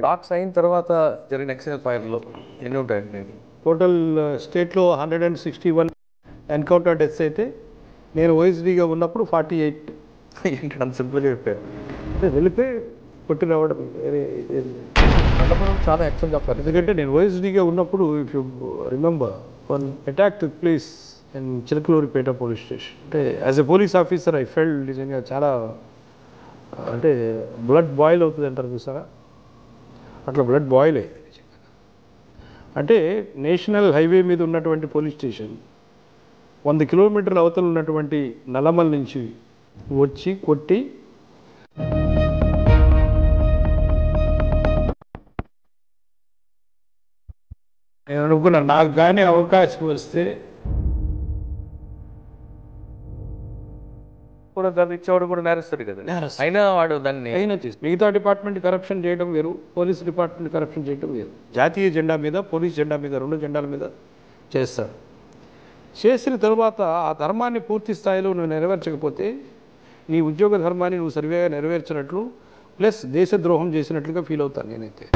Talks అయిన తర్వాత జరిగిన ఎక్సైజ్ ఫైర్లో ఎన్ని ఉంటాయండి? టోటల్ స్టేట్లో 161 ఎన్కౌంటర్ డెత్స్ అయితే నేను ఓఎస్డీగా ఉన్నప్పుడు 48. ఏంటి అంత సింపుల్గా చెప్పారు? అంటే వెళితే కొట్టి రావడం చాలా ఎక్సైజ్ చెప్పారు. ఎందుకంటే నేను ఓఎస్డీగా ఉన్నప్పుడు if you remember one attack took place in Chilakaluripet police station. అంటే as a police officer I felt నిజంగా చాలా అంటే బ్లడ్ బాయిల్ అవుతుంది అంటారు చూసారా, అట్లా బ్లడ్ బాయిల్ అయ్యింది. అంటే నేషనల్ హైవే మీద ఉన్నటువంటి పోలీస్ స్టేషన్ 100 కిలోమీటర్ల అవతల ఉన్నటువంటి నల్లమల్ నుంచి వచ్చి కొట్టి నేను అనుకున్నా నాకు కానీ అవకాశం వస్తే కూడా దాన్ని ఇచ్చేవాడు కూడా నేరస్తాడు కదా, అయినా వాడు దాన్ని మిగతా డిపార్ట్మెంట్ కరప్షన్ చేయడం వేరు, పోలీస్ డిపార్ట్మెంట్ కరప్షన్ చేయడం వేరు. జాతీయ జెండా మీద పోలీస్ జెండా మీద 2 జెండాల మీద చేస్తాడు. చేసిన తరువాత ఆ ధర్మాన్ని పూర్తి స్థాయిలో నువ్వు నెరవేర్చకపోతే నీ ఉద్యోగ ధర్మాన్ని నువ్వు సరివేగా నెరవేర్చినట్లు ప్లస్ దేశద్రోహం చేసినట్లుగా ఫీల్ అవుతాను నేనైతే.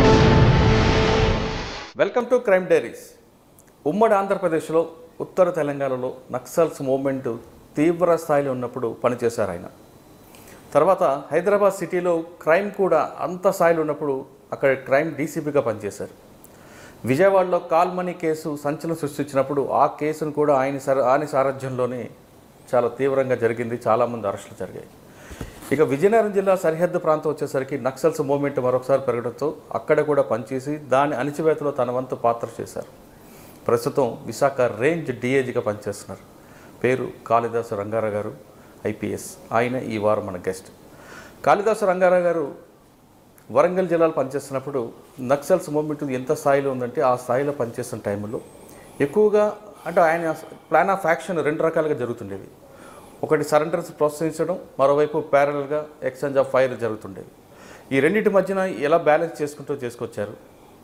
Welcome to crime diaries. ఉమ్మడి ఆంధ్రప్రదేశ్లో ఉత్తర తెలంగాణలో నక్సల్స్ మూవ్మెంట్ తీవ్ర స్థాయిలో ఉన్నప్పుడు పనిచేశారు ఆయన. తర్వాత హైదరాబాద్ సిటీలో క్రైమ్ కూడా అంత స్థాయిలో ఉన్నప్పుడు అక్కడ క్రైమ్ డీసీపీగా పనిచేశారు. విజయవాడలో కాల్ మనీ కేసు సంచలనం సృష్టించినప్పుడు ఆ కేసును కూడా ఆయన సారథ్యంలోనే చాలా తీవ్రంగా జరిగింది, చాలామంది అరెస్టులు జరిగాయి. ఇక విజయనగరం జిల్లా సరిహద్దు ప్రాంతం వచ్చేసరికి నక్సల్స్ మూవ్మెంట్ మరొకసారి పెరగడంతో అక్కడ కూడా పనిచేసి దాని అణిచివేతలో తన వంతు పాత్ర చేశారు. ప్రస్తుతం విశాఖ రేంజ్ డిఐజీగా పనిచేస్తున్నారు. పేరు కాళిదాసు రంగారావు గారు, ఐపీఎస్. ఆయన ఈ వారం మన గెస్ట్. కాళిదాసు రంగారావు గారు వరంగల్ జిల్లాలో పనిచేస్తున్నప్పుడు నక్సల్స్ మూవ్మెంట్ ఎంత స్థాయిలో ఉందంటే ఆ స్థాయిలో పనిచేస్తున్న టైంలో ఎక్కువగా అంటే ఆయన ప్లాన్ ఆఫ్ యాక్షన్ 2 రకాలుగా జరుగుతుండేవి. ఒకటి సరెండర్స్ ప్రోత్సహించడం, మరోవైపు ప్యారల్గా ఎక్స్చేంజ్ ఆఫ్ ఫైర్ జరుగుతుండేవి. ఈ రెండింటి మధ్యన ఎలా బ్యాలెన్స్ చేసుకొచ్చారు.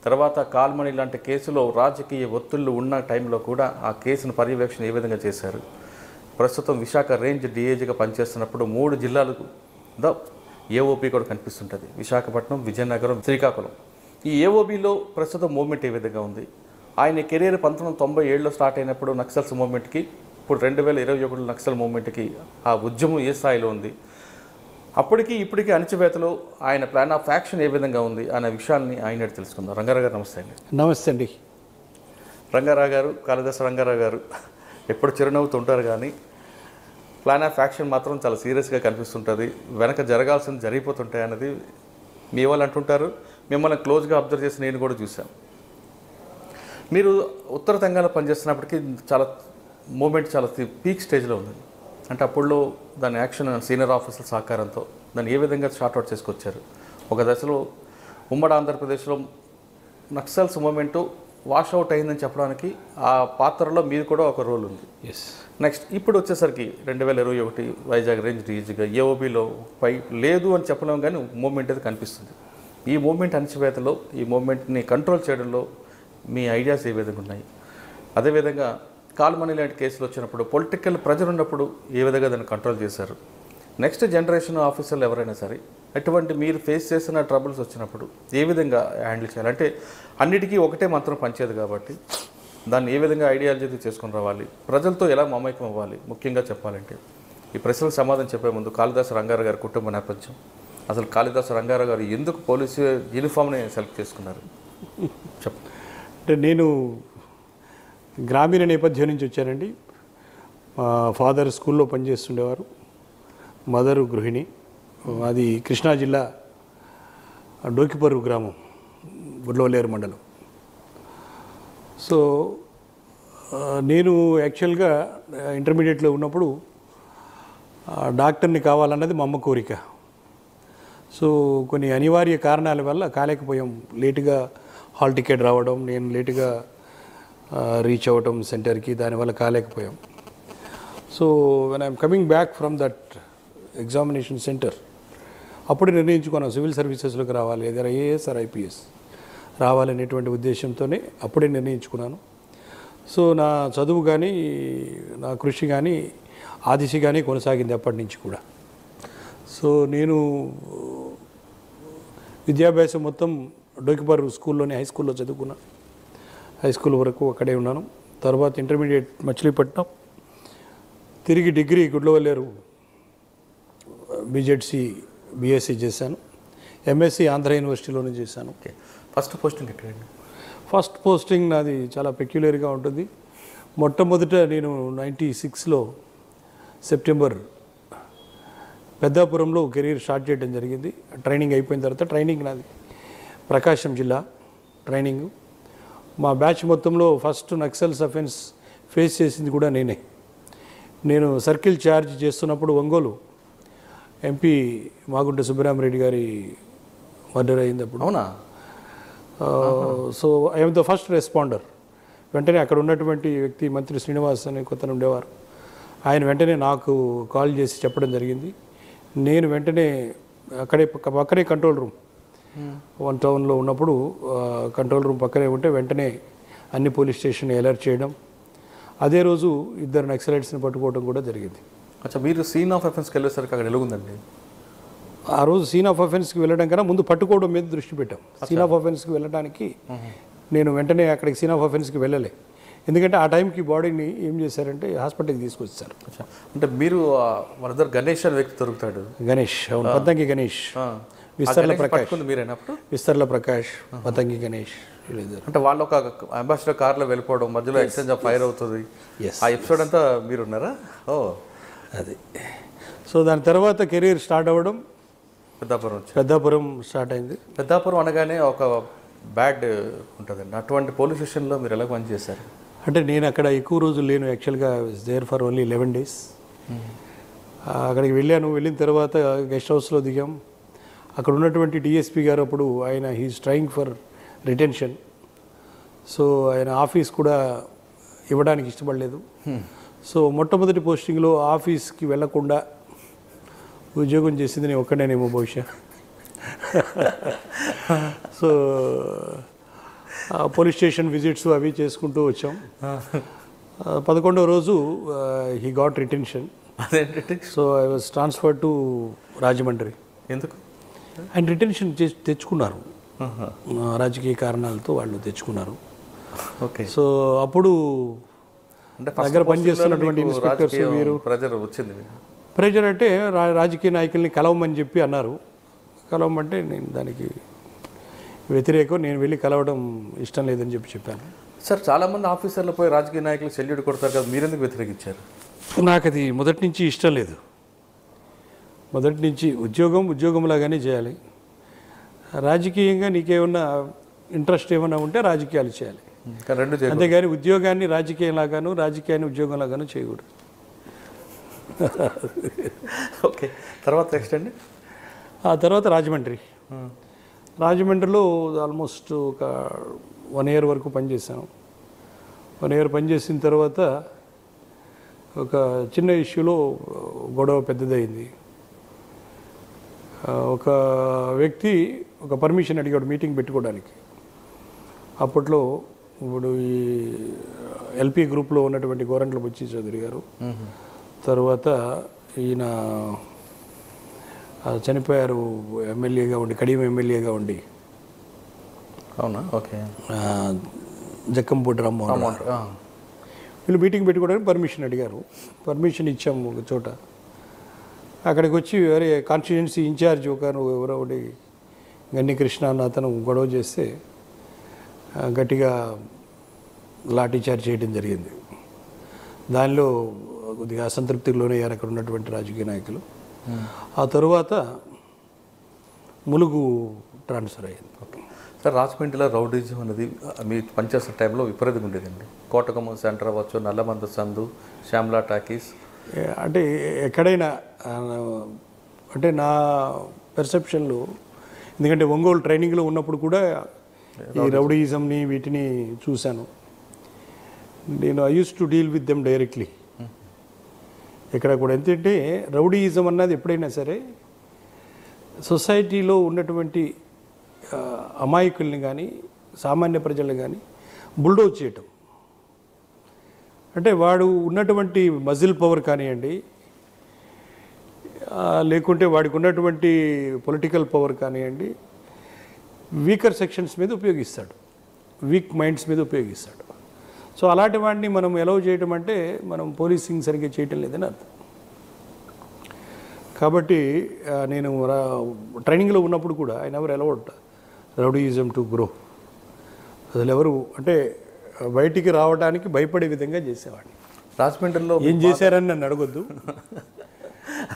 తర్వాత కాల్మనీ లాంటి కేసులో రాజకీయ ఒత్తిళ్లు ఉన్న టైంలో కూడా ఆ కేసును పర్యవేక్షణ ఏ విధంగా చేశారు. ప్రస్తుతం విశాఖ రేంజ్ డిఐజీగా పనిచేస్తున్నప్పుడు 3 జిల్లాలకు ఏఓబీ కూడా కనిపిస్తుంటుంది. విశాఖపట్నం, విజయనగరం, శ్రీకాకుళం. ఈ ఏఓబీలో ప్రస్తుతం మూవ్మెంట్ ఏ విధంగా ఉంది. ఆయన కెరీర్ 1997లో స్టార్ట్ అయినప్పుడు నక్సల్స్ మూవ్మెంట్కి, ఇప్పుడు 2021 నక్సల్ మూవ్మెంట్కి ఆ ఉద్యమం ఏ స్థాయిలో ఉంది, అప్పటికి ఇప్పటికీ అణచివేతలో ఆయన ప్లాన్ ఆఫ్ యాక్షన్ ఏ విధంగా ఉంది అనే విషయాన్ని ఆయన తెలుసుకుందాం. రంగారావు గారు నమస్తే అండి. నమస్తే అండి. రంగారావు గారు, కాళిదాసు రంగారావు గారు ఎప్పుడు చిరునవ్వుతూ ఉంటారు కానీ ప్లాన్ ఆఫ్ యాక్షన్ మాత్రం చాలా సీరియస్గా కనిపిస్తుంటుంది. వెనక జరగాల్సింది జరిగిపోతుంటాయి అన్నది మీ వాళ్ళు అంటుంటారు. మిమ్మల్ని క్లోజ్గా అబ్జర్వ్ చేసి నేను కూడా చూశాను. మీరు ఉత్తర తెలంగాణ పనిచేస్తున్నప్పటికీ చాలా మూమెంట్ చాలా పీక్ స్టేజ్లో ఉంది. అంటే అప్పుడులో దాని యాక్షన్ సీనియర్ ఆఫీసర్ సహకారంతో దాన్ని ఏ విధంగా షార్ట్అవుట్ చేసుకొచ్చారు. ఒక దశలో ఉమ్మడి ఆంధ్రప్రదేశ్లో నక్సల్స్ మూమెంటు వాష్అవుట్ అయిందని చెప్పడానికి ఆ పాత్రలో మీరు కూడా ఒక రోల్ ఉంది. నెక్స్ట్ ఇప్పుడు వచ్చేసరికి 2021 వైజాగ్ రేంజ్ డీజీగా ఏఓబీలో లేదు అని చెప్పలేము కానీ మూమెంట్ అయితే కనిపిస్తుంది. ఈ మూమెంట్ అణచివేతలో, ఈ మూమెంట్ని కంట్రోల్ చేయడంలో మీ ఐడియాస్ ఏ విధంగా ఉన్నాయి. అదేవిధంగా కాల్మనీ లాంటి కేసులు వచ్చినప్పుడు పొలిటికల్ ప్రెజర్ ఉన్నప్పుడు ఏ విధంగా దాన్ని కంట్రోల్ చేశారు. నెక్స్ట్ జనరేషన్ ఆఫీసర్లు ఎవరైనా సరే అటువంటి మీరు ఫేస్ చేసిన ట్రబుల్స్ వచ్చినప్పుడు ఏ విధంగా హ్యాండిల్ చేయాలి. అంటే అన్నిటికీ ఒకటే మంత్రం పనిచేయదు కాబట్టి దాన్ని ఏ విధంగా ఐడియాలజీ చేసుకొని రావాలి, ప్రజలతో ఎలా మమైకం అవ్వాలి. ముఖ్యంగా చెప్పాలంటే ఈ ప్రశ్నలకు సమాధానం చెప్పే ముందు కాళిదాసు రంగారావు గారి కుటుంబ నేపథ్యం, అసలు కాళిదాసు రంగారావు గారు ఎందుకు పోలీసు యూనిఫామ్ని సెలెక్ట్ చేసుకున్నారు చెప్ప. అంటే నేను గ్రామీణ నేపథ్యం నుంచి వచ్చానండి. మా ఫాదర్ స్కూల్లో పనిచేస్తుండేవారు, మదరు గృహిణి. అది కృష్ణా జిల్లా డోకిపర్రు గ్రామం, గుడ్లవల్లేరు మండలం. సో నేను యాక్చువల్గా ఇంటర్మీడియట్లో ఉన్నప్పుడు డాక్టర్ని కావాలన్నది మా అమ్మ కోరిక. సో కొన్ని అనివార్య కారణాల వల్ల కాలేకపోయాం. లేటుగా హాల్ టికెట్ రావడం, నేను లేటుగా రీచ్ అవ్వటం సెంటర్కి, దానివల్ల కాలేకపోయాం. So when I'm coming back from that examination centre అప్పుడు నిర్ణయించుకున్నాం సివిల్ సర్వీసెస్లోకి రావాలి, ఏదైనా ఐఏఎస్ ఆర్ ఐపీఎస్ రావాలనేటువంటి ఉద్దేశంతోనే అప్పుడే నిర్ణయించుకున్నాను. సో నా చదువు కానీ నా కృషి కానీ ఆ దిశగానే కొనసాగింది అప్పటి నుంచి కూడా. సో నేను విద్యాభ్యాసం మొత్తం డోకిబారు స్కూల్లోనే హై స్కూల్లో చదువుకున్నాను. హై స్కూల్ వరకు అక్కడే ఉన్నాను. తర్వాత ఇంటర్మీడియట్ మచిలీపట్నం, తిరిగి డిగ్రీ గుడ్లవల్లేరు బీజెడ్సీ బీఎస్సీ చేశాను. ఎంఎస్సీ ఆంధ్ర యూనివర్సిటీలోనే చేశాను. ఓకే, ఫస్ట్ పోస్టింగ్ ఎక్కడండి? ఫస్ట్ పోస్టింగ్ నాది చాలా పెక్యులర్గా ఉంటుంది. మొట్టమొదట నేను 96లో సెప్టెంబర్ పెద్దాపురంలో కెరీర్ స్టార్ట్ చేయడం జరిగింది. ట్రైనింగ్ అయిపోయిన తర్వాత ట్రైనింగ్ నాది ప్రకాశం జిల్లా ట్రైనింగ్. మా బ్యాచ్ మొత్తంలో ఫస్ట్ నక్సల్స్ అఫెన్స్ ఫేస్ చేసింది కూడా నేనే. నేను సర్కిల్ ఛార్జ్ చేస్తున్నప్పుడు ఒంగోలు ఎంపీ మాగుంట సుబ్బరామరెడ్డి గారి మర్డర్ అయింది అప్పుడు. అవునా? So I'm the first responder. వెంటనే అక్కడ ఉన్నటువంటి వ్యక్తి మంత్రి శ్రీనివాస్ అని కొత్తన ఉండేవారు. ఆయన వెంటనే నాకు కాల్ చేసి చెప్పడం జరిగింది. నేను వెంటనే పక్కనే కంట్రోల్ రూమ్ 1 టౌన్లో ఉన్నప్పుడు కంట్రోల్ రూమ్ పక్కనే ఉంటే వెంటనే అన్ని పోలీస్ స్టేషన్ అలర్ట్ చేయడం. అదే రోజు 2 నక్సలైట్స్ని పట్టుకోవడం కూడా జరిగింది. అచ్చా, మీరు సీన్ ఆఫ్ అఫెన్స్కి వెళ్ళేసరికి అక్కడ ఎలాగుందండి? ఆ రోజు సీన్ ఆఫ్ అఫెన్స్కి వెళ్ళడం కన్నా ముందు పట్టుకోవడం మీద దృష్టి పెట్టాం. సీన్ ఆఫ్ అఫెన్స్కి వెళ్ళడానికి నేను వెంటనే అక్కడికి సీన్ ఆఫ్ అఫెన్స్కి వెళ్ళలే. ఎందుకంటే ఆ టైంకి బాడీని ఏం చేశారంటే హాస్పిటల్కి తీసుకొచ్చారు. అంటే మీరు మన దగ్గర గణేష్ అనే వ్యక్తి దొరుకుతాడు. గణేష్, అవును, పతంగి గణేష్, విస్తర్ల ప్రకాష్, మీరేనా అప్పుడు? విస్తర్ల ప్రకాష్, పతంగి గణేష్. అంటే వాళ్ళు ఒక అంబాసిడర్ కార్లో వెళ్ళిపోవడం, మధ్యలో ఎక్స్చేంజ్ ఆఫ్ ఫైర్ అవుతుంది. ఆ ఎపిసోడ్ అంతా మీరున్నారా? ఓ, అది. సో దాని తర్వాత కెరీర్ స్టార్ట్ అవ్వడం పెద్దాపురం స్టార్ట్ అయింది. పెద్దాపురం అనగానే ఒక బ్యాడ్ ఉంటుందండి. అటువంటి పోలీస్ స్టేషన్లో మీరు ఎలా పనిచేశారు? అంటే నేను అక్కడ ఎక్కువ రోజులు లేను. యాక్చువల్గా దేర్ ఫర్ ఓన్లీ 11 days. అక్కడికి వెళ్ళిన తర్వాత గెస్ట్ హౌస్లో దిగాం. అక్కడ ఉన్నటువంటి డిఎస్పీ గారు అప్పుడు ఆయన he's trying for retention. So ఆయన ఆఫీస్ కూడా ఇవ్వడానికి ఇష్టపడలేదు. సో మొట్టమొదటి పోస్టింగ్లో ఆఫీస్కి వెళ్లకుండా ఉద్యోగం చేసింది నేను ఒక్కడేనేమో బహుశా. సో పోలీస్ స్టేషన్ విజిట్స్ అవి చేసుకుంటూ వచ్చాం. 11వ రోజు he got retention. So I was transferred to Rajahmundry. ఎందుకు? ఆయన రిటెన్షన్ తెచ్చుకున్నారు, రాజకీయ కారణాలతో వాళ్ళు తెచ్చుకున్నారు. ఓకే. సో అప్పుడు దగ్గర పనిచేస్తున్నటువంటి ఇన్స్పెక్టర్స్ వీరు ప్రెజర్ వచ్చింది. ప్రెజర్ అంటే రాజకీయ నాయకుల్ని కలవమని చెప్పి అన్నారు. కలవమంటే నేను దానికి వ్యతిరేకం, నేను వెళ్ళి కలవడం ఇష్టం లేదని చెప్పాను. సార్, చాలామంది ఆఫీసర్లు పోయి రాజకీయ నాయకులు సెల్యూట్ కొడతారు కదా, మీరెందుకు వ్యతిరేకించారు? నాకు అది మొదటి నుంచి ఇష్టం లేదు. మొదటి నుంచి ఉద్యోగంలాగానే చేయాలి. రాజకీయంగా నీకేమన్నా ఇంట్రెస్ట్ ఏమైనా ఉంటే రాజకీయాలు చేయాలి, అంతేగాని ఉద్యోగాన్ని రాజకీయంలాగాను రాజకీయాన్ని ఉద్యోగంలాగాను చేయకూడదు. ఓకే, తర్వాత నెక్స్ట్ అండి? ఆ తర్వాత రాజమండ్రిలో ఆల్మోస్ట్ ఒక 1 year వరకు పనిచేశాను. 1 year పనిచేసిన తర్వాత ఒక చిన్న ఇష్యూలో గొడవ పెద్దదైంది. ఒక వ్యక్తి ఒక పర్మిషన్ అడిగాడు మీటింగ్ పెట్టుకోవడానికి. అప్పట్లో ఇప్పుడు ఈ ఎల్పీ గ్రూప్లో ఉన్నటువంటి గోరంట్ల బుచ్చి చౌదరి గారు, తర్వాత ఈయన చనిపోయారు ఎమ్మెల్యేగా ఉండి, కడియం ఎమ్మెల్యేగా ఉండి. అవునా? ఓకే. జక్కంపూడి రామ్మోహన్. వీళ్ళు మీటింగ్ పెట్టుకోవడానికి పర్మిషన్ అడిగారు. పర్మిషన్ ఇచ్చాము ఒక చోట. అక్కడికి వచ్చి వేరే కాన్స్టిట్యుయెన్సీ ఇన్ఛార్జ్ ఎవరో ఒకటి గన్ని కృష్ణ అన్న అతను గొడవ చేస్తే గట్టిగా లాఠీ చార్జ్ చేయడం జరిగింది. దానిలో కొద్దిగా అసంతృప్తికి లోనయ్యారు అక్కడ ఉన్నటువంటి రాజకీయ నాయకులు. ఆ తరువాత ములుగు ట్రాన్స్ఫర్ అయ్యింది. సార్, రాజమండ్రిలో రౌడీజం అనేది మీ పనిచేస్తున్న టైంలో విపరీతంగా ఉండేదండి. కోటకొమ్మ సెంటర్ అవ్వచ్చు, నల్లమంద సందు, శ్యామ్లా టాకీస్. అంటే ఎక్కడైనా అంటే నా పెర్సెప్షన్లో, ఎందుకంటే ఒంగోలు ట్రైనింగ్లో ఉన్నప్పుడు కూడా ఈ రౌడీయిజంని వీటిని చూశాను. నేను I use to deal with them directly. ఇక్కడ కూడా ఎందుకంటే రౌడీయిజం అన్నది ఎప్పుడైనా సరే సొసైటీలో ఉన్నటువంటి అమాయకుల్ని కానీ సామాన్య ప్రజల్ని కానీ బుల్డోజ్ చేయటం. అంటే వాడు ఉన్నటువంటి మజిల్ పవర్ కానివ్వండి, లేకుంటే వాడికి ఉన్నటువంటి పొలిటికల్ పవర్ కానివ్వండి, వీకర్ సెక్షన్స్ మీద ఉపయోగిస్తాడు, వీక్ మైండ్స్ మీద ఉపయోగిస్తాడు. సో అలాంటి వాడిని మనం ఎలవ్ చేయడం అంటే మనం పోలీసింగ్ సరిగ్గా చేయటం లేదని అర్థం. కాబట్టి నేను ట్రైనింగ్లో ఉన్నప్పుడు కూడా I never allowed rowdyism to grow. అసలు ఎవరు అంటే బయటికి రావడానికి భయపడే విధంగా చేసేవాడిని. రాజమండ్రిలో ఏం చేశారని నన్ను అడగొద్దు.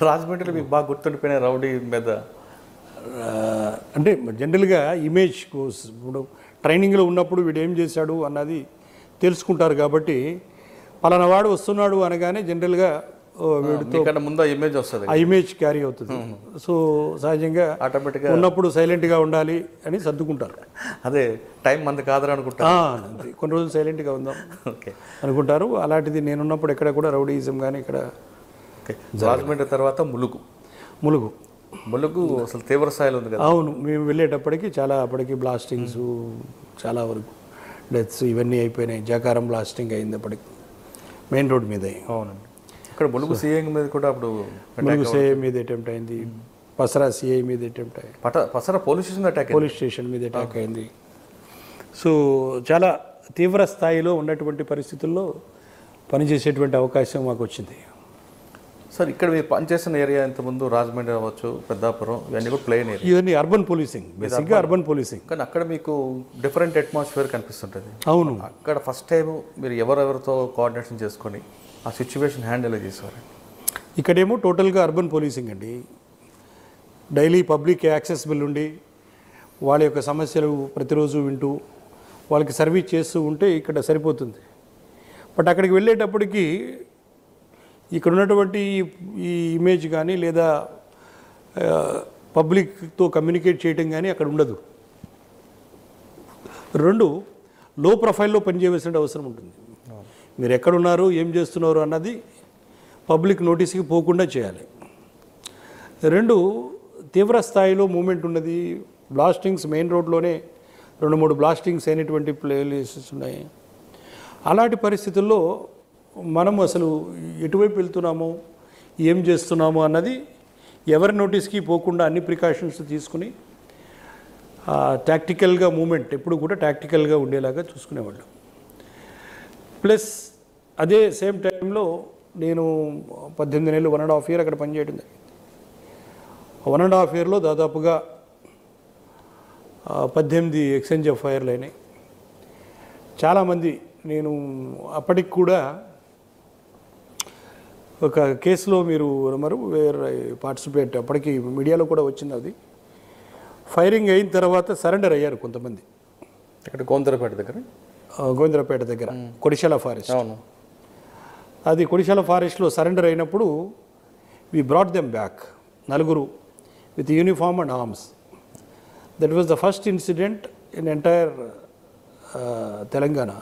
రాజమండ్రిలో మీకు బాగా గుర్తుండిపోయిన రౌడీ మీద అంటే జనరల్గా ఇమేజ్ కోర్స్ ఇప్పుడు ట్రైనింగ్లో ఉన్నప్పుడు వీడు ఏం చేశాడు అన్నది తెలుసుకుంటారు. కాబట్టి పలానా వాడు వస్తున్నాడు అనగానే జనరల్గా వీడితో ముందు ఇమేజ్ వస్తుంది, ఆ ఇమేజ్ క్యారీ అవుతుంది. సో సహజంగా ఆటోమేటిక్గా ఉన్నప్పుడు సైలెంట్గా ఉండాలి అని సర్దుకుంటారు. అదే టైం మంది కాదని అనుకుంటా, కొన్ని రోజులు సైలెంట్గా ఉందాం ఓకే అనుకుంటారు. అలాంటిది నేనున్నప్పుడు ఎక్కడ కూడా రౌడీయిజం కానీ ఇక్కడ. రాజమండ్రి తర్వాత ములుగు అసలు తీవ్ర స్థాయిలో ఉంది కదా. అవును, మేము వెళ్ళేటప్పటికి చాలా అప్పటికి బ్లాస్టింగ్స్ చాలా వరకు డెత్స్ ఇవన్నీ అయిపోయినాయి. జకారం బ్లాస్టింగ్ అయింది అప్పటికి మెయిన్ రోడ్ మీద. అవునండి, ఇక్కడ ములుగు సిఐ మీద కూడా అప్పుడు ములుగు సిఐ మీద అటెంప్ట్ అయింది, పసరా సిఐ మీద అటెంప్ట్ అయింది, పసరా పోలీస్ స్టేషన్ మీద అటాక్ అయింది. సో చాలా తీవ్ర స్థాయిలో ఉన్నటువంటి పరిస్థితుల్లో పనిచేసేటువంటి అవకాశం మాకు వచ్చింది. సార్ ఇక్కడ మీరు పనిచేసిన ఏరియా ఇంతకుముందు రాజమండ్రి అవ్వచ్చు, పెద్దాపురం, ఇవన్నీ కూడా ప్లేన్ ఏరియా, ఇవన్నీ అర్బన్ పోలీసింగ్, బేసిక్గా అర్బన్ పోలీసింగ్. కానీ అక్కడ మీకు డిఫరెంట్ అట్మాస్ఫియర్ కనిపిస్తుంటుంది. అవును, అక్కడ ఫస్ట్ టైం మీరు ఎవరెవరితో కోఆర్డినేషన్ చేసుకొని ఆ సిచ్యువేషన్ హ్యాండిల్ చేసేవారు. ఇక్కడేమో టోటల్గా అర్బన్ పోలీసింగ్ అండి. డైలీ పబ్లిక్ యాక్సెసిబుల్ ఉండి వాళ్ళ యొక్క సమస్యలు ప్రతిరోజు వింటూ వాళ్ళకి సర్వీస్ చేస్తూ ఉంటే ఇక్కడ సరిపోతుంది. బట్ అక్కడికి వెళ్ళేటప్పటికి ఇక్కడ ఉన్నటువంటి ఈ ఇమేజ్ కానీ లేదా పబ్లిక్తో కమ్యూనికేట్ చేయటం కానీ అక్కడ ఉండదు. రెండు, లో ప్రొఫైల్లో పనిచేయవలసిన అవసరం ఉంటుంది. మీరు ఎక్కడున్నారు, ఏం చేస్తున్నారు అన్నది పబ్లిక్ నోటీస్కి పోకుండా చేయాలి. రెండు, తీవ్ర స్థాయిలో మూమెంట్ ఉన్నది. బ్లాస్టింగ్స్ మెయిన్ రోడ్లోనే 2-3 బ్లాస్టింగ్స్ అయినటువంటి ప్లేసెస్ ఉన్నాయి. అలాంటి పరిస్థితుల్లో మనం అసలు ఎటువైపు వెళ్తున్నామో ఏం చేస్తున్నామో అన్నది ఎవరి నోటీస్కి పోకుండా అన్ని ప్రికాషన్స్ తీసుకుని టాక్టికల్గా మూమెంట్ ఎప్పుడు కూడా టాక్టికల్గా ఉండేలాగా చూసుకునేవాళ్ళం. ప్లస్ అదే సేమ్ టైంలో నేను 18 నెలలు 1.5 year అక్కడ పనిచేయడం జరిగింది. 1.5 yearలో దాదాపుగా 18 ఎక్స్చేంజ్ ఎఫ్ఐఆర్లు అయినాయి. చాలామంది నేను అప్పటికి కూడా ఒక కేసులో మీరు వేరే పార్టిసిపేట్ అప్పటికి మీడియాలో కూడా వచ్చింది. అది ఫైరింగ్ అయిన తర్వాత సరెండర్ అయ్యారు కొంతమంది. ఇక్కడ గోవిందరాపేట దగ్గర కొడిశాల ఫారెస్ట్. అవును, అది కొడిశాల ఫారెస్ట్లో సరెండర్ అయినప్పుడు we brought them back, 4 with uniform and arms. That was the first incident in entire Telangana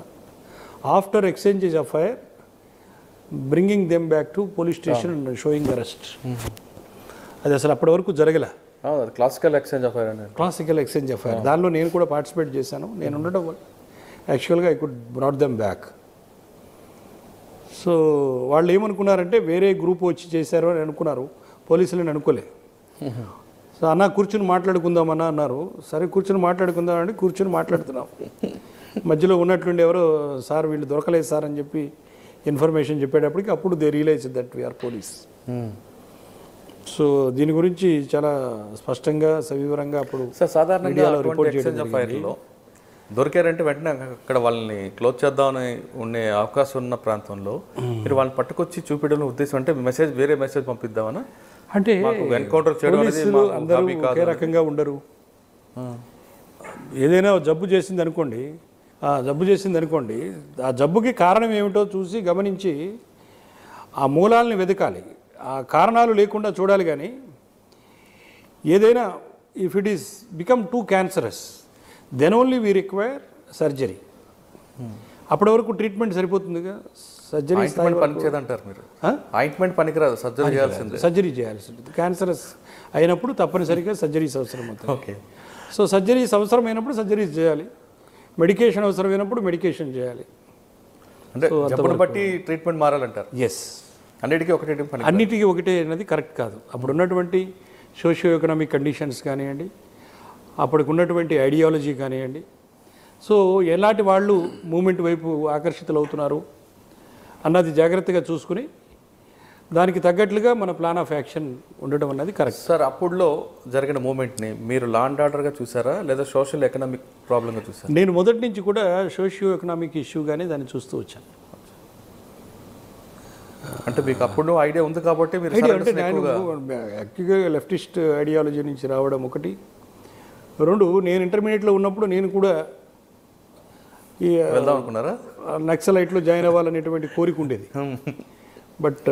after exchanges of fire bringing them back to police station and showing arrest. అది అసలు అప్పటి వరకు జరగలే. క్లాసికల్ ఎక్స్చేంజ్ ఎఫ్ఐఆర్ దానిలో నేను కూడా participate చేశాను. నేను ఉండడం వల్ల యాక్చువల్గా I could brought them back. So వాళ్ళు ఏమనుకున్నారంటే వేరే గ్రూప్ వచ్చి చేశారు అని అనుకున్నారు, పోలీసులని అనుకోలే. సో అన్న కూర్చుని మాట్లాడుకుందామన్నా అన్నారు. సరే కూర్చుని మాట్లాడుకుందామని కూర్చుని మాట్లాడుతున్నాం. మధ్యలో ఉన్నట్లుండి ఎవరో సార్ వీళ్ళు దొరకలేదు సార్ అని చెప్పి ఇన్ఫర్మేషన్ చెప్పేటప్పటికి అప్పుడు they realise that we are police. So దీని గురించి చాలా స్పష్టంగా సవివరంగా అప్పుడు సాధారణంగా దొరికారంటే వెంటనే అక్కడ వాళ్ళని క్లోజ్ చేద్దామని ఉండే అవకాశం ఉన్న ప్రాంతంలో మీరు వాళ్ళని పట్టుకొచ్చి చూపించడం ఉద్దేశం అంటే వేరే మెసేజ్ పంపిద్దామనా? అంటే ఎన్కౌంటర్ చేయడం అందరూ ఒకే రకంగా ఉండరు. ఏదైనా జబ్బు చేసింది అనుకోండి, ఆ జబ్బుకి కారణం ఏమిటో చూసి గమనించి ఆ మూలాలని వెతకాలి. ఆ కారణాలు లేకుండా చూడాలి. కానీ ఏదైనా if it is become too cancerous then only we require surgery. అప్పటి వరకు ట్రీట్మెంట్ సరిపోతుందిగా. సర్జరీ పనిచేదంటారు మీరు? ఆయింట్మెంట్ పనికిరాదు, సర్జరీ చేయాల్సింది. క్యాన్సరస్ అయినప్పుడు తప్పనిసరిగా సర్జరీస్ అవసరం అవుతుంది. ఓకే. సో సర్జరీస్ అవసరమైనప్పుడు సర్జరీస్ చేయాలి, మెడికేషన్ అవసరమైనప్పుడు మెడికేషన్ చేయాలి. అంటే జబ్బును బట్టి ట్రీట్మెంట్ మారాలంటారు? ఎస్, అన్నిటికీ ఒకటే అన్నది కరెక్ట్ కాదు. అప్పుడు ఉన్నటువంటి సోషియో ఎకనామిక్ కండిషన్స్ కానివ్వండి, అప్పటికి ఉన్నటువంటి ఐడియాలజీ కానివ్వండి. సో ఎలాంటి వాళ్ళు మూమెంట్ వైపు ఆకర్షితులు అవుతున్నారు అన్నది జాగ్రత్తగా చూసుకుని దానికి తగ్గట్లుగా మన ప్లాన్ ఆఫ్ యాక్షన్ ఉండడం అన్నది కరెక్ట్. సార్ అప్పుడులో జరిగిన మూమెంట్ని మీరు లా అండ్ ఆర్డర్గా చూసారా లేదా సోషల్ ఎకనామిక్ ప్రాబ్లంగా చూసారా? నేను మొదటి నుంచి కూడా సోషియో ఎకనామిక్ ఇష్యూగానే దాన్ని చూస్తూ వచ్చాను. అంటే మీకు అప్పుడు ఐడియా ఉంది కాబట్టి మీరు ఐడియా అంటే surrenders ని నేను ఎక్కువగా యాక్టివ్గా లెఫ్టిస్ట్ ఐడియాలజీ నుంచి రావడం ఒకటి. రెండు, నేను ఇంటర్మీడియట్లో ఉన్నప్పుడు నేను కూడా ఈ వెళ్దాం అనుకున్నారా? నక్సలైట్లో జాయిన్ అవ్వాలనేటువంటి కోరిక ఉండేది. బట్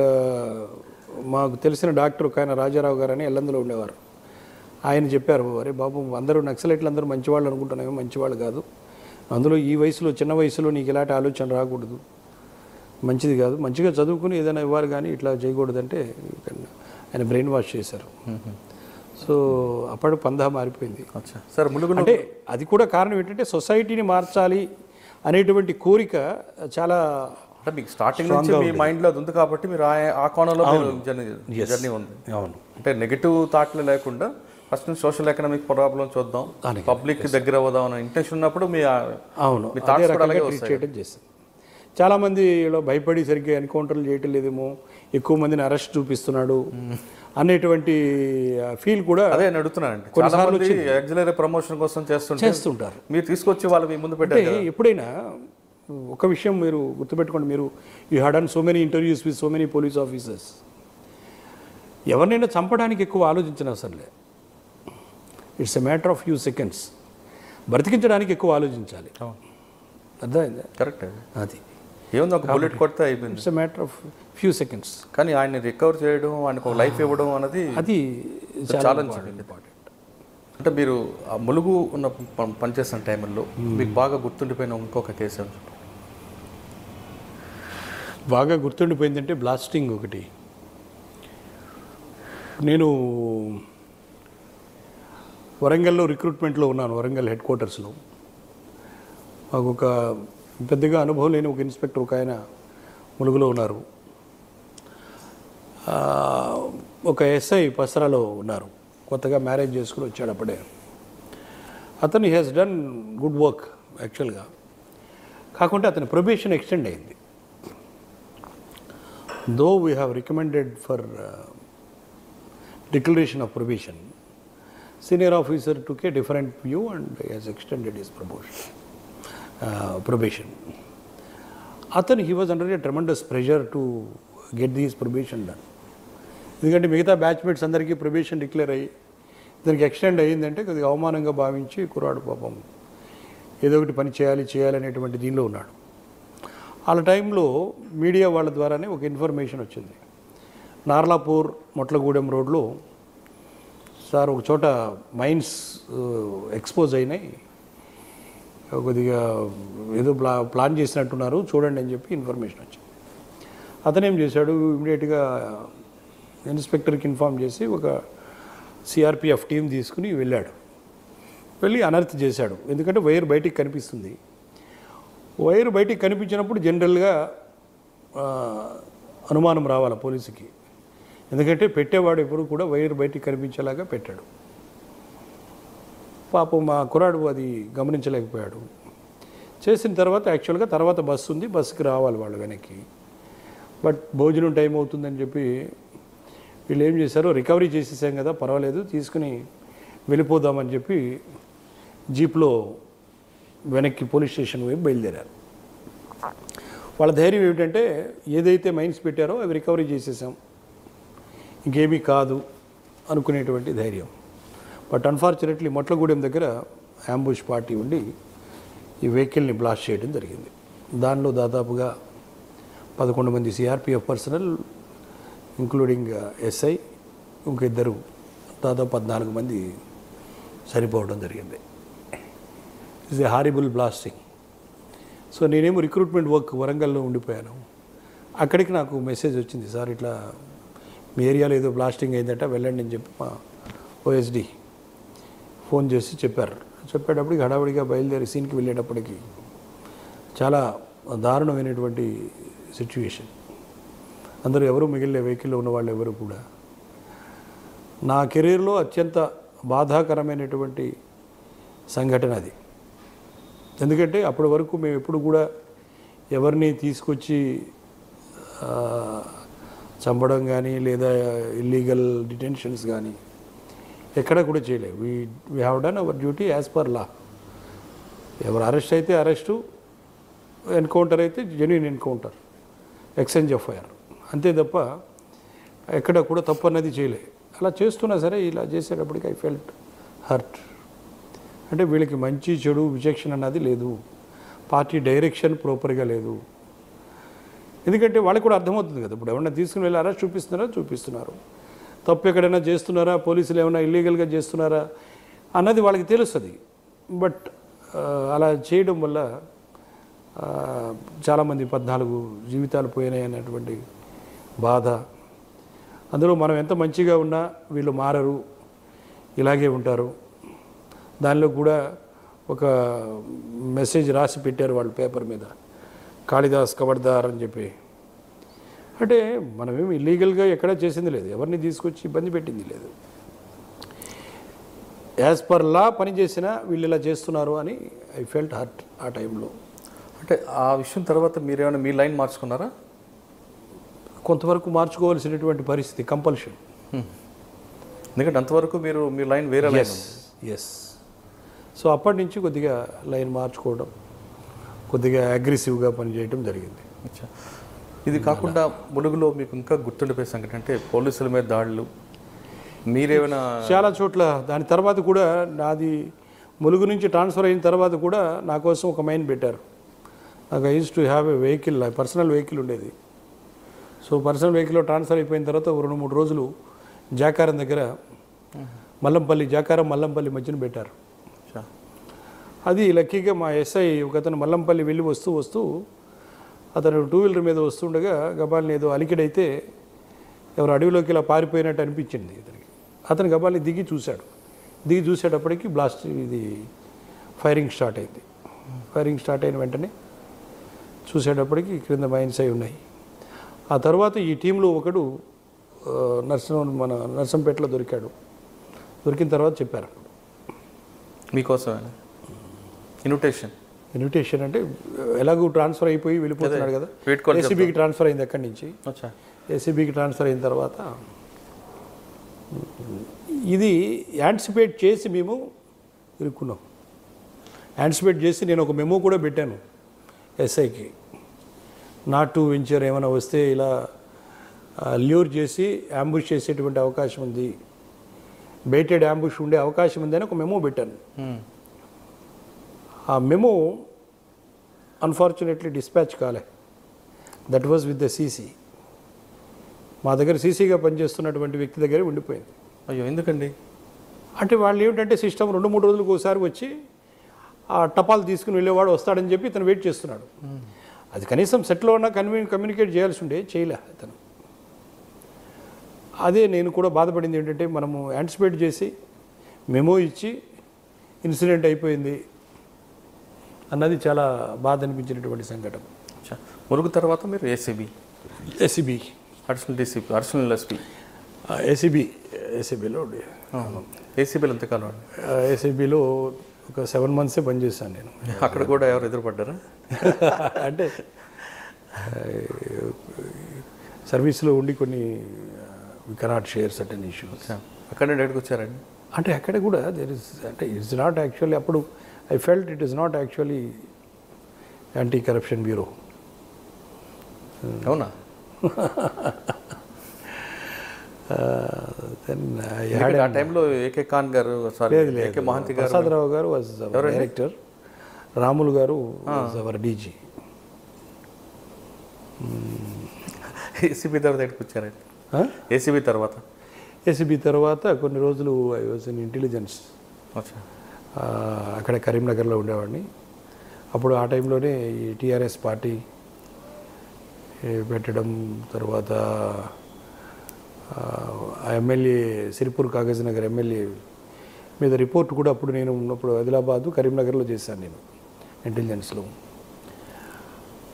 మాకు తెలిసిన డాక్టర్ ఒక ఆయన రాజారావు గారు అని ఎల్లందులో ఉండేవారు. ఆయన చెప్పారు, అరే బాబు అందరూ నక్సలైట్లు అందరూ మంచివాళ్ళు అనుకుంటున్నామో, మంచివాళ్ళు కాదు, అందులో ఈ వయసులో చిన్న వయసులో నీకు ఇలాంటి ఆలోచన రాకూడదు, మంచిది కాదు, మంచిగా చదువుకుని ఏదైనా ఇవ్వాలి కానీ ఇట్లా చేయకూడదంటే ఆయన బ్రెయిన్ వాష్ చేశారు. సో అప్పుడు పందా మారిపోయింది. సార్ ములుగులో అంటే అది కూడా కారణం ఏంటంటే సొసైటీని మార్చాలి అనేటువంటి కోరిక చాలా అంటే మీకు స్టార్టింగ్ నుంచి మీ మైండ్లో అది ఉంది కాబట్టి మీరు ఆ కోణంలో జర్నీ ఉంది. అవును, అంటే నెగిటివ్ థాట్లు లేకుండా ఫస్ట్ నుంచి సోషల్ ఎకనామిక్ ప్రాబ్లం చూద్దాం, పబ్లిక్ దగ్గర అవుదాం అనే ఇంటెన్షన్ ఉన్నప్పుడు మీ అవును మీ థాట్స్ కూడా అలాగే ట్రీట్ చేయడం చేస్తుంది. చాలామంది ఇలా భయపడి సరిగ్గా ఎన్కౌంటర్లు చేయటం లేదేమో, ఎక్కువ మందిని అరెస్ట్ చూపిస్తున్నాడు అనేటువంటి ఫీల్ కూడా అదే నేను అడుగుతున్నానండి. చాలా మంది ఎగ్జిలరీ ప్రమోషన్ కోసం చేస్తుంటారు, మీరు తీసుకొచ్చి వాళ్ళు మీ ముందు పెట్టారు. ఎప్పుడైనా ఒక విషయం మీరు గుర్తుపెట్టుకోండి, మీరు you had done so many interviews with so many police officers. ఎవరినైనా చంపడానికి ఎక్కువ ఆలోచించిన అసలే, it's a matter of few seconds. బ్రతికించడానికి ఎక్కువ ఆలోచించాలి. అర్థమైందా? కరెక్ట్. అది ఏముంది, ఒక బుల్లెట్ కొడితే అయిపోయింది. It's a matter of few seconds. కానీ ఆయన్ని రికవర్ చేయడం, ఆయనకు ఒక లైఫ్ ఇవ్వడం అనేది అది చాలా ఇంపార్టెంట్. అంటే మీరు ఆ ములుగు ఉన్న పనిచేస్తున్న టైంలో మీకు బాగా గుర్తుండిపోయిన ఇంకొక కేసు బాగా గుర్తుండిపోయిందంటే బ్లాస్టింగ్ ఒకటి. నేను వరంగల్లో రిక్రూట్మెంట్లో ఉన్నాను, వరంగల్ హెడ్ క్వార్టర్స్లో. మాకు ఒక పెద్దగా అనుభవం లేని ఒక ఇన్స్పెక్టర్ ఒక ఆయన ములుగులో ఉన్నారు. ఒక ఎస్ఐ పసరాలో ఉన్నారు, కొత్తగా మ్యారేజ్ చేసుకుని వచ్చాడు అప్పుడే. అతను హ్యాస్ డన్ గుడ్ వర్క్ యాక్చువల్గా, కాకుంటే అతని ప్రొబేషన్ ఎక్స్టెండ్ అయింది. Though we have recommended for declaration of probation, senior officer took a different view and has extended his probation. అతను he was under A tremendous pressure to get these probation done. ఎందుకంటే మిగతా batchmates అందరికీ probation declare అయ్యి దానికి extend అయ్యిందంటే కొద్దిగా అవమానంగా భావించి కుర్రాడు పాపం ఏదో ఒకటి పని చేయాలనేటువంటి దీనిలో ఉన్నాడు. ఆ టైంలో మీడియా వాళ్ళ ద్వారానే ఒక ఇన్ఫర్మేషన్ వచ్చింది. నార్లాపూర్ మొట్లగూడెం రోడ్లో సార్ ఒక చోట మైన్స్ ఎక్స్పోజ్ అయినాయి, కొద్దిగా ఏదో ప్లాన్ చేసినట్టున్నారు చూడండి అని చెప్పి ఇన్ఫర్మేషన్ వచ్చింది. అతను ఏం చేశాడు, ఇమీడియట్గా ఇన్స్పెక్టర్కి ఇన్ఫామ్ చేసి ఒక సిఆర్పిఎఫ్ టీం తీసుకుని వెళ్ళాడు. వెళ్ళి అనర్త్ చేశాడు. ఎందుకంటే వైర్ బయటికి కనిపిస్తుంది. వైర్ బయటికి కనిపించినప్పుడు జనరల్గా అనుమానం రావాలి పోలీసుకి, ఎందుకంటే పెట్టేవాడు ఎప్పుడు కూడా వైర్ బయటికి కనిపించేలాగా పెట్టాడు. పాపం మా కుర్రాడు అది గమనించలేకపోయాడు. చేసిన తర్వాత యాక్చువల్గా తర్వాత బస్సు ఉంది, బస్సుకి రావాలి వాళ్ళు వెనక్కి. బట్ భోజనం టైం అవుతుందని చెప్పి వీళ్ళు ఏం చేశారు, రికవరీ చేసేసాం కదా పర్వాలేదు తీసుకుని వెళ్ళిపోదామని చెప్పి జీప్లో వెనక్కి పోలీస్ స్టేషన్ వైపు బయలుదేరారు. వాళ్ళ ధైర్యం ఏమిటంటే ఏదైతే మైన్స్ పెట్టారో అవి రికవరీ చేసేసాం, ఇంకేమీ కాదు అనుకునేటువంటి ధైర్యం. బట్ అన్ఫార్చునేట్లీ మొట్లగూడెం దగ్గర అంబుష్ పార్టీ ఉండి ఈ వెహికల్ని బ్లాస్ట్ చేయడం జరిగింది. దానిలో దాదాపుగా 11 మంది సిఆర్పిఎఫ్ పర్సనల్ ఇంక్లూడింగ్ ఎస్ఐ, ఇంకిద్దరు, దాదాపు 14 మంది చనిపోవడం జరిగింది. It's a horrible blasting. So నేనేమో రిక్రూట్మెంట్ వర్క్ వరంగల్లో ఉండిపోయాను. అక్కడికి నాకు మెసేజ్ వచ్చింది, సార్ ఇట్లా మీ ఏరియాలో ఏదో బ్లాస్టింగ్ అయిందట వెళ్ళండి అని చెప్పి మా ఓఎస్డి ఫోన్ చేసి చెప్పేటప్పటికి హడావుడిగా బయలుదేరి సీన్కి వెళ్ళేటప్పటికి చాలా దారుణమైనటువంటి సిచ్యువేషన్. అందరూ ఎవరు మిగిలిన వెహికల్లో ఉన్న వాళ్ళు ఎవరు కూడా. నా కెరీర్లో అత్యంత బాధాకరమైనటువంటి సంఘటన అది. ఎందుకంటే అప్పటి వరకు మేము ఎప్పుడు కూడా ఎవరిని తీసుకొచ్చి చంపడం కానీ లేదా ఇల్లీగల్ డిటెన్షన్స్ కానీ ఎక్కడ కూడా చేయలేదు. We have done our duty as per law. ఎవరు అరెస్ట్ అయితే అరెస్టు, ఎన్కౌంటర్ అయితే genuine encounter, exchange of fire, అంతే తప్ప ఎక్కడ కూడా తప్పు అన్నది చేయలేదు. అలా చేస్తున్నా సరే ఇలా చేసేటప్పటికి ఐ ఫెల్ట్ హర్ట్. అంటే వీళ్ళకి మంచి చెడు విచక్షణ అన్నది లేదు, పార్టీ డైరెక్షన్ ప్రాపర్గా లేదు. ఎందుకంటే వాళ్ళకి కూడా అర్థమవుతుంది కదా, ఇప్పుడు ఎవరైనా తీసుకుని వెళ్ళి అరెస్ట్ చూపిస్తున్నారు, తప్పు ఎక్కడైనా చేస్తున్నారా, పోలీసులు ఏమైనా ఇల్లీగల్గా చేస్తున్నారా అన్నది వాళ్ళకి తెలుస్తుంది. బట్ అలా చేయడం వల్ల చాలామంది 14 జీవితాలు పోయినాయి అన్నటువంటి బాధ. అందులో మనం ఎంత మంచిగా ఉన్నా వీళ్ళు మారరు, ఇలాగే ఉంటారు. దానిలో కూడా ఒక మెసేజ్ రాసి పెట్టారు వాళ్ళు పేపర్ మీద, కాళిదాస్ కబడ్దార్ అని చెప్పి. అంటే మనమేమి ఇల్లీగల్గా ఎక్కడా చేసింది లేదు, ఎవరిని తీసుకొచ్చి ఇబ్బంది పెట్టింది లేదు. యాజ్ పర్ లా పని చేసినా వీళ్ళు ఇలా చేస్తున్నారు అని ఐ ఫెల్ట్ హర్ట్ ఆ టైంలో. అంటే ఆ విషయం తర్వాత మీరేమైనా మీ లైన్ మార్చుకున్నారా? కొంతవరకు మార్చుకోవాల్సినటువంటి పరిస్థితి, కంపల్షన్. ఎందుకంటే అంతవరకు మీరు మీ లైన్ వేరే లైన్. ఎస్. సో అప్పటి నుంచి కొద్దిగా లైన్ మార్చుకోవడం, కొద్దిగా అగ్రెసివ్గా పనిచేయడం జరిగింది. ఇది కాకుండా ములుగులో మీకు ఇంకా గుర్తుండిపోయే సంఘటన అంటే పోలీసుల మీద దాడులు మీరేమైనా? చాలా చోట్ల. దాని తర్వాత కూడా నాది ములుగు నుంచి ట్రాన్స్ఫర్ అయిన తర్వాత కూడా నా కోసం ఒక మైన్ పెట్టారు. నాకు I use to have a vehicle, personal vehicle ఉండేది. సో పర్సనల్ వెహికల్లో ట్రాన్స్ఫర్ అయిపోయిన తర్వాత 2-3 రోజులు జాకారం దగ్గర మల్లంపల్లి, జాకారం మల్లంపల్లి మధ్యన పెట్టారు. అది లక్కీగా మా ఎస్ఐ ఒకతను మల్లంపల్లి వెళ్ళి వస్తూ అతను 2 వీలర్ మీద వస్తుండగా గబాల్ని ఏదో అలికిడైతే ఎవరు అడవిలోకి ఇలా పారిపోయినట్టు అనిపించింది ఇతనికి. అతను గబాల్ని దిగి చూసేటప్పటికి బ్లాస్ట్, ఇది ఫైరింగ్ స్టార్ట్ అయింది. ఫైరింగ్ స్టార్ట్ అయిన వెంటనే చూసేటప్పటికి క్రింద మైన్స్ అయి ఉన్నాయి. ఆ తర్వాత ఈ టీంలో ఒకడు మన నర్సంపేటలో దొరికాడు. దొరికిన తర్వాత చెప్పారు మీకోసం ఇన్విటేషన్ అంటే ఎలాగూ ట్రాన్స్ఫర్ అయిపోయి వెళ్ళిపోతున్నాడు కదా, ఏసీబీకి ట్రాన్స్ఫర్ అయింది. అక్కడి నుంచి ఏసీబీకి ట్రాన్స్ఫర్ అయిన తర్వాత ఇది యాంటిసిపేట్ చేసి మేము ఇరుక్కున్నాం. యాంటిసిపేట్ చేసి నేను ఒక మెమో కూడా పెట్టాను ఎస్ఐకి, నాట్ టు వెంచర్, ఏమైనా వస్తే ఇలా ల్యూర్ చేసి యాంబుష్ చేసేటువంటి అవకాశం ఉంది, బెయిటెడ్ యాంబుష్ ఉండే అవకాశం ఉందని ఒక మెమో పెట్టాను. ఆ మెమో అన్ఫార్చునేట్లీ డిస్పాచ్ కాలే. That was with the CC. మా దగ్గర సీసీగా పనిచేస్తున్నటువంటి వ్యక్తి దగ్గర ఉండిపోయింది. అయ్యో, ఎందుకండి? అంటే వాళ్ళు ఏమిటంటే సిస్టమ్ 2-3 రోజులకు ఒకసారి వచ్చి ఆ టపాలు తీసుకుని వెళ్ళేవాడు వస్తాడని చెప్పి ఇతను వెయిట్ చేస్తున్నాడు. అది కనీసం సెట్లో ఉన్న కమ్యూనికేట్ చేయాల్సి ఉండే, చేయలే అతను. అదే నేను కూడా బాధపడింది ఏంటంటే మనము యాంటిసిపేట్ చేసి మెమో ఇచ్చి ఇన్సిడెంట్ అయిపోయింది అన్నది చాలా బాధ అనిపించినటువంటి సంఘటన. మురుగు తర్వాత మీరు ACB additional DCP, additional SP, ఏసీబీలో ఎంతకాలం? ఏసీబీలో ఒక 7 months పనిచేశాను నేను. అక్కడ కూడా ఎవరు ఎదురుపడ్డారా? అంటే సర్వీస్లో ఉండి కొన్ని we cannot share certain issues. అక్కడ ఎక్కడికి వచ్చారండి? అంటే అక్కడ కూడా దేర్ ఇస్, అంటే ఇట్స్ నాట్ యాక్చువల్లీ, అప్పుడు I felt it is not actually anti corruption bureau. అవునా? ఆ టైంలో ఏకే ఖాన్ గారు, ఏకే మహంతి గారు, ప్రసాదరావు గారు వాజ్ డైరెక్టర్, రాములు గారు అవర్ డీజీ. ఏసీబీ తర్వాత ఎక్కడికి వచ్చారండి? ఏసీబీ తర్వాత కొన్ని రోజులు ఐ వాజ్ ఇన్ ఇంటెలిజెన్స్. అక్కడ కరీంనగర్లో ఉండేవాడిని. అప్పుడు ఆ టైంలోనే ఈ టీఆర్ఎస్ పార్టీ పెట్టడం, తర్వాత ఆ ఎమ్మెల్యే సిరిపూర్ కాగజ్ నగర్ ఎమ్మెల్యే మీద రిపోర్ట్ కూడా అప్పుడు నేను ఉన్నప్పుడు ఆదిలాబాదు, కరీంనగర్లో చేశాను నేను ఇంటెలిజెన్స్లో.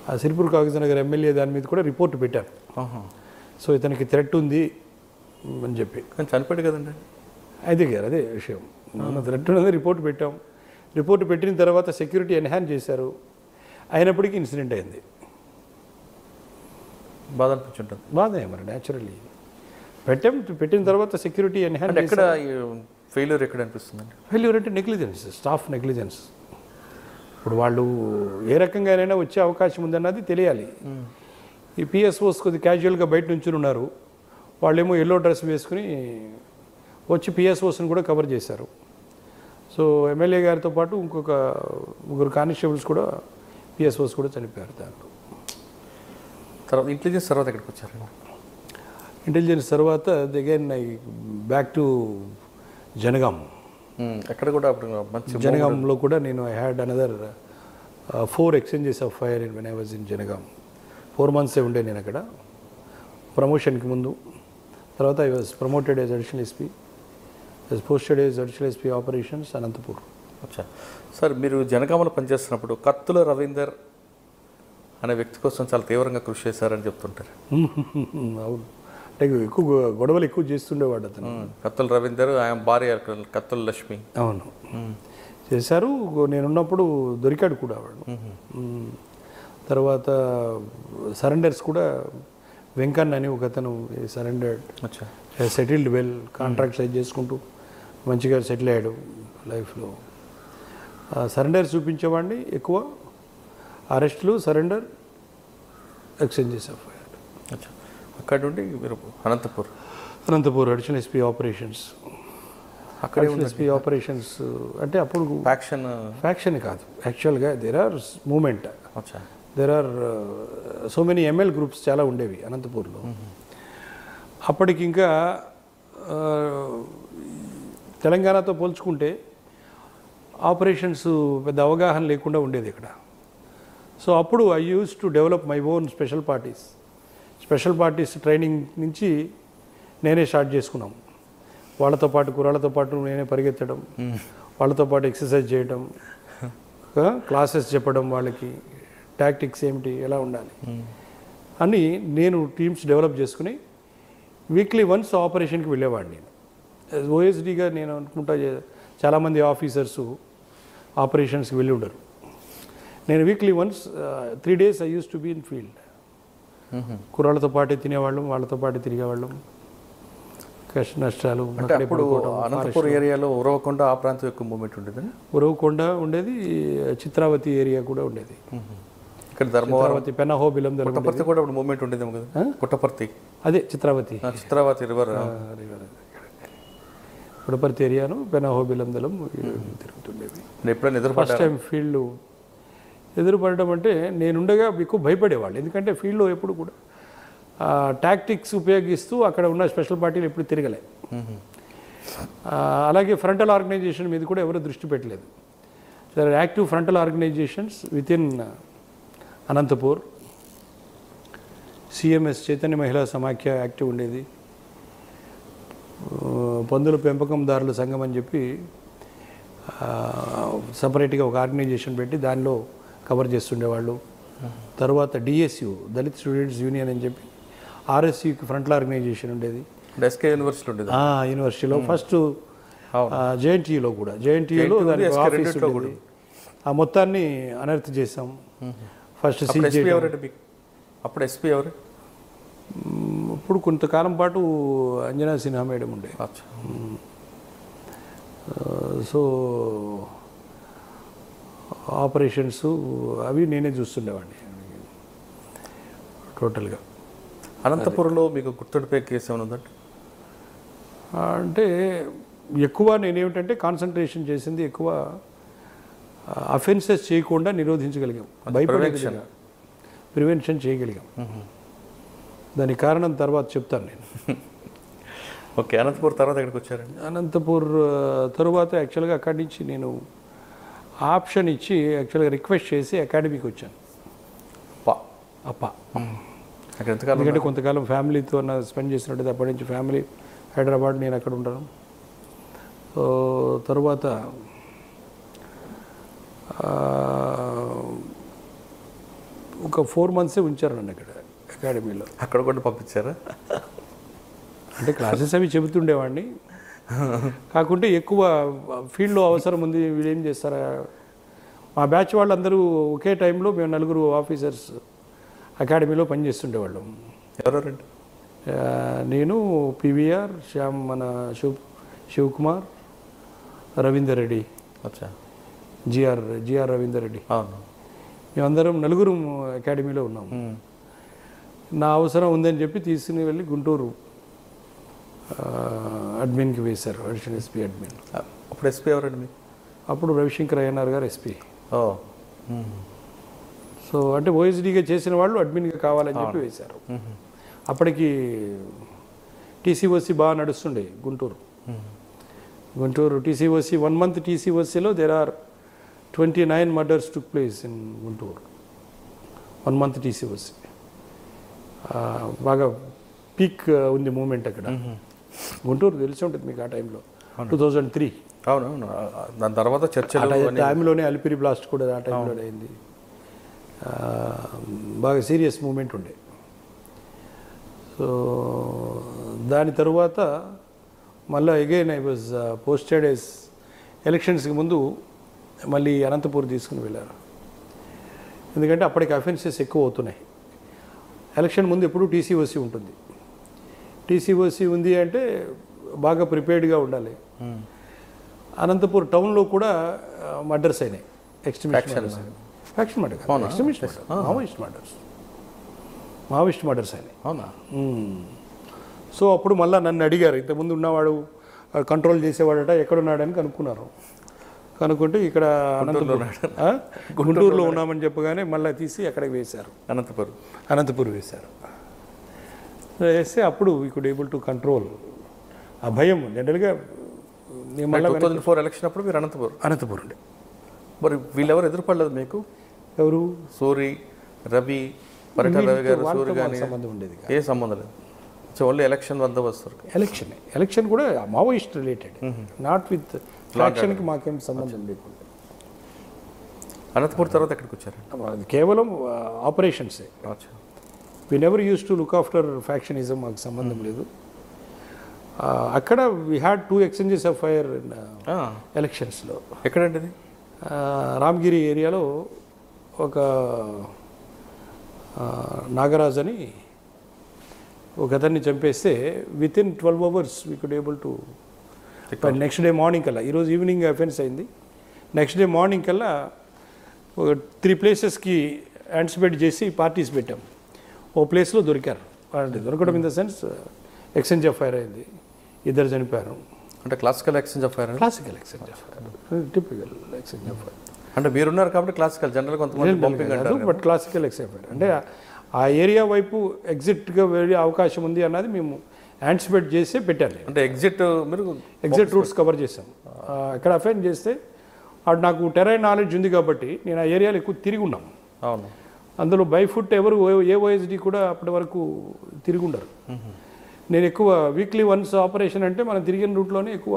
ఆ సిరిపూర్ కాగజ్ నగర్ ఎమ్మెల్యే దాని మీద కూడా రిపోర్ట్ పెట్టాను. సో ఇతనికి థ్రెట్ ఉంది అని చెప్పి. కానీ చనిపోయాడు కదండి? అదే విషయం, థ్రెట్ ఉన్నది రిపోర్ట్ పెట్టాం. రిపోర్ట్ పెట్టిన తర్వాత సెక్యూరిటీ ఎన్హాన్స్ చేశారు, అయినప్పటికీ ఇన్సిడెంట్ అయింది. బాధ అనిపించుంటుంది. బాధే మరి న్యాచురల్లీ పెట్టిన తర్వాత సెక్యూరిటీ ఎన్హాన్స్ ఎక్కడ ఫెయిల్యూర్ ఎక్కడ అనిపిస్తుందండి? ఫెయిల్యూర్ అంటే నెగ్లిజెన్స్, స్టాఫ్ నెగ్లిజెన్స్. ఇప్పుడు వాళ్ళు ఏ రకంగానైనా వచ్చే అవకాశం ఉందన్నది తెలియాలి. ఈ పిఎస్ఓస్ కొద్ది క్యాజువల్గా బయట నుంచి ఉన్నారు, వాళ్ళేమో ఎల్లో డ్రెస్ వేసుకుని వచ్చి పిఎస్ఓస్ని కూడా కవర్ చేశారు. సో ఎమ్మెల్యే గారితో పాటు ఇంకొక 3 కానిస్టేబుల్స్ కూడా పిఎస్ఓస్ కూడా చనిపోయారు దాంట్లో. తర్వాత ఇంటెలిజెన్స్ తర్వాత ఎక్కడికి వచ్చారు? ఇంటెలిజెన్స్ తర్వాత again I back to Jangaon. అక్కడ కూడా అప్పుడు మంచి జనగాంలో కూడా నేను I had another 4 exchanges of fire when I was in Jangaon. 4 months ఉండే నేను అక్కడ ప్రమోషన్కి ముందు. తర్వాత I was promoted as additional SP, was posted as additional SP operations Anantapur. అచ్చా సార్, మీరు జనగామలో పనిచేస్తున్నప్పుడు కత్తుల రవీందర్ అనే వ్యక్తి కోసం చాలా తీవ్రంగా కృషి చేశారని చెప్తుంటారు. అవును, అంటే ఎక్కువ గొడవలు ఎక్కువ చేస్తుండేవాడు అతను. కత్తుల రవీందర్, ఆయన భార్య కత్తుల లక్ష్మి. అవును, చేశారు. నేనున్నప్పుడు దొరికాడు కూడా వాడు. తర్వాత సరెండర్స్ కూడా వెంకన్న అని ఒక అతను surrendered, settled well, contract size చేసుకుంటూ మంచిగా సెటిల్ అయ్యాడు లైఫ్లో. సరెండర్ చూపించేవాడిని ఎక్కువ, అరెస్టులు, సరెండర్, ఎక్స్చేంజెస్ ఆఫ్ ఫైర్. అక్కడ నుండి మీరు అనంతపూర్ అడిషనల్ ఎస్పీ ఆపరేషన్స్. అక్కడ ఎస్పీ ఆపరేషన్స్ అంటే అప్పుడు ఫ్యాక్షన్ కాదు యాక్చువల్గా, there are movement, there are so many ML groups చాలా ఉండేవి అనంతపూర్లో. అప్పటికి ఇంకా తెలంగాణతో పోల్చుకుంటే ఆపరేషన్స్ పెద్ద అవగాహన లేకుండా ఉండేది ఇక్కడ. సో అప్పుడు I use to develop my own special parties training నుంచి నేనే స్టార్ట్ చేసుకున్నాం. వాళ్ళతో పాటు కుర్రాళ్ళతో పాటు నేనే పరిగెత్తడం, వాళ్ళతో పాటు ఎక్సర్సైజ్ చేయడం, క్లాసెస్ చెప్పడం, వాళ్ళకి టాక్టిక్స్ ఏమిటి, ఎలా ఉండాలి అని నేను టీమ్స్ డెవలప్ చేసుకుని వీక్లీ వన్స్ ఆపరేషన్కి వెళ్ళేవాడిని. నేను ఓఎస్డీగా నేను అనుకుంటా చాలామంది ఆఫీసర్సు ఆపరేషన్స్కి వెళ్ళి ఉండరు. నేను weekly once 3 days I use to be in field. కుర్రాళ్ళతో పాటే తినేవాళ్ళం, వాళ్ళతో పాటు తిరిగేవాళ్ళం. కష్ట నష్టాలు. అప్పుడు అనంతపూర్ ఏరియాలో ఉరవకొండ ఆ ప్రాంతం ఎక్కువ మూమెంట్ ఉండేది. ఉరవకొండ ఉండేది, చిత్రావతి ఏరియా కూడా ఉండేది. ఇక్కడ ధర్మవరం, పెనహోబిలం, పుట్టపర్తి కూడా మూమెంట్ ఉండేదేమో కదా. పుట్టపర్తి అదే చిత్రావతి రివర్. పుట్టపర్తి ఏరియాను పెనహోబిలందలం తిరుగుతుండేవి. ఎప్పుడైనా ఫస్ట్ టైం ఫీల్డ్ ఎదురుపడడం అంటే నేనుండగా ఎక్కువ భయపడేవాళ్ళు. ఎందుకంటే ఫీల్డ్లో ఎప్పుడు కూడా టాక్టిక్స్ ఉపయోగిస్తూ అక్కడ ఉన్న స్పెషల్ పార్టీలు ఎప్పుడు తిరగలే. అలాగే ఫ్రంటల్ ఆర్గనైజేషన్ మీద కూడా ఎవరు దృష్టి పెట్టలేదు. సరే, active frontal organisations within Anantapur. CMS Chaitanya Mahila Samakhya active ఉండేది. పందుల పెంపకందారుల సంఘం అని చెప్పి సపరేట్గా ఒక ఆర్గనైజేషన్ పెట్టి దానిలో కవర్ చేస్తుండేవాళ్ళు. తర్వాత డిఎస్యు, దళిత్ స్టూడెంట్స్ యూనియన్ అని చెప్పి ఆర్ఎస్యుకి ఫ్రంటల్ ఆర్గనైజేషన్ ఉండేది. యూనివర్సిటీలో ఫస్ట్ జేఎన్టీయూలో కూడా, జేఎన్టీయూలో దానికి ఆఫీస్ ఉండేది. ఆ మొత్తాన్ని అనర్త్ చేసాం. ఫస్ట్ అప్పుడు ఎస్పీ ఎవరు? ఇప్పుడు కొంతకాలం పాటు అంజనా సిన్హా మేడం ఉండే. సో ఆపరేషన్స్ అవి నేనే చూస్తుండేవాడిని టోటల్గా. అనంతపురంలో మీకు గుర్తుండిపోయే కేసు ఏమైనా ఉందంటే? అంటే ఎక్కువ నేనేమిటంటే కాన్సన్ట్రేషన్ చేసింది ఎక్కువ అఫెన్సెస్ చేయకుండా నిరోధించగలిగాం, భయపడేదిగా ప్రివెన్షన్ చేయగలిగాం. దానికి కారణం తర్వాత చెప్తాను నేను. ఓకే, అనంతపూర్ తర్వాత ఎక్కడికి వచ్చారండి? అనంతపూర్ తరువాత యాక్చువల్గా అక్కడి నుంచి నేను ఆప్షన్ ఇచ్చి యాక్చువల్గా రిక్వెస్ట్ చేసి అకాడమీకి వచ్చాను. ఎందుకంటే కొంతకాలం ఫ్యామిలీతో స్పెండ్ చేసినట్టు అప్పటి నుంచి ఫ్యామిలీ హైదరాబాద్, నేను అక్కడ ఉంటాను. సో తరువాత ఒక 4 months ఉంచారు నన్ను అక్కడ అకాడమీలో. అక్కడ కూడా పంపించారా? అంటే క్లాసెస్ అవి చెబుతుండేవాడిని. కాకుంటే ఎక్కువ ఫీల్డ్లో అవసరం ఉంది, వీళ్ళు ఏం చేస్తారా. మా బ్యాచ్ వాళ్ళందరూ ఒకే టైంలో మేము 4 ఆఫీసర్స్ అకాడమీలో పనిచేస్తుండేవాళ్ళం. ఎవరెవరండి? నేను, పివిఆర్, మన శివకుమార్, రవీందర్ రెడ్డి, అచ్చా, జిఆర్ రవీందర్ రెడ్డి, అవును. మేమందరం 4 అకాడమీలో ఉన్నాం. నా అవసరం ఉందని చెప్పి తీసుకుని వెళ్ళి గుంటూరు అడ్మిన్కి వేశారు, అడిషనల్ ఎస్పీ అడ్మిన్. అప్పుడు ఎస్పీ ఎవరండి మీకు? అప్పుడు రవిశంకర్ అయ్యనార్ గారు ఎస్పీ. ఓ, సో అంటే ఓఎస్డీగా చేసిన వాళ్ళు అడ్మిన్గా కావాలని చెప్పి వేశారు. అప్పటికి టీసీఓసీ బాగా నడుస్తుండే గుంటూరు టీసీఓసీ 1 month టీసీఓసీలో there are 29 murders took place in గుంటూరు. 1 month టీసీఓసీ బాగా పీక్ ఉంది మూమెంట్ అక్కడ. గుంటూరు తెలిసి ఉంటుంది మీకు ఆ టైంలో, 2003. అవునవును. దాని తర్వాత చర్చలు టైంలోనే అలిపిరి బ్లాస్ట్ కూడా ఆ టైంలోనే అయింది. బాగా సీరియస్ మూమెంట్ ఉండే. సో దాని తరువాత మళ్ళీ again I was posted as ఎలక్షన్స్కి ముందు మళ్ళీ అనంతపూర్ తీసుకుని వెళ్ళారు. ఎందుకంటే అప్పటికి అఫెన్సెస్ ఎక్కువ అవుతున్నాయి. ఎలక్షన్ ముందు ఎప్పుడు టీసీఓసీ ఉంటుంది. టీసీఓసీ ఉంది అంటే బాగా ప్రిపేర్డ్గా ఉండాలి. అనంతపూర్ టౌన్లో కూడా మర్డర్స్ అయినాయి, ఫ్యాక్షన్ మర్డర్, మావోయిస్ట్ మర్డర్స్ అయినాయి. అవునా? సో అప్పుడు మళ్ళీ నన్ను అడిగారు, ఇంతకుముందు ఉన్నవాడు కంట్రోల్ చేసేవాడట ఎక్కడున్నాడని కనుక్కున్నారు. కనుక్కుంటే ఇక్కడ గుంటూరులో ఉన్నామని చెప్పగానే మళ్ళీ తీసి అక్కడికి వేశారు, అనంతపూర్ వేశారు. వేస్తే అప్పుడు we could able to control ఆ భయం. జనరల్గా 2004 ఎలక్షన్ అప్పుడు మీరు అనంతపూర్ ఉండే. మరి వీళ్ళెవరు ఎదురుపడలేదు మీకు? ఎవరు? సూరి, రవి, పరిటాల రవి గారు, సూరి కానీ సంబంధం ఉండేది? ఏ సంబంధం లేదు. సో ఓన్లీ ఎలక్షన్ వద్ద వస్తారు. ఎలక్షన్ కూడా మావోయిస్ట్ రిలేటెడ్, నాట్ విత్ ఫ్యాక్షన్కి మాకేం సంబంధం లేకుండా. అనంతపూర్ తర్వాత ఎక్కడికి వచ్చారు? కేవలం ఆపరేషన్సే. We never use to look after factionism, మాకు సంబంధం లేదు. అక్కడ we had 2 exchanges of fire ఎలక్షన్స్లో. ఎక్కడండి? రామగిరి ఏరియాలో ఒక నాగరాజ్ అని ఒక అతన్ని చంపేస్తే within 12 hours we could able to. Next day morning కల్లా, ఈరోజు ఈవినింగ్ అఫెన్స్ అయింది, నెక్స్ట్ డే మార్నింగ్ కల్లా ఒక 3 places యాంటిసిపేట్ చేసి పార్టీస్ పెట్టాం. ఓ ప్లేస్లో దొరికారు. దొరకడం in the sense exchange of fire అయింది, 2 చనిపోయారు. అంటే classical exchange of fire? Classical exchange of fire, typical exchange of fire. అంటే మీరున్నారు కాబట్టి క్లాసికల్, జనరల్ కొంతమంది బంపింగ్ అంటారు, but classical exchange of fire అంటే ఆ ఏరియా వైపు ఎగ్జిట్గా వెళ్ళే అవకాశం ఉంది అన్నది మేము యాంటిసిపేట్ చేసి పెట్టాను. అంటే మీరు ఎగ్జిట్ రూట్స్ కవర్ చేసాం. ఎక్కడ అఫెండ్ చేస్తే అటు నాకు టెరైన్ నాలెడ్జ్ ఉంది కాబట్టి నేను ఆ ఏరియాలో ఎక్కువ తిరిగి ఉన్నాం. అవును. అందులో బై ఫుట్ ఎవరు ఏ ఓఎస్డి కూడా అప్పటి వరకు తిరిగి ఉండరు. నేను ఎక్కువ వీక్లీ వన్స్ ఆపరేషన్ అంటే మనం తిరిగిన రూట్లోనే ఎక్కువ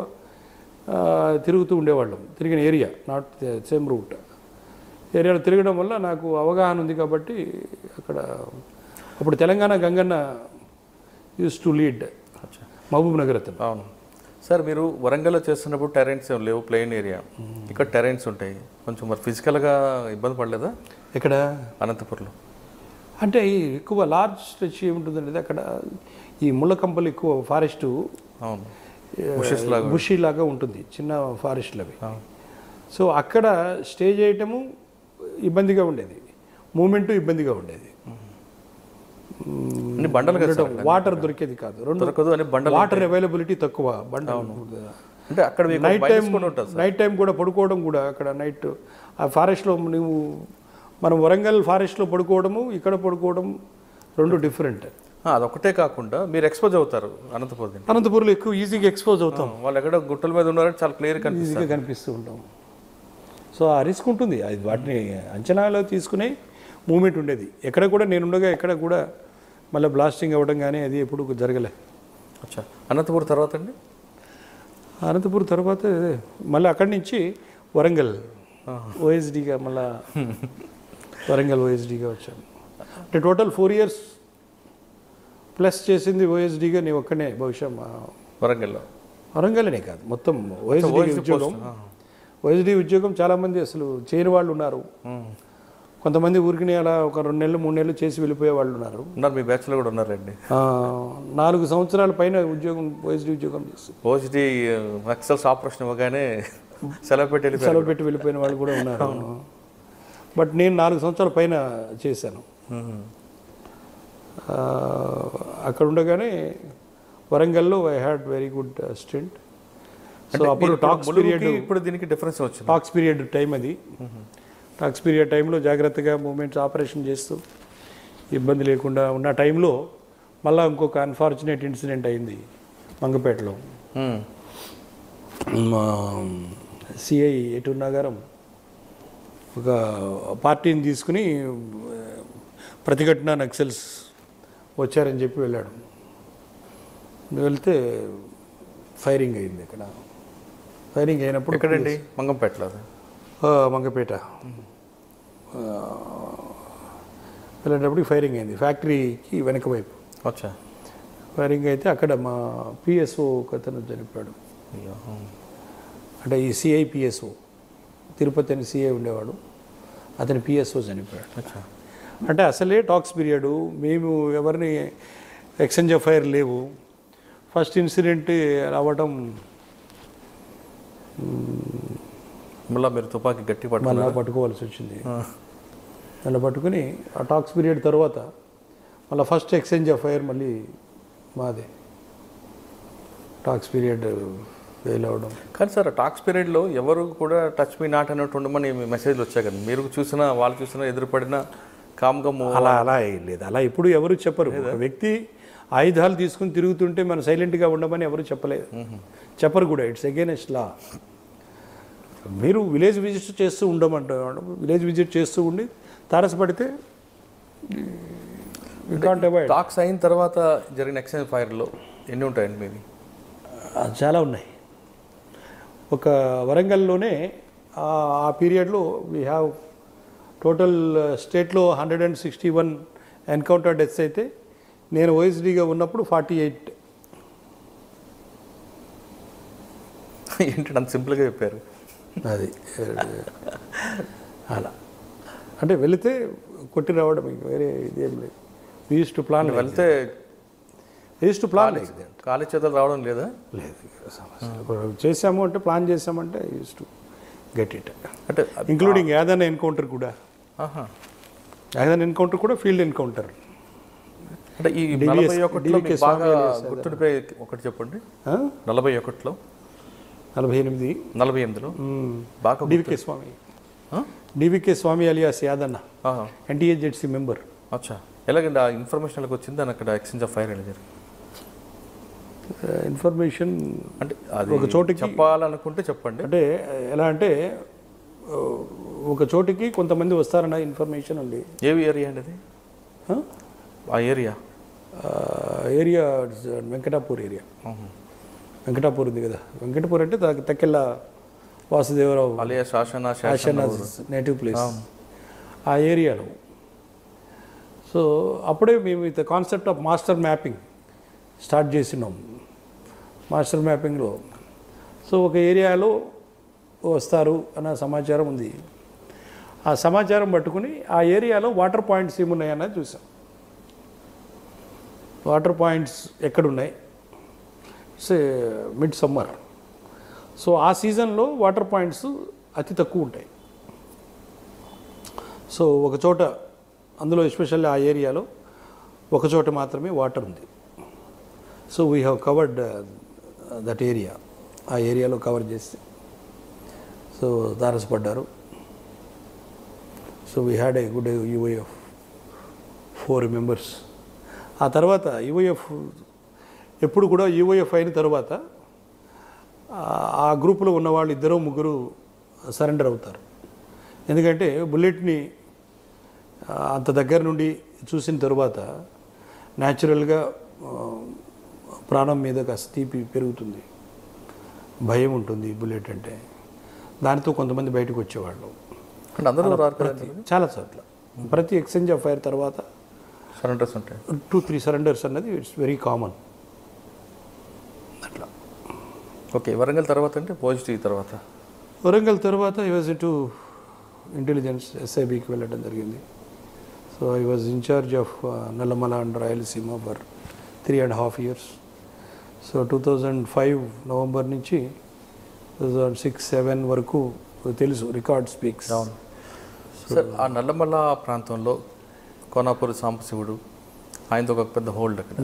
తిరుగుతూ ఉండేవాళ్ళం. తిరిగిన ఏరియా, నాట్ సేమ్ రూట్ ఏరియాలో తిరగడం వల్ల నాకు అవగాహన ఉంది కాబట్టి అక్కడ అప్పుడు Telangana Ganganna used to lead Mahabub Nagar అతను. అవును సార్. మీరు వరంగల్లో చేస్తున్నప్పుడు టెరెంట్స్ ఏం లేవు, ప్లెయిన్ ఏరియా. ఇక్కడ టెరెంట్స్ ఉంటాయి. కొంచెం మరి ఫిజికల్గా ఇబ్బంది పడలేదా? ఇక్కడ అనంతపూర్లో అంటే ఎక్కువ లార్జ్ స్ట్రెచ్ ఏముంటుందండి, అక్కడ ఈ ముళ్ళ కంపలు ఎక్కువ, ఫారెస్ట్ బుషీ లాగా ఉంటుంది, చిన్న ఫారెస్ట్లు అవి. సో అక్కడ స్టే చేయటము ఇబ్బందిగా ఉండేది, మూమెంట్ ఇబ్బందిగా ఉండేది. వాటర్ దొరికేది కాదు, వాటర్ అవైలబిలిటీ తక్కువ. అంటే అక్కడ నైట్ టైం కూడా పడుకోవడం కూడా అక్కడ నైట్ ఆ ఫారెస్ట్లో నువ్వు మనం వరంగల్ ఫారెస్ట్లో పడుకోవడము ఇక్కడ పడుకోవడం 2 డిఫరెంట్. అదొకటే కాకుండా మీరు ఎక్స్పోజ్ అవుతారు అనంతపూర్లో ఎక్కువ ఈజీగా ఎక్స్పోజ్ అవుతాం. వాళ్ళు ఎక్కడ గుట్టల మీద ఉన్నారని చాలా క్లియర్గా ఈజీగా కనిపిస్తూ ఉంటాం. సో ఆ రిస్క్ ఉంటుంది, అది వాటిని అంచనాలో తీసుకునే మూమెంట్ ఉండేది. ఎక్కడ కూడా నేను ఉండగా ఎక్కడ కూడా మళ్ళీ బ్లాస్టింగ్ అవ్వడం కానీ అది ఎప్పుడు జరగలే. అనంతపూర్ తర్వాత అండి? అనంతపూర్ తర్వాత మళ్ళీ అక్కడి నుంచి వరంగల్ ఓఎస్డీగా మళ్ళా వరంగల్ ఓఎస్డీగా వచ్చాను. అంటే టోటల్ 4 years ప్లస్ చేసింది ఓఎస్డీగా నేను ఒక్కనే బహుశా వరంగల్నే కాదు, మొత్తం ఓఎస్డీ ఉద్యోగం. ఓఎస్డీ ఉద్యోగం చాలామంది అసలు చేయని వాళ్ళు ఉన్నారు. కొంతమంది ఊరికి అలా ఒక 2 నెలలు 3 నెలలు చేసి వెళ్ళిపోయే వాళ్ళు ఉన్నారు. మీ బ్యాచ్లో కూడా ఉన్నారండి. 4 సంవత్సరాల పైన ఉద్యోగం ఓఎస్డీ ఉద్యోగం చేస్తారు. ఓఎస్డీ నక్సల్స్ ఆపరేషన్ ఇవ్వగానే సెలవు పెట్టి వెళ్ళిపోయిన వాళ్ళు కూడా ఉన్నారు. బట్ నేను 4 సంవత్సరాల పైన చేశాను. అక్కడ ఉండగానే వరంగల్లో I had very good stent. So అప్పుడు టాక్స్ పీరియడ్, ఇప్పుడు దీనికి డిఫరెన్స్ వచ్చింది. టాక్స్ పీరియడ్ టైం అది. టాక్స్ పీరియడ్ టైంలో జాగ్రత్తగా మూమెంట్స్ ఆపరేషన్ చేస్తూ ఇబ్బంది లేకుండా ఉన్న టైంలో మళ్ళీ ఇంకొక అన్ఫార్చునేట్ ఇన్సిడెంట్ అయింది మంగపేటలో. మా సిఐ ఎటున్నా గారం ఒక పార్టీని తీసుకుని ప్రతిఘటన నక్సల్స్ వచ్చారని చెప్పి వెళ్ళాడు. వెళ్తే ఫైరింగ్ అయింది. ఇక్కడ ఫైరింగ్ అయినప్పుడు ఎక్కడండి? మంగంపేటలో. మంగపేట వెళ్ళేటప్పుడు ఫైరింగ్ అయింది ఫ్యాక్టరీకి వెనక వైపు. అచ్చా. ఫైరింగ్ అయితే అక్కడ మా పిఎస్ఓ అతను చనిపోయాడు. అంటే ఈ సిఐ పిఎస్ఓ, తిరుపతి అని సిఐ ఉండేవాడు, అతని పిఎస్ఓ చనిపోయాడు. అంటే అసలే టాక్స్ పీరియడ్, మేము ఎవరిని ఎక్స్చేంజ్ ఆఫ్ ఫైర్ లేవు. ఫస్ట్ ఇన్సిడెంట్ రావడం, మళ్ళీ మీరు తుపాకీ గట్టి పట్టుకోవాల్సి వచ్చింది. మళ్ళీ పట్టుకుని ఆ టాక్స్ పీరియడ్ తర్వాత మళ్ళీ ఫస్ట్ ఎక్స్చేంజ్ ఆఫ్ ఫైర్ మళ్ళీ మాదే. టాక్స్ పీరియడ్ ఫెయిల్ అవ్వడం. కానీ సార్ టాక్స్ పీరియడ్లో ఎవరు కూడా టచ్ మీ నాట్ అన్నట్టు ఉండమని మెసేజ్లు వచ్చాయి కదా, మీరు చూసినా వాళ్ళు చూసినా ఎదురుపడినా కామ్గమ్ము అలా లేదు. అలా ఇప్పుడు ఎవరు చెప్పరు. ఒక వ్యక్తి ఆయుధాలు తీసుకుని తిరుగుతుంటే మనం సైలెంట్గా ఉండమని ఎవరు చెప్పలేదు, చెప్పరు కూడా. ఇట్స్ అగైనెస్ట్ లా. మీరు విలేజ్ విజిట్ చేస్తూ ఉండమంటారు. విలేజ్ విజిట్ చేస్తూ ఉండి తారసపడితే టాక్స్ అయిన తర్వాత జరిగిన ఎక్స్చేంజ్ ఫైర్లో ఎన్ని ఉంటాయండి మీవి? చాలా ఉన్నాయి. ఒక వరంగల్లోనే ఆ పీరియడ్లో వీ హ్యావ్ టోటల్ స్టేట్లో 161 ఎన్కౌంటర్ డెత్స్ అయితే నేను ఓఎస్డీగా ఉన్నప్పుడు 48. ఏంటంటే అంత సింపుల్గా చెప్పారు. అది అలా అంటే వెళితే కొట్టి రావడం, ఇంక వేరే ఇదేం లేదు. Use to plan. వెళ్తే ఖాళీ చేతులు రావడం లేదా? లేదు. చేసాము అంటే ప్లాన్ చేసామంటే యూస్ టు గెట్ ఇట్. అంటే ఇంక్లూడింగ్ ఏదైనా ఎన్కౌంటర్ కూడా, ఏదైనా ఎన్కౌంటర్ కూడా ఫీల్డ్ ఎన్కౌంటర్. అంటే ఈ 41లో బాగా గుర్తుండిపోయి ఒకటి చెప్పండి. 41లో 48లో బాగా DVK Swamy, DVK Swamy alias Yadanna, NTA ZC member. అచ్చా. ఎలాగండి ఆ ఇన్ఫర్మేషన్ ఎలాగ వచ్చింది? దాని అక్కడ ఎక్స్చేంజ్ ఆఫ్ ఫైర్ ఎలా జరిగింది? ఇన్ఫర్మేషన్ అంటే ఒక చోటుకి చెప్పాలనుకుంటే చెప్పండి. అంటే ఎలా అంటే ఒక చోటికి కొంతమంది వస్తారన్న ఇన్ఫర్మేషన్ ఉంది. ఏ ఏరియా అండి అది? ఆ ఏరియా వెంకటాపూర్ ఏరియా. వెంకటాపూర్ ఉంది కదా, వెంకటాపూర్ అంటే తక్కెళ్ళ వాసుదేవరావు ఆశనా నేటివ్ ప్లేస్, ఆ ఏరియాలో. సో అప్పుడే మేము with concept of master mapping start చేసినాం. మాస్టర్ మ్యాపింగ్లో సో ఒక ఏరియాలో వస్తారు అన్న సమాచారం ఉంది. ఆ సమాచారం పట్టుకుని ఆ ఏరియాలో వాటర్ పాయింట్స్ ఏమున్నాయన్నది చూసాం. వాటర్ పాయింట్స్ ఎక్కడున్నాయి? Mid summer. సో ఆ సీజన్లో వాటర్ పాయింట్స్ అతి తక్కువ ఉంటాయి. సో ఒక చోట, అందులో ఎస్పెషల్లీ ఆ ఏరియాలో ఒక చోట మాత్రమే వాటర్ ఉంది. So we have covered that area. ఆ ఏరియాలో కవర్ చేస్తే సో తారసపడ్డారు. So we had a good UIF 4 members. ఆ తర్వాత యూఐఎఫ్ ఎప్పుడు కూడా యూఐఎఫ్ అయిన తర్వాత ఆ గ్రూపులో ఉన్నవాళ్ళు 2-3 సరెండర్ అవుతారు. ఎందుకంటే బుల్లెట్ని అంత దగ్గర నుండి చూసిన తర్వాత న్యాచురల్గా ప్రాణం మీద కాస్త తీపి పెరుగుతుంది, భయం ఉంటుంది బుల్లెట్ అంటే. దానితో కొంతమంది బయటకు వచ్చేవాళ్ళు. అంటే అందరూ చాలా చోట్ల ప్రతి ఎక్స్చేంజ్ ఆఫ్ ఫైర్ తర్వాత సరెండర్స్ ఉంటాయి. 2-3 సరెండర్స్ అన్నది ఇట్స్ వెరీ కామన్. అట్లా ఓకే, వరంగల్ తర్వాత అంటే ఓఎస్డీ తర్వాత? వరంగల్ తర్వాత ఐ వాజ్ ఇంటూ ఇంటెలిజెన్స్ ఎస్ఐబికి వెళ్ళడం జరిగింది. So I was incharge of Nallamala and Rayalaseema for 3.5 years. So 2005 November నుంచి 2006-07 వరకు తెలుసు, రికార్డ్ స్పీక్స్. అవును సార్. ఆ నల్లమల్ల ప్రాంతంలో కోనాపూరి సాంబశివుడు, ఆయనతో ఒక పెద్ద హోల్డ్ అక్కడ.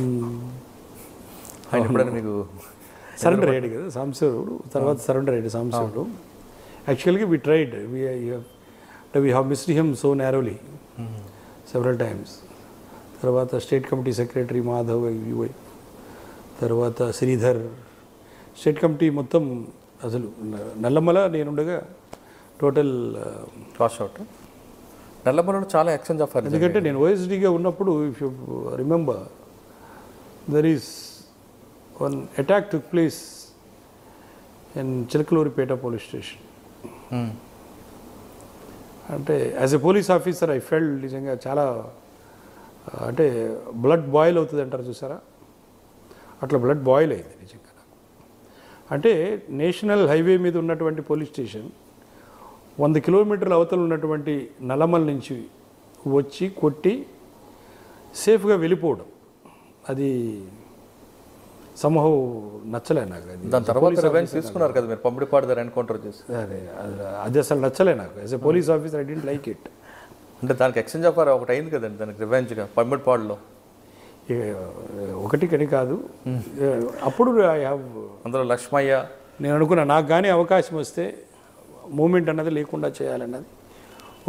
ఆయన ఎప్పుడైనా మీకు సరెండర్ అయ్యాడు కదా సాంబశివుడు, తర్వాత సరెండర్ అయ్యాడు సాంబశివుడు. యాక్చువల్గా we tried, we have missed him so narrowly several times. తర్వాత స్టేట్ కమిటీ సెక్రటరీ మాధవ్ యువై, తర్వాత శ్రీధర్, స్టేట్ కమిటీ మొత్తం అసలు నల్లమల నేనుండగా టోటల్ వాష్ అవుట్. నల్లమలలో చాలా ఎక్స్చేంజ్ ఆఫ్. ఎందుకంటే నేను ఓఎస్డీగా ఉన్నప్పుడు, if you remember, there is one attack took place in Chilakaluripet police station. అంటే as a police officer I felt నిజంగా చాలా, అంటే బ్లడ్ బాయిల్ అవుతుంది అంటారు చూసారా, అట్లా బ్లడ్ బాయిల్ అయింది నిజంగా. అంటే నేషనల్ హైవే మీద ఉన్నటువంటి పోలీస్ స్టేషన్ 100 కిలోమీటర్ల అవతల ఉన్నటువంటి నల్లమల నుంచి వచ్చి కొట్టి సేఫ్గా వెళ్ళిపోవడం, అది సంహవ్ నచ్చలే నాకు. దాని తర్వాత రివెంజ్ తీసుకున్నారు కదా మీరు, పంపిడిపాడు దగ్గర ఎన్కౌంటర్ చేసి. అది అసలు నచ్చలే నాకు. As a police officer I don't like it. అంటే దానికి ఎక్స్చేంజ్ ఆఫ్ ఒకటి అయింది కదండి, దానికి రివెంజ్గా పంపిడిపాడులో. ఒకటి కని కాదు, అప్పుడు ఐ హ్యావ్, అందులో లక్ష్మయ్య, నేను అనుకున్నా నాకు కానీ అవకాశం వస్తే మూమెంట్ అన్నది లేకుండా చేయాలన్నది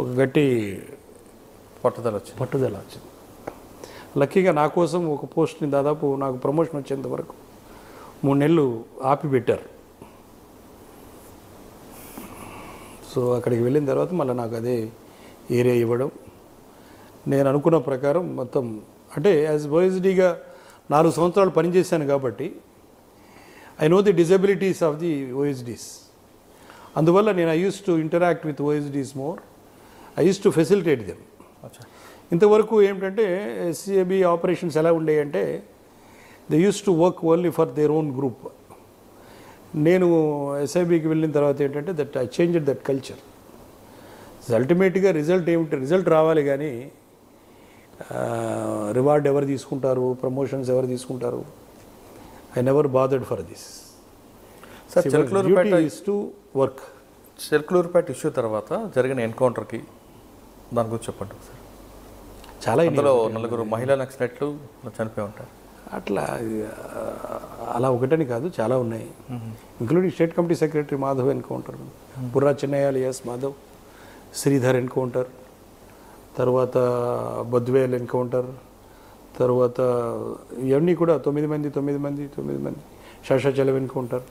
ఒక గట్టి పట్టుదల వచ్చింది. లక్కీగా నా కోసం ఒక పోస్ట్ని దాదాపు నాకు ప్రమోషన్ వచ్చేంత వరకు 3 నెలలు ఆపిపెట్టారు. సో అక్కడికి వెళ్ళిన తర్వాత మళ్ళీ నాకు అదే ఏరియా ఇవ్వడం, నేను అనుకున్న ప్రకారం మొత్తం, అంటే యాజ్ ఓఎస్డీగా 4 సంవత్సరాలు పనిచేశాను కాబట్టి I know the disabilities of the OSDs. అందువల్ల నేను I use to interact with OSDs more, I use to facilitate them. ఇంతవరకు ఏమిటంటే ఎస్సీఏబీ ఆపరేషన్స్ ఎలా ఉండేయంటే they use to work only for their own group. నేను ఎస్ఐబికి వెళ్ళిన తర్వాత ఏంటంటే that I changed that culture. అల్టిమేట్గా రిజల్ట్ ఏమిటి, రిజల్ట్ రావాలి కానీ రివార్డ్ ఎవరు తీసుకుంటారు, ప్రమోషన్స్ ఎవరు తీసుకుంటారు, I never bothered for this. Sir Chilakaluripet is to work. Chilakaluripet issue తర్వాత జరిగిన ఎన్కౌంటర్కి దాని గురించి చెప్పండి సార్. చాలా ఇందులో 4 మహిళా నక్సలైట్లు చనిపోయి ఉంటారు. అట్లా అలా ఒకటని కాదు, చాలా ఉన్నాయి. Including state committee secretary Madhav encounter, Burra Chinnayya alias Madhav, Sridhar encounter, తర్వాత బద్వేల్ ఎన్కౌంటర్, తర్వాత ఇవన్నీ కూడా 9 మంది శేషాచలం ఎన్కౌంటర్.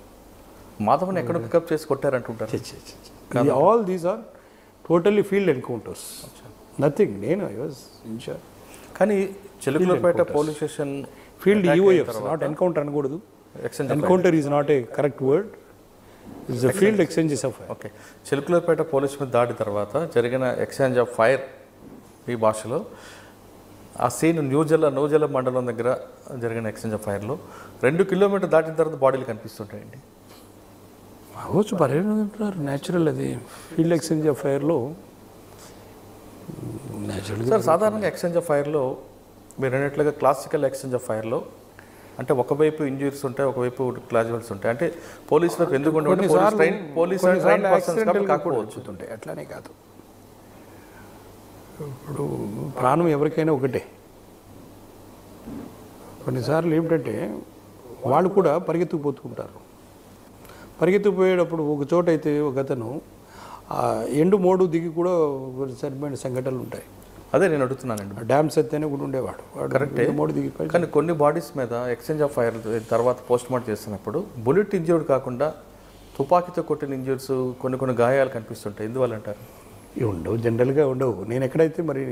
మాధవ్ని ఎక్కడ పికప్ చేసి కొట్టారంటుంటారు. All these are totally field encounters, nothing. నేను ఐ వాజ్ ఇన్ఛార్జ్. కానీ Chilakaluripet police station field UF, not encounter అనకూడదు. Encounter is not a correct word, it's the field exchanges of fire. Okay, Chilakaluripet police మీద దాడి తర్వాత జరిగిన exchange of fire ఈ భాషలో, ఆ సీన్ నూజల మండలం దగ్గర జరిగిన ఎక్స్చేంజ్ ఆఫ్ ఫైర్లో 2 కిలోమీటర్ దాటిన తర్వాత బాడీలు కనిపిస్తుంటాయండి. అవ్వచ్చు, పర్యావరణం న్యాచురల్, అది ఫీల్డ్ ఎక్స్చేంజ్ ఆఫ్ ఫైర్లో న్యాచురల్. సార్ సాధారణంగా ఎక్స్చేంజ్ ఆఫ్ ఫైర్లో మీరు అన్నట్లుగా క్లాసికల్ ఎక్స్చేంజ్ ఆఫ్ ఫైర్లో అంటే ఒకవైపు ఇంజురీస్ ఉంటాయి, ఒకవైపు క్లాజువల్స్ ఉంటాయి. అంటే పోలీసులకు ఎందుకు కాకపోవచ్చు, అట్లానే కాదు. ఇప్పుడు ప్రాణం ఎవరికైనా ఒకటే. కొన్నిసార్లు ఏమిటంటే వాళ్ళు కూడా పరిగెత్తుకుపోతుంటారు. పరిగెత్తుకుపోయేటప్పుడు ఒక చోట అయితే ఒక అతను ఎండు మోడు దిగి కూడా సరిపోయిన సంఘటనలు ఉంటాయి. అదే నేను అడుగుతున్నానండి. డ్యామ్స్ ఎత్తేనే కూడా ఉండేవాడు, కరెక్టే. మోడు దిగి. కానీ కొన్ని బాడీస్ మీద ఎక్స్చేంజ్ ఆఫ్ ఫైర్ తర్వాత పోస్ట్ మార్టం చేస్తున్నప్పుడు బుల్లెట్ ఇంజ్యూర్డ్ కాకుండా తుపాకీతో కొట్టిన ఇంజ్యూర్స్, కొన్ని గాయాలు కనిపిస్తుంటాయి. ఎందువల్ల అంటారు? ఉండవు, జనరల్గా ఉండవు. నేను ఎక్కడైతే మరి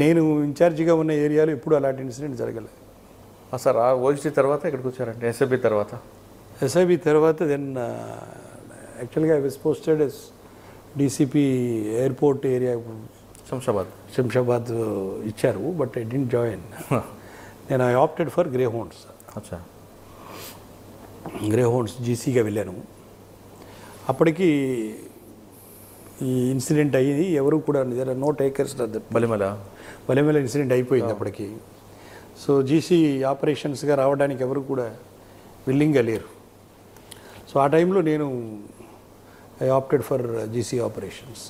నేను ఇన్ఛార్జిగా ఉన్న ఏరియాలో ఎప్పుడు అలాంటి ఇన్సిడెంట్ జరగలేదు. సార్ ఆ ఓఎస్డీ తర్వాత ఎక్కడికి వచ్చారండి? ఎస్ఐబి తర్వాత? ఎస్ఐబి తర్వాత దెన్ యాక్చువల్గా I was posted as DCP airport area Shamshabad ఇచ్చారు, బట్ ఐ డింట్ జాయిన్. నేను I opted for Greyhounds. అచ్చా. గ్రే హౌండ్స్ జీసీగా వెళ్ళాను. అప్పటికి ఈ ఇన్సిడెంట్ అయ్యి ఎవరు కూడా నో టేకర్స్ బలిమల ఇన్సిడెంట్ అయిపోయింది అప్పటికి. సో జీసీ ఆపరేషన్స్గా రావడానికి ఎవరు కూడా విల్లింగ్గా లేరు. సో ఆ టైంలో నేను I opted for GC operations.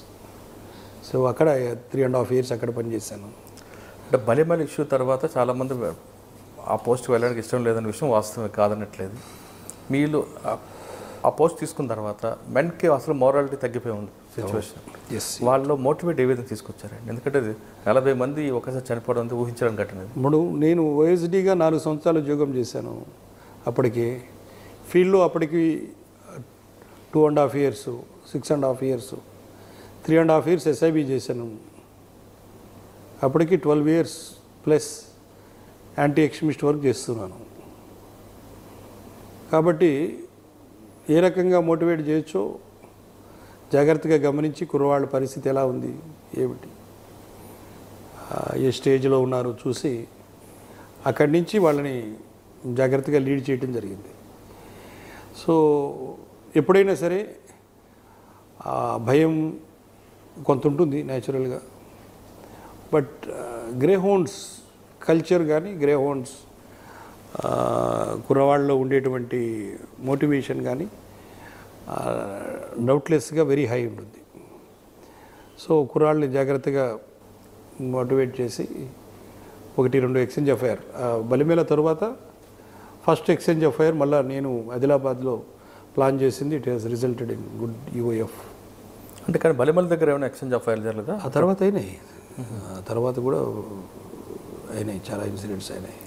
So అక్కడ 3.5 years అక్కడ పనిచేశాను. అంటే బలిమల ఇష్యూ తర్వాత చాలామంది ఆ పోస్ట్కి వెళ్ళడానికి ఇష్టం లేదనే విషయం వాస్తవమే, కాదనట్లేదు. మీరు ఆ పోస్ట్ తీసుకున్న తర్వాత మెన్కి అసలు మోరాలిటీ తగ్గిపోయి ఉంది సిచ్యువేషన్. వాళ్ళలో మోటివేట్ ఏ విధంగా తీసుకొచ్చారండి? ఎందుకంటే 40 మంది ఒకసారి చనిపోవడం అంతా ఊహించడం ఘటన. ఇప్పుడు నేను ఓఎస్డీగా 4 సంవత్సరాలు ఉద్యోగం చేశాను. అప్పటికి ఫీల్డ్లో అప్పటికి 2.5 years, 6.5 years, 3.5 years ఎస్ఐబి చేశాను. అప్పటికి 12 years plus anti extremist work చేస్తున్నాను. కాబట్టి ఏ రకంగా మోటివేట్ చేయొచ్చో జాగ్రత్తగా గమనించి కుర్రవాళ్ళ పరిస్థితి ఎలా ఉంది, ఏమిటి, ఏ స్టేజ్లో ఉన్నారు చూసి అక్కడి నుంచి వాళ్ళని జాగ్రత్తగా లీడ్ చేయడం జరిగింది. సో ఎప్పుడైనా సరే భయం కొంత ఉంటుంది న్యాచురల్గా. బట్ గ్రే హౌండ్స్ కల్చర్ కానీ గ్రే హౌండ్స్ కుర్రవాళ్ళలో ఉండేటువంటి మోటివేషన్ కానీ డౌట్లెస్గా వెరీ హై ఉంటుంది. సో కుర్రాళ్ళని జాగ్రత్తగా మోటివేట్ చేసి 1-2 ఎక్స్చేంజ్ ఆఫ్ ఫైర్ బలిమేల తర్వాత ఫస్ట్ ఎక్స్చేంజ్ ఆఫ్ ఫైర్ మళ్ళీ నేను ఆదిలాబాద్లో ప్లాన్ చేసింది. It has resulted in good UOF. అంటే కానీ బలిమల దగ్గర ఏమైనా ఎక్స్చేంజ్ ఆఫ్ ఫైర్ జరగలేదా? ఆ తర్వాత అయినాయి, తర్వాత కూడా అయినాయి, చాలా ఇన్సిడెంట్స్ అయినాయి.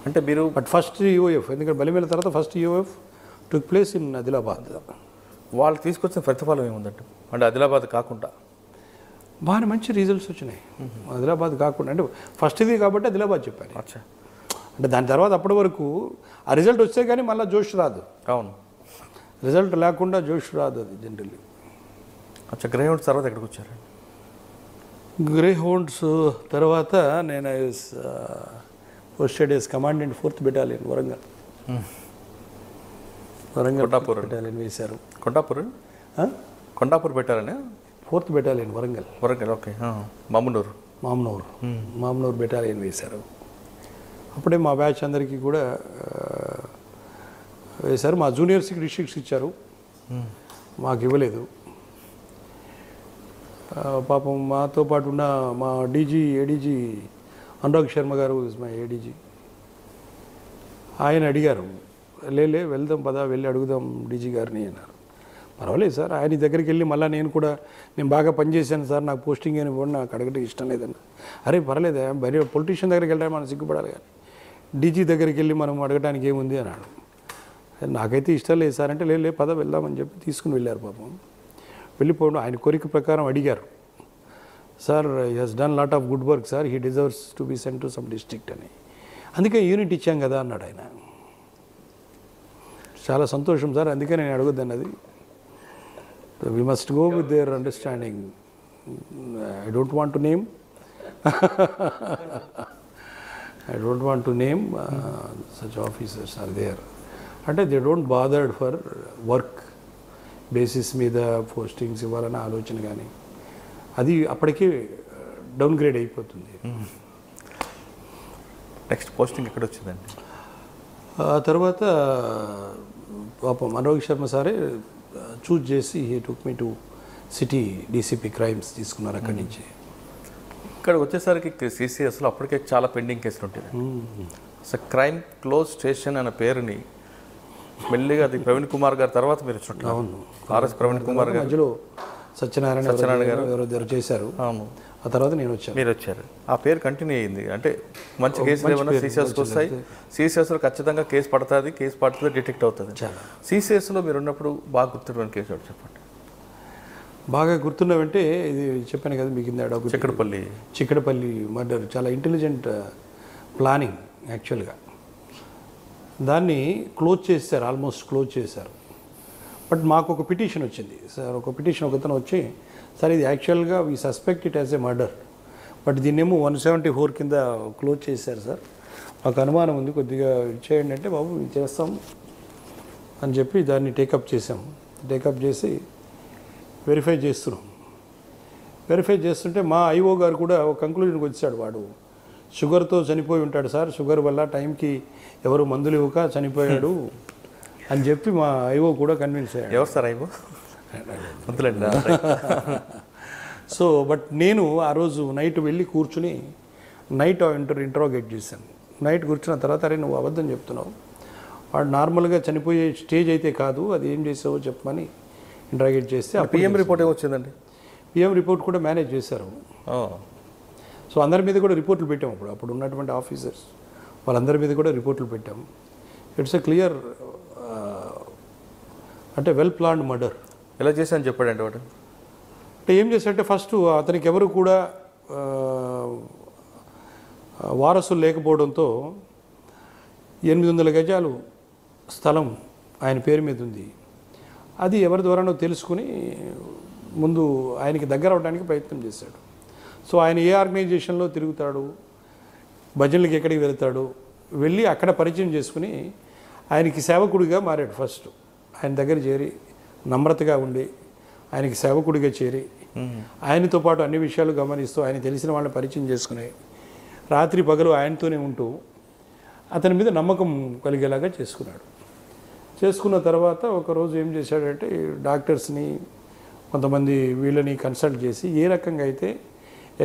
అంటే మీరు బట్ ఫస్ట్ యూఓఎఫ్, ఎందుకంటే బలిమేల తర్వాత first UOF took place in Adilabad. వాళ్ళు తీసుకొచ్చిన ప్రతిఫలం ఏముందంటే అంటే ఆదిలాబాద్ కాకుండా బాగా మంచి రిజల్ట్స్ వచ్చినాయి. ఆదిలాబాద్ కాకుండా అంటే ఫస్ట్ ఇది కాబట్టి ఆదిలాబాద్ చెప్పాను. అచ్చా, అంటే దాని తర్వాత అప్పటి వరకు ఆ రిజల్ట్ వస్తే కానీ మళ్ళీ జోష్ రాదు. అవును, రిజల్ట్ లేకుండా జోష్ రాదు అది జనరల్లీ. అచ్చా, గ్రే హౌండ్స్ తర్వాత ఎక్కడికి వచ్చారు? గ్రే హౌండ్స్ తర్వాత నేను posted as commandant 4th Battalion Warangal. Kondapur battalion వేశారు. కొండాపూర్ పెట్టారని 4th Battalion Warangal. Okay. Mamunuru battalion వేశారు. అప్పుడే మా బ్యాచ్ అందరికీ కూడా వేశారు. మా జూనియర్స్కి డిస్ట్రిక్ట్స్ ఇచ్చారు, మాకు ఇవ్వలేదు. పాపం మాతో పాటు ఉన్న మా ఏడీజీ అనురాగ్ శర్మ గారు ఇస్ మై ఏడీజీ. ఆయన అడిగారు, లే వెళ్దాం పదా, వెళ్ళి అడుగుదాం డీజీ గారిని అన్నారు. పర్వాలేదు సార్, ఆయన దగ్గరికి వెళ్ళి మళ్ళీ నేను బాగా పనిచేశాను సార్, నాకు పోస్టింగ్ అని కూడా నాకు అడగటం ఇష్టం లేదన్న. అరే పర్లేదు, బరీ పొలిటీషియన్ దగ్గరికి వెళ్ళడానికి మనం సిగ్గుపడాలి, కానీ డీజీ దగ్గరికి వెళ్ళి మనం అడగడానికి ఏముంది అన్నాడు. నాకైతే ఇష్టం లేదు సార్ అంటే, లే పద వెళ్దామని చెప్పి తీసుకుని వెళ్ళారు. పాపం వెళ్ళిపోవడం ఆయన కోరిక ప్రకారం అడిగారు, sir he has done lot of good work sir, he deserves to be sent to some district అని. అందుకే యూనిట్ ఇచ్చాం కదా అన్నాడు ఆయన. చాలా సంతోషం సార్, అందుకే నేను అడగొద్దన్నది. We must go with their understanding. I don't want to name such officers are there. అంటే they don't bothered for work basis మీద పోస్టింగ్స్ ఇవ్వాలన్న ఆలోచన కానీ అది అప్పటికే డౌన్ గ్రేడ్ అయిపోతుంది. నెక్స్ట్ పోస్టింగ్ ఎక్కడ వచ్చిందండి? ఆ తర్వాత పాపం అనురాగ్ శర్మ సారే చూజ్ చేసి he took me to city DCP crimes తీసుకున్నారు. అక్కడి నుంచి ఇక్కడ వచ్చేసరికి సిసిఎస్లో అప్పటికే చాలా పెండింగ్ కేసులు ఉంటుంది. అసలు క్రైమ్ క్లోజ్ స్టేషన్ అనే పేరుని మెల్లిగా అది ప్రవీణ్ కుమార్ గారి తర్వాత మీరు వచ్చినట్టు. అవును, ఆర్ఎస్ ప్రవీణ్ కుమార్ గారు మధ్యలో సత్యనారాయణ గారు ఎవరో చేశారు. అవును, ఆ తర్వాత నేను వచ్చాను. మీరు వచ్చారు, ఆ పేరు కంటిన్యూ అయ్యింది. అంటే మంచి కేసులు ఏమైనా సిసిఎస్కి వస్తాయి, సిసిఎస్లో ఖచ్చితంగా కేసు పడుతుంది, డిటెక్ట్ అవుతుంది. సిసిఎస్లో మీరు ఉన్నప్పుడు బాగా గుర్తున్న కేసు ఒకటి చెప్పండి. బాగా గుర్తున్నవంటే ఇది చెప్పాను కదా మీకు, చిక్కడపల్లి మర్డర్. చాలా ఇంటెలిజెంట్ ప్లానింగ్ యాక్చువల్గా. దాన్ని క్లోజ్ చేశారు, ఆల్మోస్ట్ క్లోజ్ చేశారు. బట్ మాకు ఒక పిటిషన్ వచ్చింది సార్, ఒకతను వచ్చి, సార్ ఇది యాక్చువల్గా we suspect it as a murder, but దీన్నేమో 174 కింద క్లోజ్ చేశారు సార్, మాకు అనుమానం ఉంది, కొద్దిగా ఇచ్చేయండి అంటే, బాబు చేస్తాం అని చెప్పి దాన్ని టేకప్ చేసాం. టేకప్ చేసి వెరిఫై చేస్తున్నాం. వెరిఫై చేస్తుంటే మా ఐఓ గారు కూడా ఒక కంక్లూజన్కి వచ్చాడు. వాడు షుగర్తో చనిపోయి ఉంటాడు సార్, షుగర్ వల్ల టైంకి ఎవరు మందులు ఇవ్వక చనిపోయాడు అని చెప్పి మా ఐఓ కూడా కన్విన్స్ అయ్యాడు. ఎవరు సార్ ఐఓ? మందులండి. సో బట్ నేను ఆ రోజు నైట్ వెళ్ళి కూర్చుని నైట్ ఇంటరోగేట్ చేశాను. నైట్ కూర్చున్న తర్వాత, అరే నువ్వు అబద్ధం చెప్తున్నావు, వాడు నార్మల్గా చనిపోయే స్టేజ్ అయితే కాదు, అది ఏం చేసావో చెప్పమని ఇంటరాగేట్ చేస్తే పిఎం రిపోర్ట్ ఏమొచ్చిందండి? పిఎం రిపోర్ట్ కూడా మేనేజ్ చేశారు. సో అందరి మీద కూడా రిపోర్ట్లు పెట్టాము. అప్పుడు ఉన్నటువంటి ఆఫీసర్స్ వాళ్ళందరి మీద కూడా రిపోర్ట్లు పెట్టాము. ఇట్స్ ఎ క్లియర్ అంటే వెల్ ప్లాన్డ్ మర్డర్. ఎలా చేశాను చెప్పాడంటే వాడు? అంటే ఏం చేశాడంటే ఫస్ట్ అతనికి ఎవరు కూడా వారసులు లేకపోవడంతో 800 గజాలు స్థలం ఆయన పేరు మీద ఉంది. అది ఎవరి ద్వారానో తెలుసుకుని ముందు ఆయనకి దగ్గర అవడానికి ప్రయత్నం చేశాడు. సో ఆయన ఏ ఆర్గనైజేషన్లో తిరుగుతాడు, భజనలకు ఎక్కడికి వెళ్తాడు, వెళ్ళి అక్కడ పరిచయం చేసుకుని ఆయనకి సేవకుడిగా మారాడు. ఫస్ట్ ఆయన దగ్గర చేరి నమ్రతగా ఉండి ఆయనకి సేవకుడిగా చేరి ఆయనతో పాటు అన్ని విషయాలు గమనిస్తూ ఆయన తెలిసిన వాళ్ళని పరిచయం చేసుకుని రాత్రి పగలు ఆయనతోనే ఉంటూ అతని మీద నమ్మకం కలిగేలాగా చేసుకున్నాడు. చేసుకున్న తర్వాత ఒకరోజు ఏం చేశాడంటే డాక్టర్స్ని కొంతమంది వీళ్ళని కన్సల్ట్ చేసి ఏ రకంగా అయితే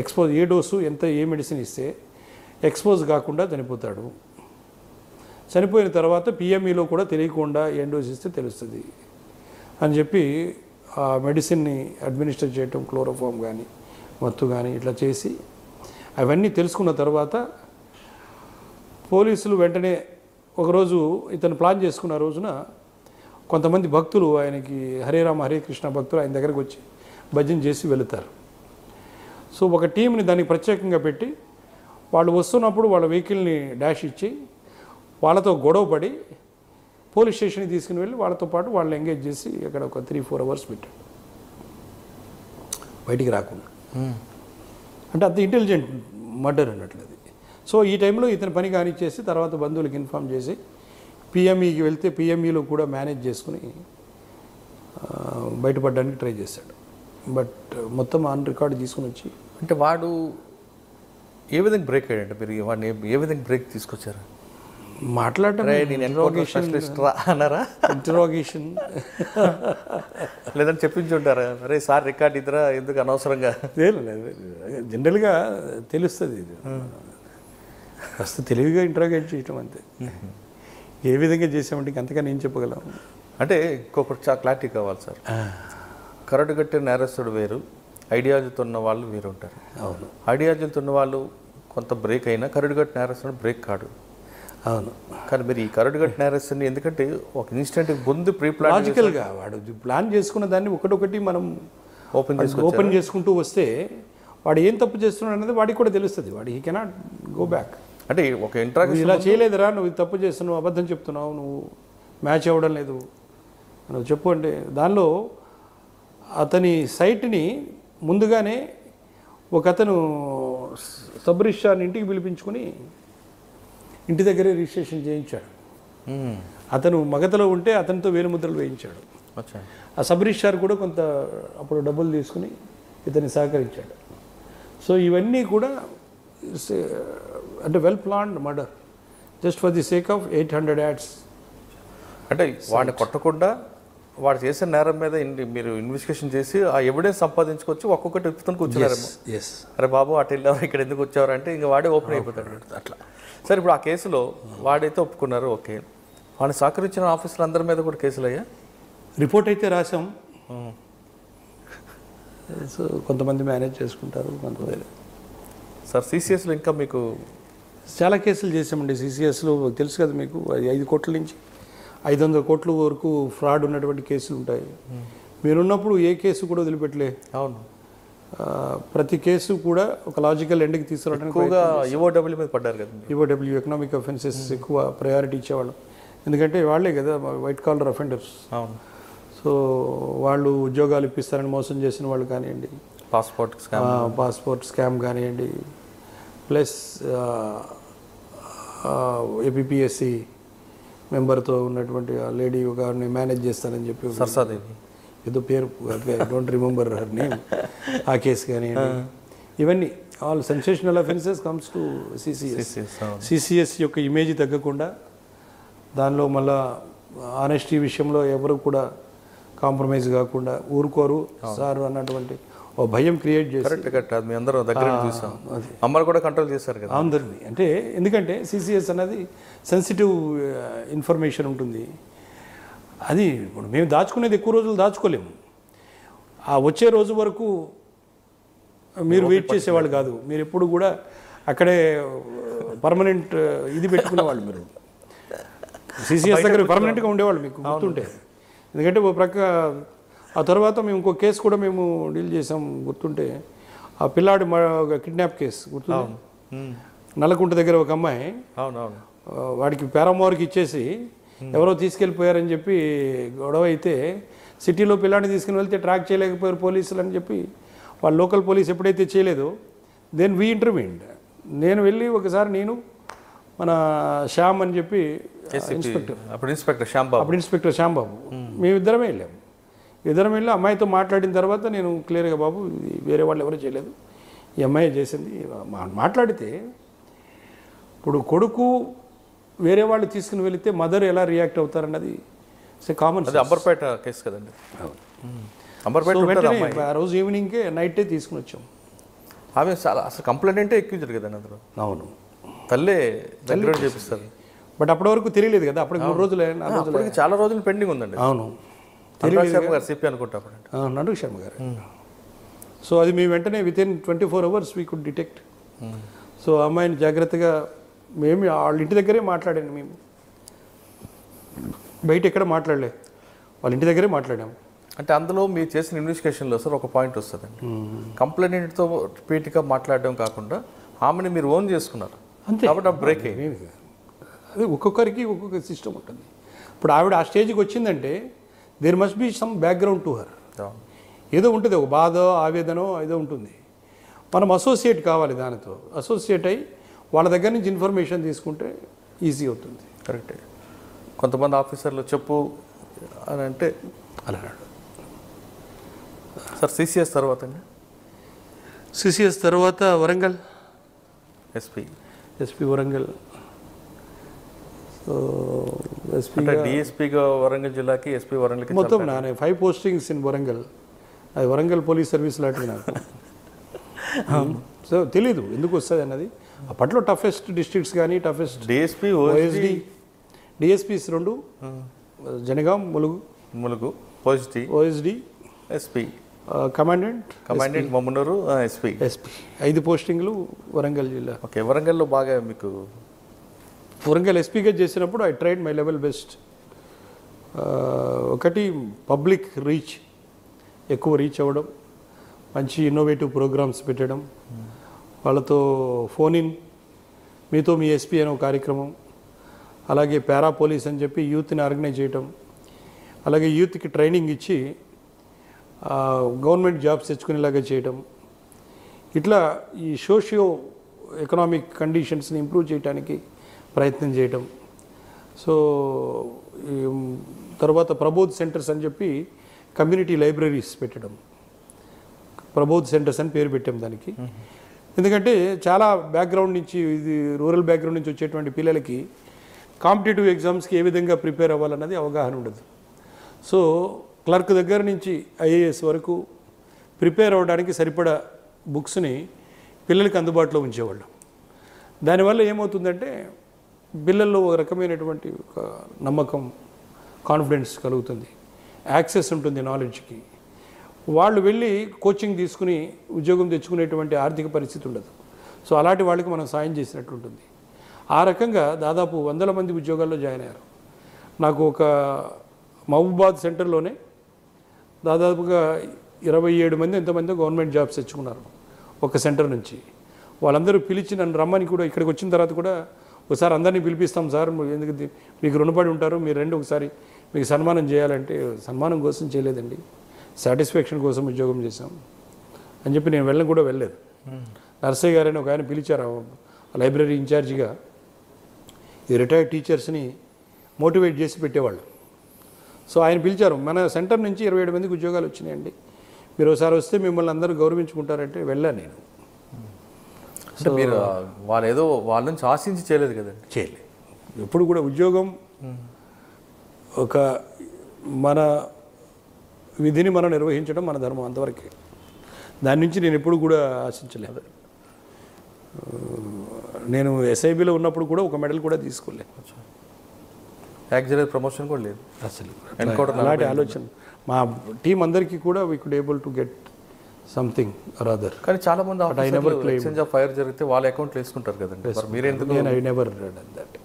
ఎక్స్పోజ్, ఏ డోసు ఎంత, ఏ మెడిసిన్ ఇస్తే ఎక్స్పోజ్ కాకుండా చనిపోతాడు, చనిపోయిన తర్వాత పిఎంఈలో కూడా తెలియకుండా ఏం డోస్ ఇస్తే తెలుస్తుంది అని చెప్పి ఆ మెడిసిన్ని అడ్మినిస్టర్ చేయటం, క్లోరోఫామ్ కానీ మత్తు కానీ ఇట్లా చేసి అవన్నీ తెలుసుకున్న తర్వాత పోలీసులు వెంటనే ఒకరోజు ఇతను ప్లాన్ చేసుకున్న రోజున కొంతమంది భక్తులు ఆయనకి హరే రామ హరే కృష్ణ భక్తులు ఆయన దగ్గరకు వచ్చి భజన చేసి వెళుతారు. సో ఒక టీంని దానికి ప్రత్యేకంగా పెట్టి వాళ్ళు వస్తున్నప్పుడు వాళ్ళ వెహికల్ని డాష్ ఇచ్చి వాళ్ళతో గొడవపడి పోలీస్ స్టేషన్కి తీసుకుని వెళ్ళి వాళ్ళతో పాటు వాళ్ళని ఎంగేజ్ చేసి అక్కడ ఒక 3-4 అవర్స్ పెట్టాడు బయటికి రాకుండా. అంటే అంత ఇంటెలిజెంట్ మర్డర్ అన్నట్లు అది. సో ఈ టైంలో ఇతని పని కానిచ్చేసి తర్వాత బంధువులకు ఇన్ఫామ్ చేసి పిఎంఈకి వెళ్తే పిఎంఈలో కూడా మేనేజ్ చేసుకుని బయటపడడానికి ట్రై చేశాడు. బట్ మొత్తం ఆన్ రికార్డు తీసుకుని వచ్చి, అంటే వాడు ఏ విధంగా బ్రేక్ అయ్యాడంటే మీరు వాడిని ఏ విధంగా బ్రేక్ తీసుకొచ్చారు? మాట్లాడటం, అన్నారా? ఇంటరాగేషన్ లేదని చెప్పించుంటారా? అరే సార్ రికార్డ్ ఇద్దరా ఎందుకు అనవసరంగా? లేదు, జనరల్గా తెలుస్తుంది ఇది. కాస్త తెలివిగా ఇంటరాగేట్ చేయటం అంతే. ఏ విధంగా చేసామంటే అంతగా నేను చెప్పగలం. అంటే ఇంకొకటి చాలా క్లారిటీ కావాలి సార్. కరడు కట్టిన నేరస్తుడు వేరు, ఐడియాలజీతో ఉన్న వాళ్ళు వేరు ఉంటారు. అవును, ఐడియాలజీతో ఉన్న వాళ్ళు కొంత బ్రేక్ అయినా కరడు కట్టిన నేరస్తుడు బ్రేక్ కాడు. అవును. కానీ మీరు ఈ కరడు కట్టిన నేరస్తుని ఎందుకంటే ఒక ఇన్స్టెంట్ ముందు ప్రీ ప్లాన్ లాజికల్గా వాడు ప్లాన్ చేసుకున్న దాన్ని ఒకటొకటి మనం ఓపెన్ చేసుకుంటూ వస్తే వాడు ఏం తప్పు చేస్తున్నాడు అనేది వాడికి కూడా తెలుస్తుంది. వాడు హీ కెనాట్ గో బ్యాక్. అంటే ఒక ఇంట్రాక్షన్ ఇలా చేయలేదురా, నువ్వు ఇది తప్పు చేస్తున్నావు, అబద్ధం చెప్తున్నావు, నువ్వు మ్యాచ్ అవ్వడం లేదు నువ్వు చెప్పు అంటే దానిలో అతని సైట్ని ముందుగానే ఒక అతను సబ్ రిజిస్ట్రార్ని ఇంటికి పిలిపించుకుని ఇంటి దగ్గరే రిజిస్ట్రేషన్ చేయించాడు. అతను మగతలో ఉంటే అతనితో వేలుముద్రలు వేయించాడు. ఆ సబ్ రిజిస్ట్రార్ కూడా కొంత అప్పుడు డబ్బులు తీసుకుని ఇతన్ని సహకరించాడు. సో ఇవన్నీ కూడా అంటే well planned murder just for the sake of 800 ads. అంటే వాడిని కొట్టకుండా వాడు చేసిన నేరం మీద మీరు ఇన్వెస్టిగేషన్ చేసి ఆ ఎవిడెన్స్ సంపాదించుకొచ్చి ఒక్కొక్కటి ఎత్తుకొని కూర్చున్నారేమో. అరే బాబు అటు వెళ్ళారు ఇక్కడ ఎందుకు వచ్చారు అంటే ఇంకా వాడే ఓపెన్ అయిపోతాడు అట్లా. సరే ఇప్పుడు ఆ కేసులో వాడైతే ఒప్పుకున్నారు, ఓకే. వాడిని సహకరించిన ఆఫీసులు అందరి మీద కూడా కేసులు అయ్యా? రిపోర్ట్ అయితే రాసాం. సో కొంతమంది మేనేజ్ చేసుకుంటారు, కొంతమంది. సార్ సిసిఎస్లో ఇంకా మీకు చాలా కేసులు చేసామండి. సిసిఎస్లో తెలుసు కదా మీకు, 5 కోట్ల నుంచి 500 కోట్ల వరకు ఫ్రాడ్ ఉన్నటువంటి కేసులు ఉంటాయి. మీరున్నప్పుడు ఏ కేసు కూడా వదిలిపెట్టలే. అవును, ప్రతి కేసు కూడా ఒక లాజికల్ ఎండ్కి తీసుకురావడానికి ఎక్కువగా ఈఓడబ్ల్యూ మీద పడ్డారు కదా. ఈఓడబ్ల్యూ ఎకనామిక్ అఫెన్సెస్ ఎక్కువ ప్రయారిటీ ఇచ్చేవాళ్ళం, ఎందుకంటే వాళ్ళే కదా వైట్ కాలర్ అఫెండర్స్. అవును. సో వాళ్ళు ఉద్యోగాలు ఇప్పిస్తారని మోసం చేసిన వాళ్ళు కానివ్వండి, పాస్పోర్ట్ స్కామ్ కానివ్వండి, ప్లస్ ఏపీఎస్సి మెంబర్తో ఉన్నటువంటి ఆ లేడీ ఒక మేనేజ్ చేస్తానని చెప్పి సరసాదేవి ఏదో పేరు డోంట్ రిమెంబర్ హర్ నేమ్, ఆ కేసు కానీ ఇవన్నీ all sensational offences comes to CCS యొక్క ఇమేజ్ తగ్గకుండా దానిలో మళ్ళా ఆనెస్టీ విషయంలో ఎవరు కూడా కాంప్రమైజ్ కాకుండా ఊరుకోరు సార్ అన్నటువంటి ఓ భయం క్రియేట్ చేసి కరెక్ట్ అది మీ అందరూ దగ్గర చూసాం, అమ్మలు కూడా కంట్రోల్ చేశారు కదా అందరినీ. అంటే ఎందుకంటే సిసిఎస్ అనేది సెన్సిటివ్ ఇన్ఫర్మేషన్ ఉంటుంది, అది ఇప్పుడు మేము దాచుకునేది ఎక్కువ రోజులు దాచుకోలేము. ఆ వచ్చే రోజు వరకు మీరు వెయిట్ చేసేవాళ్ళు కాదు, మీరు ఎప్పుడు కూడా అక్కడే పర్మనెంట్ ఇది పెట్టుకునేవాళ్ళు. మీరు సిసిఎస్ దగ్గర పర్మనెంట్గా ఉండేవాళ్ళు మీకు గుర్తుంటే. ఎందుకంటే ఓ ప్రక్క ఆ తర్వాత మేము ఇంకో కేసు కూడా మేము డీల్ చేసాం గుర్తుంటే, ఆ పిల్లాడి కిడ్నాప్ కేసు గుర్తుంది. నల్లకుంట దగ్గర ఒక అమ్మాయి వాడికి పారామోర్కి ఇచ్చేసి ఎవరో తీసుకెళ్ళిపోయారని చెప్పి గొడవ అయితే సిటీలో పిల్లాడిని తీసుకుని వెళ్తే ట్రాక్ చేయలేకపోయారు పోలీసులు అని చెప్పి వాళ్ళు లోకల్ పోలీస్ ఎప్పుడైతే చేయలేదో దెన్ వీ ఇంటర్వ్యూన్డ్. నేను వెళ్ళి ఒకసారి నేను మన శ్యామ్ అని చెప్పి ఇన్స్పెక్టర్ శ్యాంబాబు మేమిద్దరమే వెళ్ళాము. ఇద్దరం వెళ్ళి అమ్మాయితో మాట్లాడిన తర్వాత నేను క్లియర్గా బాబు ఇది వేరే వాళ్ళు ఎవరు చేయలేదు, ఈ అమ్మాయి చేసింది మాట్లాడితే, ఇప్పుడు కొడుకు వేరే వాళ్ళు తీసుకుని వెళితే మదర్ ఎలా రియాక్ట్ అవుతారన్నది కామన్. అంబర్పేట కేసు కదండి. వెంటనే ఆ రోజు ఈవినింగ్కే నైటే తీసుకుని వచ్చాం. ఆమె చాలా అసలు కంప్లైంట్ అంటే ఎక్కించారు కదండి అందులో. అవును, తల్లి చేపిస్తారు. బట్ అప్పటి వరకు తెలియలేదు కదా, అప్పటికి 3 రోజులు చాలా రోజులు పెండింగ్ ఉందండి. అవును, సిపి అనుకుంటా నండు శర్మ గారు. సో అది మేము వెంటనే within 24 hours we could detect. So అమ్మాయిని జాగ్రత్తగా మేము వాళ్ళ ఇంటి దగ్గరే మాట్లాడాను, మేము బయట ఎక్కడ మాట్లాడలే, వాళ్ళ ఇంటి దగ్గరే మాట్లాడాము. అంటే అందులో మీరు చేసిన ఇన్వెస్టిగేషన్లో సార్ ఒక పాయింట్ వస్తుందండి, కంప్లైంట్తో రిపీట్గా మాట్లాడడం కాకుండా ఆమెను మీరు ఓన్ చేసుకున్నారు అంతే. కాబట్టి బ్రేక్ అది ఒక్కొక్కరికి ఒక్కొక్క సిస్టమ్ ఉంటుంది. ఇప్పుడు ఆవిడ ఆ స్టేజ్కి వచ్చిందంటే there must be some background to her. ఏదో ఉంటుంది, ఒక బాధ ఆవేదనో ఏదో ఉంటుంది. మనం అసోసియేట్ కావాలి, దానితో అసోసియేట్ అయ్యి వాళ్ళ దగ్గర నుంచి ఇన్ఫర్మేషన్ తీసుకుంటే ఈజీ అవుతుంది. కరెక్టే. కొంతమంది ఆఫీసర్లు చెప్పు అని అంటే అలా సార్. సిసిఎస్ తర్వాత సిసిఎస్ తర్వాత వరంగల్ ఎస్పీ వరంగల్. సో డిఎస్పీగా వరంగల్ జిల్లాకి ఎస్పీ వరంగల్కి మొత్తం 5 postings ఇన్ వరంగల్. అది వరంగల్ పోలీస్ సర్వీస్ లాంటిది నాకు. సో తెలీదు ఎందుకు వస్తుంది అన్నది. అప్పట్లో టఫెస్ట్ డిస్ట్రిక్ట్స్ కానీ toughest DSP OSD DSPs 2 Jangaon Mulugu OSD SP commandant Mamnoor SP 5 పోస్టింగ్లు వరంగల్ జిల్లా. ఓకే. వరంగల్లో బాగా మీకు వరంగల్ ఎస్పీగా చేసినప్పుడు I tried my level best. ఒకటి పబ్లిక్ రీచ్, ఎక్కువ రీచ్ అవ్వడం, మంచి ఇన్నోవేటివ్ ప్రోగ్రామ్స్ పెట్టడం, వాళ్ళతో ఫోన్ ఇన్ మీతో మీ ఎస్పీ అనే ఒక కార్యక్రమం, అలాగే పారా పోలీస్ అని చెప్పి యూత్ని ఆర్గనైజ్ చేయటం, అలాగే యూత్కి ట్రైనింగ్ ఇచ్చి గవర్నమెంట్ జాబ్స్ తెచ్చుకునేలాగా చేయటం. ఇట్లా ఈ సోషియో ఎకనామిక్ కండిషన్స్ని ఇంప్రూవ్ చేయడానికి ప్రయత్నం చేయటం. సో తర్వాత ప్రబోధ్ సెంటర్స్ అని చెప్పి కమ్యూనిటీ లైబ్రరీస్ పెట్టడం, ప్రబోధ్ సెంటర్స్ అని పేరు పెట్టాం దానికి. ఎందుకంటే చాలా బ్యాక్గ్రౌండ్ నుంచి, ఇది రూరల్ బ్యాక్గ్రౌండ్ నుంచి వచ్చేటువంటి పిల్లలకి కాంపిటేటివ్ ఎగ్జామ్స్కి ఏ విధంగా ప్రిపేర్ అవ్వాలన్నది అవగాహన ఉండదు. సో క్లర్క్ దగ్గర నుంచి ఐఏఎస్ వరకు ప్రిపేర్ అవ్వడానికి సరిపడా బుక్స్ని పిల్లలకి అందుబాటులో ఉంచేవాళ్ళం. దానివల్ల ఏమవుతుందంటే పిల్లల్లో ఒక రకమైనటువంటి ఒక నమ్మకం, కాన్ఫిడెన్స్ కలుగుతుంది, యాక్సెస్ ఉంటుంది నాలెడ్జ్కి. వాళ్ళు వెళ్ళి కోచింగ్ తీసుకుని ఉద్యోగం తెచ్చుకునేటువంటి ఆర్థిక పరిస్థితి ఉండదు. సో అలాంటి వాళ్ళకి మనం సాయం చేసినట్టు ఉంటుంది. ఆ రకంగా దాదాపు 100 మంది ఉద్యోగాల్లో జాయిన్ అయ్యారు. నాకు ఒక మహబూబాద్ సెంటర్లోనే దాదాపుగా 27 మంది ఎంతమంది గవర్నమెంట్ జాబ్స్ తెచ్చుకున్నారు ఒక సెంటర్ నుంచి. వాళ్ళందరూ పిలిచి నన్ను రమ్మని కూడా, ఇక్కడికి వచ్చిన తర్వాత కూడా ఒకసారి అందరినీ పిలిపిస్తాం సార్, ఎందుకు మీకు రుణపడి ఉంటారు, మీరు రండి ఒకసారి మీకు సన్మానం చేయాలంటే, సన్మానం కోసం చేయలేదండి, సాటిస్ఫాక్షన్ కోసం ఉద్యోగం చేశాం అని చెప్పి నేను వెళ్ళలేదు. నర్సయ్య గారని ఒక ఆయన పిలిచారు లైబ్రరీ ఇన్ఛార్జిగా. ఈ రిటైర్డ్ టీచర్స్ని మోటివేట్ చేసి పెట్టేవాళ్ళు. సో ఆయన పిలిచారు, మన సెంటర్ నుంచి 27 మందికి ఉద్యోగాలు వచ్చినాయండి, మీరు ఒకసారి వస్తే మిమ్మల్ని అందరూ గౌరవించుకుంటారంటే వెళ్ళాను నేను. అంటే మీరు వాళ్ళు ఏదో వాళ్ళ నుంచి ఆశించి చేయలేదు కదండి. చేయలేదు. ఎప్పుడు కూడా ఉద్యోగం ఒక మన విధిని మనం నిర్వహించడం మన ధర్మం, అంతవరకే. దాని నుంచి నేను ఎప్పుడు కూడా ఆశించలేదు. నేను ఎస్ఐబిలో ఉన్నప్పుడు కూడా ఒక మెడల్ కూడా తీసుకోలేదు. యాక్చువల్గా ప్రమోషన్ కూడా లేదు అసలు. ఎన్కౌంటర్ అలాంటి ఆలోచన మా టీం అందరికీ కూడా we could able to get something or other. కానీ చాలా మంది ఎక్స్చేంజ్ ఆఫ్ ఫైర్ జరిగితే వాళ్ళ అకౌంట్లో వేసుకుంటారు కదండి. మీరు ఎందుకు? నేను ఐ నెవర్ డన్ దట్.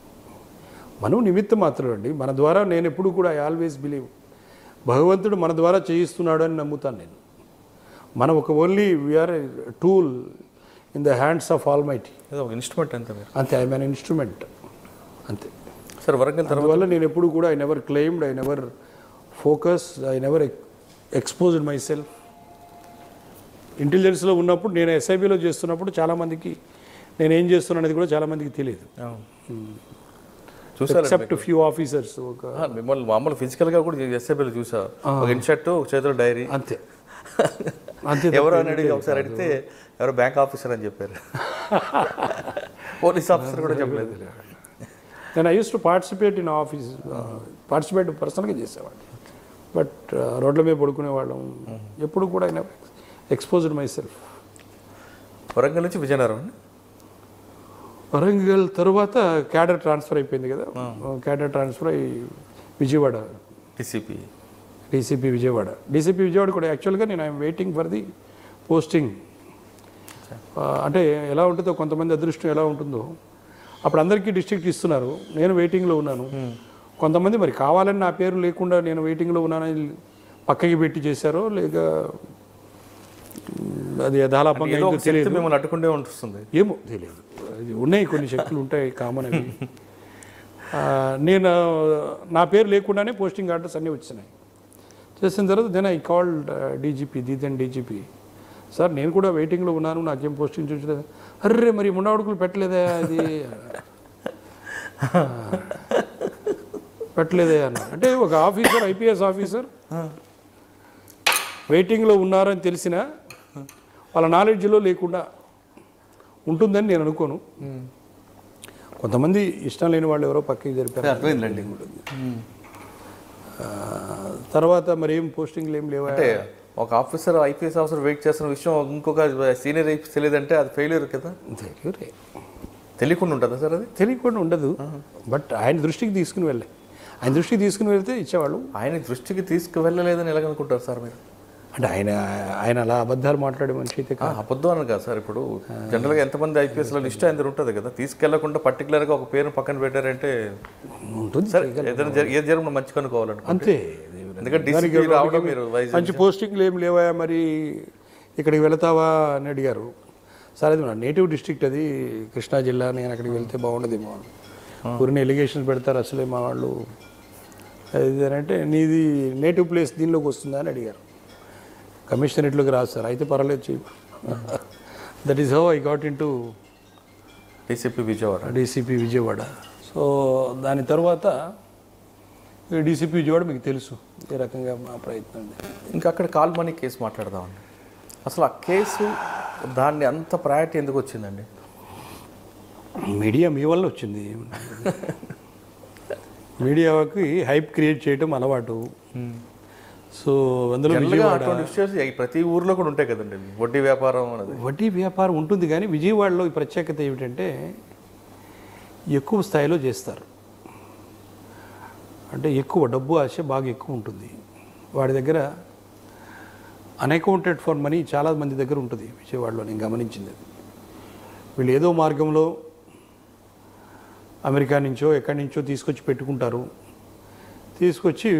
మనం నిమిత్త మాత్రం అండి. మన ద్వారా నేను ఎప్పుడు కూడా ఐ ఆల్వేస్ బిలీవ్ భగవంతుడు మన ద్వారా చేయిస్తున్నాడు అని నమ్ముతాను నేను. మనం ఒక only we are a tool in the hands of almighty. ఒక ఇన్స్ట్రుమెంట్ అంతే మీరు. అంతే, ఐ మీన్ ఇన్స్ట్రుమెంట్ అంతే. సార్ వరంగల్ అందువల్ల నేను ఎప్పుడు కూడా I never claimed, I never focus, I never exposed myself. ఇంటెలిజెన్స్లో ఉన్నప్పుడు, నేను ఎస్ఐబిలో చేస్తున్నప్పుడు చాలామందికి నేను ఏం చేస్తున్నాను అనేది కూడా చాలామందికి తెలియదు. చూసారు ఎక్సెప్ట్ ఫ్యూ ఆఫీసర్స్. ఒక మిమ్మల్ని మామూలు ఫిజికల్గా కూడా ఎస్ఐబిలో చూసా, ఒక ఇన్షర్ట్, ఒక చేతిలో డైరీ, అంతే అంతే. ఎవరో అని అడిగి ఒకసారి అడిగితే ఎవరో బ్యాంక్ ఆఫీసర్ అని చెప్పారు, పోలీస్ ఆఫీసర్ కూడా చెప్పలేదు. నేను I use to participate in office, participate పర్సనల్గా చేసేవాడిని. బట్ రోడ్ల మీద పడుకునేవాళ్ళం. ఎప్పుడు కూడా ఆయన ఎక్స్పోజ్డ్ మై సెల్ఫ్. వరంగల్ నుంచి విజయనగరం. వరంగల్ తర్వాత క్యాడర్ ట్రాన్స్ఫర్ అయిపోయింది కదా, క్యాడర్ ట్రాన్స్ఫర్ అయ్యి విజయవాడ డీసీపీ విజయవాడ. డీసీపీ విజయవాడ కూడా యాక్చువల్గా నేను I'm waiting for the posting. అంటే ఎలా ఉంటుందో, కొంతమంది అదృష్టం ఎలా ఉంటుందో, అప్పుడు అందరికీ డిస్ట్రిక్ట్ ఇస్తున్నారు, నేను వెయిటింగ్లో ఉన్నాను. కొంతమంది మరి కావాలని నా పేరు లేకుండా నేను వెయిటింగ్లో ఉన్నానని పక్కకి పెట్టి చేశారో, లేక అది యథాలాపంగా తెలియదు, మిమ్మల్ని అట్టుకుంటే ఉంటుంది, ఏమో తెలియదు. ఉన్నాయి కొన్ని శక్తులు ఉంటాయి, కామన్ అవి. నేను నా పేరు లేకుండానే పోస్టింగ్ ఆర్డర్స్ అన్నీ వచ్చినాయి. చేసిన తర్వాత then I called DGP, the then DGP, sir నేను కూడా వెయిటింగ్లో ఉన్నాను, నాకేం పోస్టింగ్ చూసలేదు. అర్రే మరి ముండాడుకులు పెట్టలేదా, అది పెట్టలేదే అన్న. అంటే ఒక ఆఫీసర్, ఐపీఎస్ ఆఫీసర్ వెయిటింగ్లో ఉన్నారని తెలిసినా వాళ్ళ నాలెడ్జ్లో లేకుండా ఉంటుందని నేను అనుకోను. కొంతమంది ఇష్టం లేని వాళ్ళు ఎవరో పక్కకి జరిపారు. తర్వాత మరి ఏం పోస్టింగ్లు ఏం లేవు. అంటే ఒక ఆఫీసర్, ఐపీఎస్ ఆఫీసర్ వెయిట్ చేస్తున్న విషయం ఇంకొక సీనియర్ ఐపీఎస్ తెలియదంటే అది ఫెయిల్యూర్ కదా. ఫెయిల్యూరే. తెలియకుండా ఉంటుందా సార్? అది తెలియకుండా ఉండదు. బట్ ఆయన దృష్టికి తీసుకుని వెళ్ళే, ఆయన దృష్టికి తీసుకుని వెళ్తే ఇచ్చేవాళ్ళు. ఆయన దృష్టికి తీసుకువెళ్ళలేదని ఎలాగనుకుంటారు సార్ మీరు? అంటే ఆయన అలా అబద్ధాలు మాట్లాడే మనిషి అయితే అబద్ధం అని కాదు సార్. ఇప్పుడు జనరల్గా ఎంతమంది ఐపీఎస్లో లిస్ట్ ఆయన ఉంటుంది కదా, తీసుకెళ్లకుండా పర్టికులర్గా ఒక పేరు పక్కన పెట్టారంటే ఉంటుంది. సరే, ఏదైనా ఏది జరిగిన మంచిగా అనుకోవాలంటే అంతే. ఎందుకంటే రావడం మీరు మంచి పోస్టింగ్లు ఏం లేవా, మరి ఇక్కడికి వెళతావా అని అడిగారు. సరే, అది నా నేటివ్ డిస్ట్రిక్ట్, అది కృష్ణా జిల్లా, నేను అక్కడికి వెళ్తే బాగుండదేమో. ఊరిని ఎలిగేషన్స్ పెడతారు అసలే మా వాళ్ళు. అది అంటే నీది నేటివ్ ప్లేస్ దీనిలోకి వస్తుందా అని అడిగారు. కమిషనరేట్లోకి రాదు సార్, అయితే పర్వాలేదు చెయ్యి. That is how I got in to DCP Vijayawada. So దాని తర్వాత డీసీపీ విజయవాడ మీకు తెలుసు ఏ రకంగా మా ప్రయత్నం. ఇంకా అక్కడ కాల్ మనీ కేసు మాట్లాడదామండి. అసలు ఆ కేసు, దాన్ని అంత ప్రయారిటీ ఎందుకు వచ్చిందండి? మీడియా మీ వల్ల వచ్చింది. మీడియాకి హైప్ క్రియేట్ చేయడం అలవాటు. సో అందులో ప్రతి ఊర్లో కూడా ఉంటాయి కదండి వడ్డీ వ్యాపారం అనేది. వడ్డీ వ్యాపారం ఉంటుంది, కానీ విజయవాడలో ఈ ప్రత్యేకత ఏమిటంటే ఎక్కువ స్థాయిలో చేస్తారు. అంటే ఎక్కువ డబ్బు ఆశ బాగా ఎక్కువ ఉంటుంది వాడి దగ్గర. అన్అకౌంటెడ్ ఫర్ మనీ చాలా మంది దగ్గర ఉంటుంది విజయవాడలో, నేను గమనించింది. వీళ్ళు ఏదో మార్గంలో అమెరికా నుంచో ఎక్కడి నుంచో తీసుకొచ్చి పెట్టుకుంటారు. తీసుకొచ్చి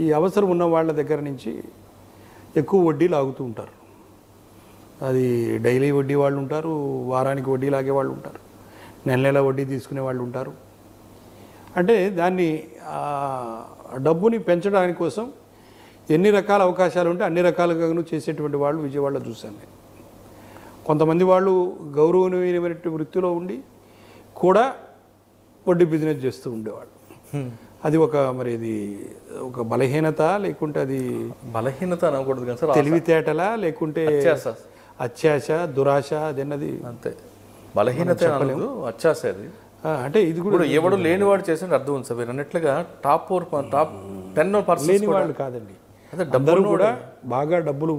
ఈ అవసరం ఉన్న వాళ్ళ దగ్గర నుంచి ఎక్కువ వడ్డీ లాగుతూ ఉంటారు. అది డైలీ వడ్డీ వాళ్ళు ఉంటారు, వారానికి వడ్డీ లాగే వాళ్ళు ఉంటారు, నెల నెల వడ్డీ తీసుకునే వాళ్ళు ఉంటారు. అంటే దాన్ని డబ్బుని పెంచడానికి కోసం ఎన్ని రకాల అవకాశాలు ఉంటే అన్ని రకాలుగాను చేసేటువంటి వాళ్ళు విజయవాడలో చూశాను నేను. కొంతమంది వాళ్ళు గౌరవనీయమైన వృత్తిలో ఉండి కూడా వడ్డీ బిజినెస్ చేస్తూ ఉండేవాళ్ళు. అది ఒక మరి ఇది ఒక బలహీనత లేకుంటే అది బలహీనత అనకూడదు కానీ సార్, తెలివితేటలా లేకుంటే అత్యాశ దురాశ అదన్నది అంతే. బలహీనత అనదు, అత్యాశ అది. అంటే ఇది కూడా ఇప్పుడు ఎవడు లేనివాడు చేసిన అర్థం ఉంది సార్. మీరు అన్నట్లుగా టాప్ 10% లేని వాళ్ళు కాదండి, అందరూ కూడా బాగా డబ్బులు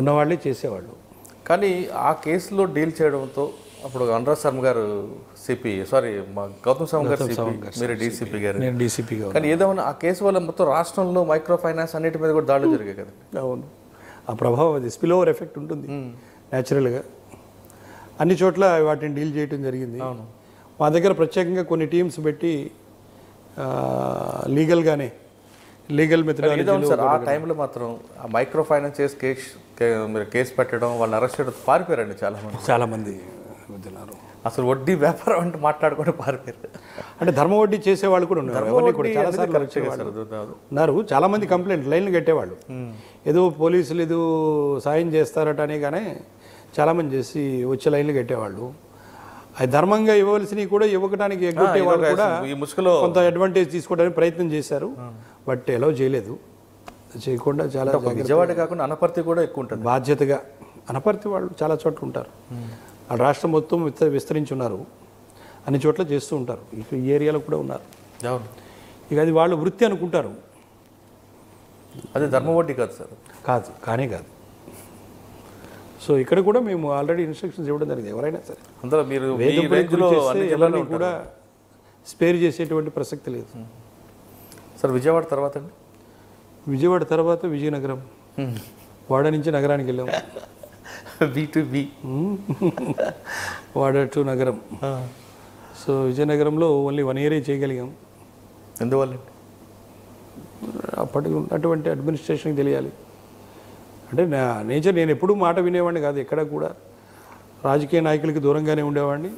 ఉన్నవాళ్ళే చేసేవాళ్ళు. కానీ ఆ కేసులో డీల్ చేయడంతో అప్పుడు అనురాగ్ శర్మ గారు సిపి, సారీ మా గౌతమ్ సవాంగ్ గారు సిపి, మీరు డీసీపీ గారు, నేను డీసీపీగా. కానీ ఏదేమన్నా ఆ కేసు వల్ల మొత్తం రాష్ట్రంలో మైక్రో ఫైనాన్స్ అన్నిటి మీద కూడా దాడులు జరిగాయి కదా. అవును, ఆ ప్రభావం అది స్పిల్ ఓవర్ ఎఫెక్ట్ ఉంటుంది న్యాచురల్గా. అన్ని చోట్ల వాటిని డీల్ చేయడం జరిగింది. మా దగ్గర ప్రత్యేకంగా కొన్ని టీమ్స్ పెట్టి లీగల్ మెథడాలజీ. సార్ ఆ టైంలో మాత్రం ఆ మైక్రో ఫైనాన్స్ మీరు కేసు పెట్టడం, వాళ్ళని అరెస్ట్ చేయడం, పారిపోయారండి చాలామంది. అసలు వడ్డీ వ్యాపారం అంటే మాట్లాడుకుంటే పారిపోయారు. అంటే ధర్మ వడ్డీ చేసేవాళ్ళు కూడా ఉన్నారు. చాలామంది కంప్లైంట్ లైన్లు కట్టేవాళ్ళు, ఏదో పోలీసులు ఏదో సాయం చేస్తారట అని, కానీ చాలామంది చేసి వచ్చే లైన్లు కట్టేవాళ్ళు. అది ధర్మంగా ఇవ్వవలసినవి కూడా ఇవ్వడానికి ఎగ్గొట్టే వాళ్ళు కూడా కొంత అడ్వాంటేజ్ తీసుకోవడానికి ప్రయత్నం చేశారు, బట్ ఎలా చేయలేదు. చేయకుండా చాలా విజయవాడ కాకుండా అనపర్తి కూడా ఎక్కువ ఉంటుంది బాధ్యతగా. అనపర్తి వాళ్ళు చాలా చోట్ల ఉంటారు, ఆ రాష్ట్రం మొత్తం విస్తరించి ఉన్నారు, అన్ని చోట్ల చేస్తూ ఉంటారు. ఈ ఏరియాలో కూడా ఉన్నారు. ఇక అది వాళ్ళు వృత్తి అనుకుంటారు. అది ధర్మ వడ్డీ కాదు సార్, కానే కాదు. సో ఇక్కడ కూడా మేము ఆల్రెడీ ఇన్స్ట్రక్షన్స్ ఇవ్వడం జరిగింది. ఎవరైనా సరే అందులో మీరు ఎవరిని కూడా స్పేర్ చేసేటువంటి ప్రసక్తి లేదు సార్. విజయవాడ తర్వాత అండి, విజయవాడ తర్వాత విజయనగరం, వాడ నుంచి నగరానికి వెళ్ళాము. B2B వాడ టు నగరం. సో విజయనగరంలో ఓన్లీ 1 year చేయగలిగాం. ఎందువల్ల? అప్పటికి ఉన్నటువంటి అడ్మినిస్ట్రేషన్కి తెలియాలి. అంటే నా నేచర్, నేను ఎప్పుడూ మాట వినేవాడిని కాదు, ఎక్కడ కూడా రాజకీయ నాయకులకి దూరంగానే ఉండేవాడిని.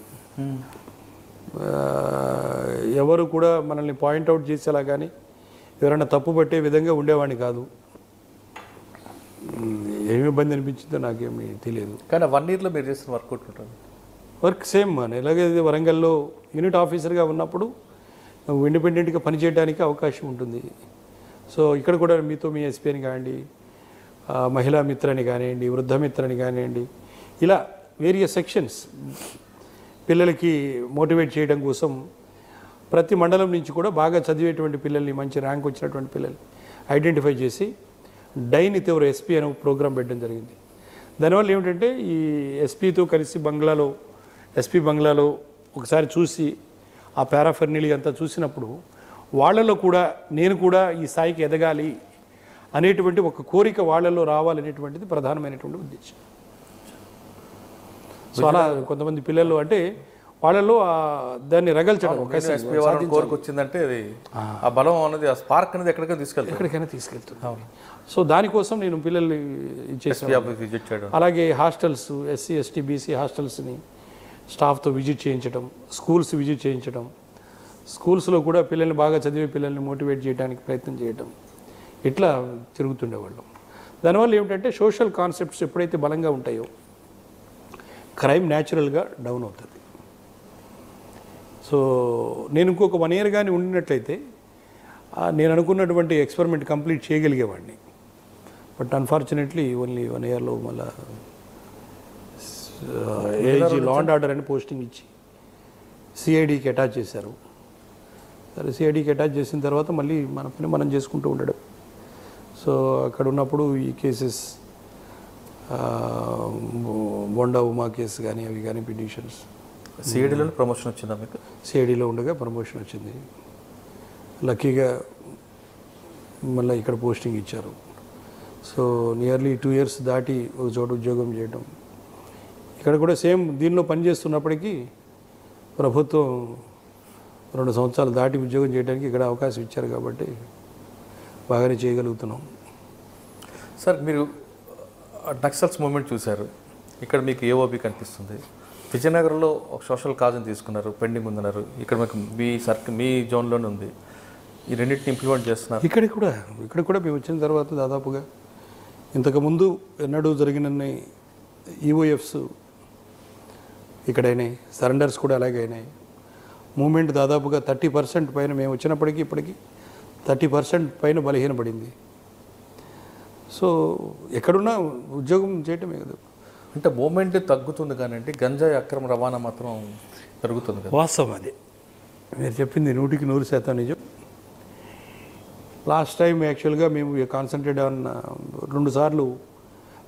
ఎవరు కూడా మనల్ని పాయింట్అవుట్ చేసేలా కానీ ఎవరైనా తప్పు పట్టే విధంగా ఉండేవాడిని కాదు. ఏమి ఇబ్బంది అనిపించిందో నాకేమీ తెలియదు. కానీ 1 yearలో మీరు చేసిన వర్క్ సేమ్. ఎలాగే వరంగల్లో యూనిట్ ఆఫీసర్గా ఉన్నప్పుడు నువ్వు ఇండిపెండెంట్గా పనిచేయడానికి అవకాశం ఉంటుంది. సో ఇక్కడ కూడా మీతో మీ ఎస్పీ అని కానివ్వండి, మహిళా మిత్రని కానివ్వండి, వృద్ధ మిత్రని కానివ్వండి, ఇలా వేరియస్ సెక్షన్స్ పిల్లలకి మోటివేట్ చేయడం కోసం ప్రతి మండలం నుంచి కూడా బాగా చదివేటువంటి పిల్లల్ని, మంచి ర్యాంక్ వచ్చినటువంటి పిల్లల్ని ఐడెంటిఫై చేసి డైన్ విత్ యువర్ ఎస్పీ అనే ప్రోగ్రాం పెట్టడం జరిగింది. దానివల్ల ఏమిటంటే ఈ ఎస్పీతో కలిసి ఎస్పీ బంగ్లాలో ఒకసారి చూసి ఆ పారాఫర్నిలీ అంతా చూసినప్పుడు వాళ్ళలో కూడా నేను కూడా ఈ స్థాయికి ఎదగాలి అనేటువంటి ఒక కోరిక వాళ్ళలో రావాలనేటువంటిది ప్రధానమైనటువంటి ఉద్దేశం. సో అలా కొంతమంది పిల్లలు అంటే వాళ్ళలో దాన్ని రగల్చడం, కోరిక వచ్చిందంటే ఆ బలం అనేది, ఆ స్పార్క్ అనేది ఎక్కడికైనా తీసుకెళ్తుంది. సో దానికోసం నేను పిల్లల్ని ఇచ్చేసాను. అలాగే హాస్టల్స్, ఎస్సీ ఎస్టీ బీసీ హాస్టల్స్ని స్టాఫ్తో విజిట్ చేయించడం, స్కూల్స్ విజిట్ చేయించడం, స్కూల్స్లో కూడా పిల్లల్ని బాగా చదివే పిల్లల్ని మోటివేట్ చేయడానికి ప్రయత్నం చేయడం, ఇట్లా తిరుగుతుండేవాళ్ళం. దానివల్ల ఏమిటంటే సోషల్ కాన్సెప్ట్స్ ఎప్పుడైతే బలంగా ఉంటాయో క్రైమ్ న్యాచురల్గా డౌన్ అవుతుంది. సో నేను ఇంకొక 1 year కానీ ఉండినట్లయితే నేను అనుకున్నటువంటి ఎక్స్పెరిమెంట్ కంప్లీట్ చేయగలిగేవాడిని. బట్ అన్ఫార్చునేట్లీ ఓన్లీ 1 yearలో మళ్ళీ ఏఐజీ లా అండ్ ఆర్డర్ అని పోస్టింగ్ ఇచ్చి సిఐడికి అటాచ్ చేశారు. సరే, సిఐడికి అటాచ్ చేసిన తర్వాత మళ్ళీ మన పని మనం చేసుకుంటూ ఉండడం. సో అక్కడ ఉన్నప్పుడు ఈ కేసెస్ బొండా ఉమా కేసు కానీ అవి కానీ పిటిషన్స్. సిఐడిలో ప్రమోషన్ వచ్చిందా మీకు? సిఐడిలో ఉండగా ప్రమోషన్ వచ్చింది. లక్కీగా మళ్ళీ ఇక్కడ పోస్టింగ్ ఇచ్చారు. సో నియర్లీ 2 years దాటి ఒక చోట ఉద్యోగం చేయడం. ఇక్కడ కూడా సేమ్ దీనిలో పనిచేస్తున్నప్పటికీ ప్రభుత్వం 2 సంవత్సరాలు దాటి ఉద్యోగం చేయడానికి ఇక్కడ అవకాశం ఇచ్చారు కాబట్టి బాగానే చేయగలుగుతున్నాం. సార్, మీరు నక్సల్స్ మూమెంట్ చూశారు, ఇక్కడ మీకు ఏఓబి కనిపిస్తుంది. విజయనగరంలో ఒక సోషల్ కాజ్ని తీసుకున్నారు, పెండింగ్ ఉందన్నారు. ఇక్కడ మీకు మీ జోన్లోనే ఉంది. ఈ రెండింటిని ఇంప్లిమెంట్ చేస్తున్నారు. ఇక్కడ కూడా మేము వచ్చిన తర్వాత దాదాపుగా ఇంతకుముందు ఎన్నడూ జరిగినన్ని ఈఓఎఫ్స్ ఇక్కడైనాయి, సరెండర్స్ కూడా అలాగే అయినాయి. మూమెంట్ దాదాపుగా 30% పైన మేము వచ్చినప్పటికీ ఇప్పటికీ 30% పైన బలహీనపడింది. సో ఎక్కడున్నా ఉద్యోగం చేయటమే కదా. అంటే మూమెంట్ తగ్గుతుంది కానీ అంటే గంజాయి అక్రమ రవాణా మాత్రం పెరుగుతుంది కదా. వాస్తవం అది మీరు చెప్పింది 100% నిజం. లాస్ట్ టైం యాక్చువల్గా మేము కాన్సన్ట్రేట్ ఆన్ 2 సార్లు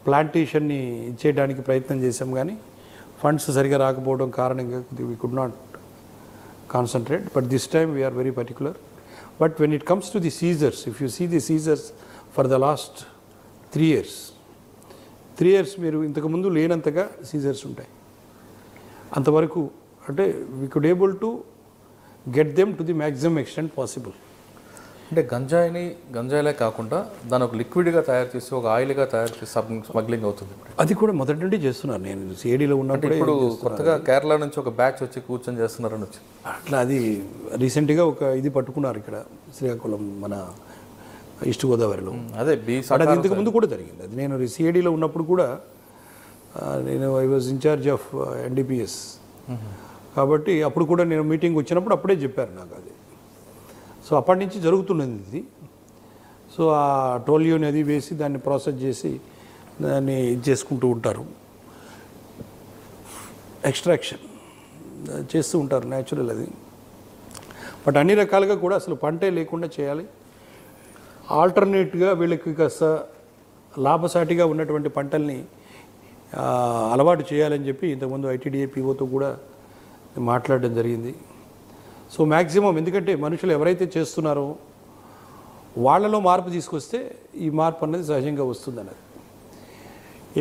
ప్లాంటేషన్ని ఇచ్చేయడానికి ప్రయత్నం చేసాం, కానీ ఫండ్స్ సరిగా రాకపోవడం కారణంగా we could not concentrate. But this time we are very particular. But when it comes to the seizures, if you see the seizures for the last 3 years మీరు ఇంతకుముందు లేనంతగా సీజర్స్ ఉంటాయి. అంతవరకు అంటే we could able to get them to the maximum extent possible. అంటే గంజాయిలే కాకుండా దాని ఒక లిక్విడ్గా తయారు చేసి ఒక ఆయిల్గా తయారు చేసి స్మగ్లింగ్ అవుతుంది. అది కూడా మొదటి నుండి చేస్తున్నారు. నేను సిఐడిలో ఉన్నప్పుడు ఇప్పుడు కొత్తగా కేరళ నుంచి ఒక బ్యాచ్ వచ్చి కూర్చొని చేస్తున్నారని వచ్చి అట్లా అది రీసెంట్గా ఒక ఇది పట్టుకున్నారు ఇక్కడ శ్రీకాకుళం మన ఈస్ట్ గోదావరిలో. అదే అది ఇంతకు ముందు కూడా జరిగింది. అది నేను సిఐడిలో ఉన్నప్పుడు కూడా నేను I was incharge of NDPS కాబట్టి అప్పుడు కూడా నేను మీటింగ్ వచ్చినప్పుడు అప్పుడే చెప్పారు నాకు అది. సో అప్పటి నుంచి జరుగుతున్నది ఇది. సో ఆ టోలియోని అది వేసి దాన్ని ప్రాసెస్ చేసి దాన్ని ఇది చేసుకుంటూ ఉంటారు, ఎక్స్ట్రాక్షన్ చేస్తూ ఉంటారు, న్యాచురల్ అది. బట్ అన్ని రకాలుగా కూడా అసలు పంటే లేకుండా చేయాలి. ఆల్టర్నేట్గా వీళ్ళకి కాస్త లాభసాటిగా ఉన్నటువంటి పంటల్ని అలవాటు చేయాలని చెప్పి ఇంతకుముందు ఐటీడీఏ పీఓతో కూడా మాట్లాడడం జరిగింది. సో మ్యాక్సిమం ఎందుకంటే మనుషులు ఎవరైతే చేస్తున్నారో వాళ్ళలో మార్పు తీసుకొస్తే ఈ మార్పు అన్నది సహజంగా వస్తుంది అన్నది.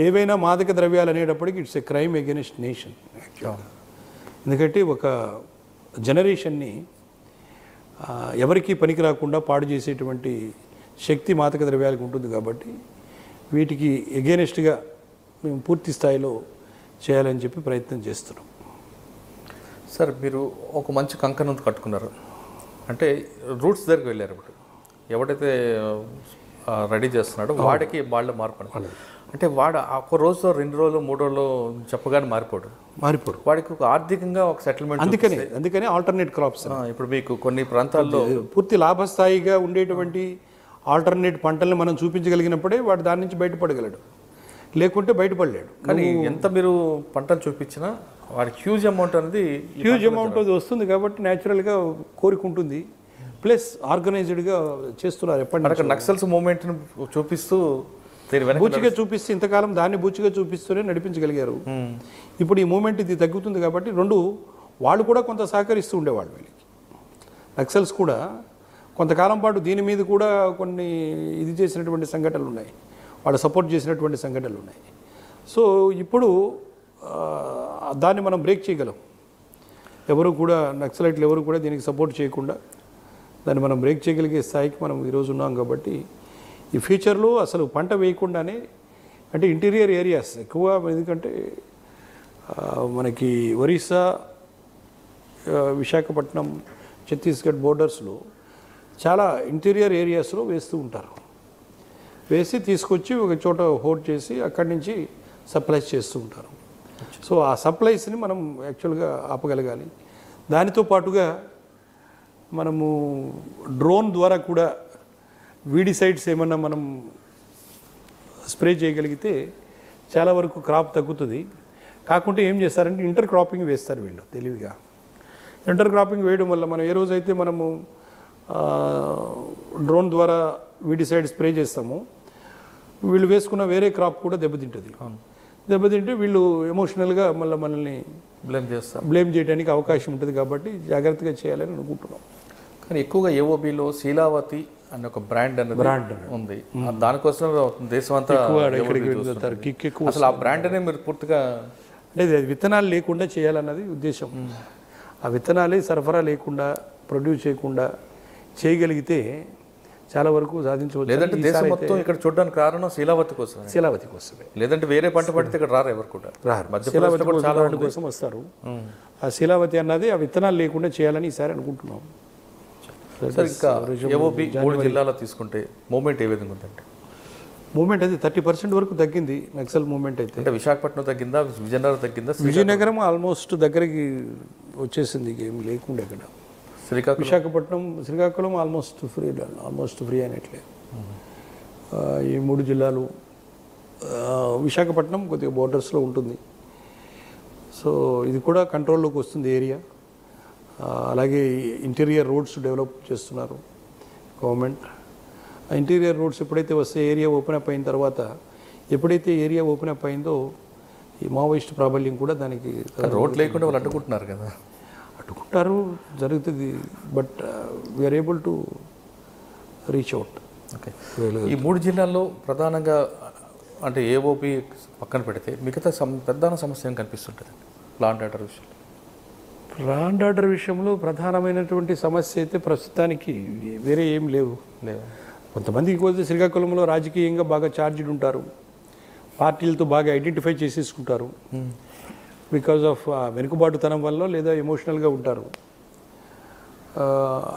ఏవైనా మాదక ద్రవ్యాలు అనేటప్పటికి it's a crime against nation యాక్చువల్గా. ఎందుకంటే ఒక జనరేషన్ని ఎవరికి పనికి రాకుండా పాడు చేసేటువంటి శక్తి మాదక ద్రవ్యాలకు ఉంటుంది. కాబట్టి వీటికి ఎగెనిస్ట్గా మేము పూర్తి స్థాయిలో చేయాలని చెప్పి ప్రయత్నం చేస్తున్నాం. సార్ మీరు ఒక మంచి కంకణం కట్టుకున్నారు అంటే రూట్స్ దగ్గరికి వెళ్ళారు. ఇప్పుడు ఎవడైతే రెడీ చేస్తున్నాడో వాడికి వాళ్ళ మార్పు అంటే వాడు ఒక రోజు 2 రోజులు 3 రోజులు చెప్పగానే మారిపోడు. వాడికి ఒక ఆర్థికంగా ఒక సెటిల్మెంట్. అందుకని ఆల్టర్నేట్ క్రాప్స్ ఇప్పుడు మీకు కొన్ని ప్రాంతాల్లో పూర్తి లాభస్థాయిగా ఉండేటువంటి ఆల్టర్నేట్ పంటల్ని మనం చూపించగలిగినప్పుడే వాడు దాని నుంచి బయటపడగలడు, లేకుంటే బయటపడలేడు. కానీ ఎంత మీరు పంటను చూపించినా వాడికి హ్యూజ్ అమౌంట్ అది వస్తుంది. కాబట్టి న్యాచురల్గా కోరుకుంటుంది. ప్లస్ ఆర్గనైజ్డ్గా చేస్తున్నారు. ఎప్పటికీ నక్సల్స్ మూవ్మెంట్ని చూపిస్తూ బూచిగా చూపిస్తే ఇంతకాలం దాన్ని బూచిగా చూపిస్తూనే నడిపించగలిగారు. ఇప్పుడు ఈ మూమెంట్ ఇది తగ్గుతుంది కాబట్టి వాళ్ళు కూడా కొంత సహకరిస్తూ ఉండేవాళ్ళు. వీళ్ళకి నక్సల్స్ కూడా కొంతకాలం పాటు దీని మీద కూడా కొన్ని ఇది చేసినటువంటి సంఘటనలు ఉన్నాయి, వాళ్ళు సపోర్ట్ చేసినటువంటి సంఘటనలు ఉన్నాయి. సో ఇప్పుడు దాన్ని మనం బ్రేక్ చేయగలం. ఎవరు కూడా నక్సలైట్లు ఎవరు కూడా దీనికి సపోర్ట్ చేయకుండా దాన్ని మనం బ్రేక్ చేయగలిగే స్థాయికి మనం ఈరోజు ఉన్నాం. కాబట్టి ఈ ఫ్యూచర్లో అసలు పంట వేయకుండానే అంటే ఇంటీరియర్ ఏరియాస్ ఎక్కువ, ఎందుకంటే మనకి ఒరిస్సా, విశాఖపట్నం, ఛత్తీస్గఢ్ బోర్డర్స్లో చాలా ఇంటీరియర్ ఏరియాస్లో వేస్తూ ఉంటారు. వేసి తీసుకొచ్చి ఒక చోట హోల్డ్ చేసి అక్కడి నుంచి సప్లైస్ చేస్తూ ఉంటారు. సో ఆ సప్లైస్ని మనం యాక్చువల్గా ఆపగలగాలి. దానితో పాటుగా మనము డ్రోన్ ద్వారా కూడా వీడిసైడ్స్ ఏమన్నా మనం స్ప్రే చేయగలిగితే చాలా వరకు క్రాప్ తగ్గుతుంది. కాకుంటే ఏం చేస్తారంటే ఇంటర్ క్రాపింగ్ వేస్తారు వీళ్ళు తెలివిగా. ఇంటర్ క్రాపింగ్ వేయడం వల్ల మనం ఏ రోజైతే మనము డ్రోన్ ద్వారా వీడిసైడ్ స్ప్రే చేస్తామో వీళ్ళు వేసుకున్న వేరే క్రాప్ కూడా దెబ్బతింటుంది. దెబ్బతింటే వీళ్ళు ఎమోషనల్గా మళ్ళీ మనల్ని బ్లేమ్ చేయడానికి అవకాశం ఉంటుంది. కాబట్టి జాగ్రత్తగా చేయాలని అనుకుంటున్నాం. కానీ ఎక్కువగా ఏఓబిలో శీలావతి అనే ఒక బ్రాండ్ ఉంది. దానికోసం దేశం అంతా అసలు ఆ బ్రాండ్ అనే మీరు పూర్తిగా అంటే విత్తనాలు లేకుండా చేయాలన్నది ఉద్దేశం. ఆ విత్తనాలే సరఫరా లేకుండా ప్రొడ్యూస్ చేయకుండా చేయగలిగితే చాలా వరకు సాధించవచ్చు. లేదంటే దేశం మొత్తం ఇక్కడ చూడడానికి కారణం శీలావతి కోసమే. లేదంటే వేరే పంట పడితే ఇక్కడ రారు, ఎవరు కూడా రారు. శీలావతి చాలా కోసం వస్తారు. ఆ శీలావతి అన్నది ఆ విత్తనాలు లేకుండా చేయాలని ఈసారి అనుకుంటున్నాం. సార్ ఇంకా ఏఓబి 3 జిల్లాలో తీసుకుంటే మూవ్మెంట్ ఏ విధంగా ఉందంటే? మూవ్మెంట్ అయితే 30% వరకు తగ్గింది నక్సల్ మూవ్మెంట్ అయితే. అంటే విశాఖపట్నం తగ్గిందా, విజయనగరం తగ్గిందా? విజయనగరం ఆల్మోస్ట్ దగ్గరికి వచ్చేసింది, ఏం లేకుండా ఇక్కడ. శ్రీకాకుళం శ్రీకాకుళం ఆల్మోస్ట్ ఫ్రీ అయినట్లే. ఈ 3 జిల్లాలు, విశాఖపట్నం కొద్దిగా బోర్డర్స్లో ఉంటుంది. సో ఇది కూడా కంట్రోల్లోకి వస్తుంది ఏరియా. అలాగే ఇంటీరియర్ రోడ్స్ డెవలప్ చేస్తున్నారు గవర్నమెంట్. ఆ ఇంటీరియర్ రోడ్స్ ఎప్పుడైతే వస్తే ఏరియా ఓపెన్ అప్ అయిన తర్వాత, ఎప్పుడైతే ఏరియా ఓపెన్ అప్ అయిందో ఈ మావోయిస్ట్ ప్రాబల్యం కూడా దానికి రోడ్ లేకుండా వాళ్ళు అడ్డుకుంటున్నారు కదా. అడ్డుకుంటారు, జరుగుతుంది. But we are able to reach out. Okay, ఈ 3 జిల్లాల్లో ప్రధానంగా అంటే ఏఓపి పక్కన పెడితే మిగతా ప్రధాన సమస్య ఏం కనిపిస్తుంటుంది లా అండ్ ఆర్డర్ విషయం? లా అండ్ ఆర్డర్ విషయంలో ప్రధానమైనటువంటి సమస్య అయితే ప్రస్తుతానికి వేరే ఏం లేవు. కొంతమందికి పోతే శ్రీకాకుళంలో రాజకీయంగా బాగా ఛార్జ్డ్ ఉంటారు, పార్టీలతో బాగా ఐడెంటిఫై చేసేసుకుంటారు. బికాజ్ ఆఫ్ వెనుకబాటుతనం వల్ల లేదా ఎమోషనల్గా ఉంటారు.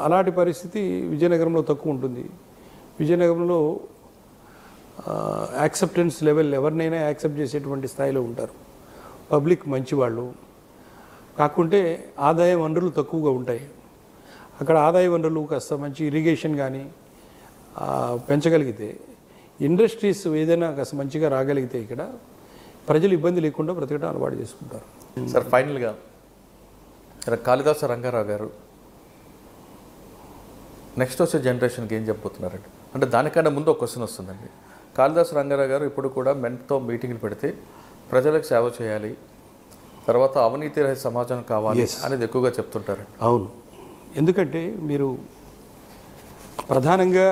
అలాంటి పరిస్థితి విజయనగరంలో తక్కువ ఉంటుంది. విజయనగరంలో యాక్సెప్టెన్స్ లెవెల్ ఎవరినైనా యాక్సెప్ట్ చేసేటువంటి స్థాయిలో ఉంటారు. పబ్లిక్ మంచివాళ్ళు. కాకుంటే ఆదాయ వనరులు తక్కువగా ఉంటాయి. అక్కడ ఆదాయ వనరులు కాస్త మంచి ఇరిగేషన్ కానీ పెంచగలిగితే, ఇండస్ట్రీస్ ఏదైనా కాస్త మంచిగా రాగలిగితే ఇక్కడ ప్రజలు ఇబ్బంది లేకుండా బ్రతకడం అలవాటు చేసుకుంటారు. సార్, ఫైనల్గా కాళిదాసు రంగారావు గారు నెక్స్ట్ వచ్చే జనరేషన్కి ఏం చెప్పబోతున్నారండి? అంటే దానికన్నా ముందు ఒక క్వశ్చన్ వస్తుందండి. కాళిదాసు రంగారావు గారు ఇప్పుడు కూడా మెంట్తో మీటింగ్లు పెడితే ప్రజలకు సేవ చేయాలి, తర్వాత అవినీతి రహిత సమాజం కావాలి అనేది ఎక్కువగా చెప్తుంటారు. అవును, ఎందుకంటే మీరు ప్రధానంగా